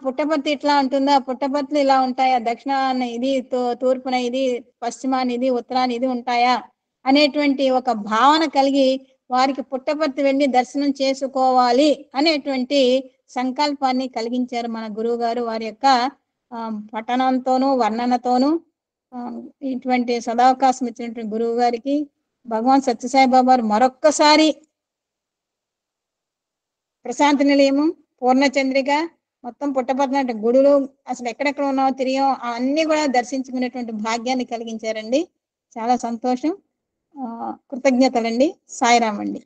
పుట్టపర్తి ఇట్లా ఉంటుందా, పుట్టపర్తిలో ఇలా ఉంటాయా, దక్షిణాన్ని ఇది, తూర్పున ఇది, పశ్చిమాన్ని ఇది, ఉత్తరాన్ని ఇది ఉంటాయా అనేటువంటి ఒక భావన కలిగి వారికి పుట్టపర్తి వెళ్ళి దర్శనం చేసుకోవాలి అనేటువంటి సంకల్పాన్ని కలిగించారు మన గురువు గారు. వారి యొక్క పఠనంతోనూ వర్ణనతోనూ ఇటువంటి సదావకాశం ఇచ్చినటువంటి గురువు గారికి భగవాన్ సత్యసాయిబాబా మరొక్కసారి ప్రశాంతి నిలయము, పూర్ణచంద్రిక, మొత్తం పుట్టపర్తి గుడులు అసలు ఎక్కడెక్కడ ఉన్నామో తిరిగాం, అన్ని కూడా దర్శించుకునేటువంటి భాగ్యాన్ని కలిగించారండి. చాలా సంతోషం, కృతజ్ఞతలండి. సాయిరామండి.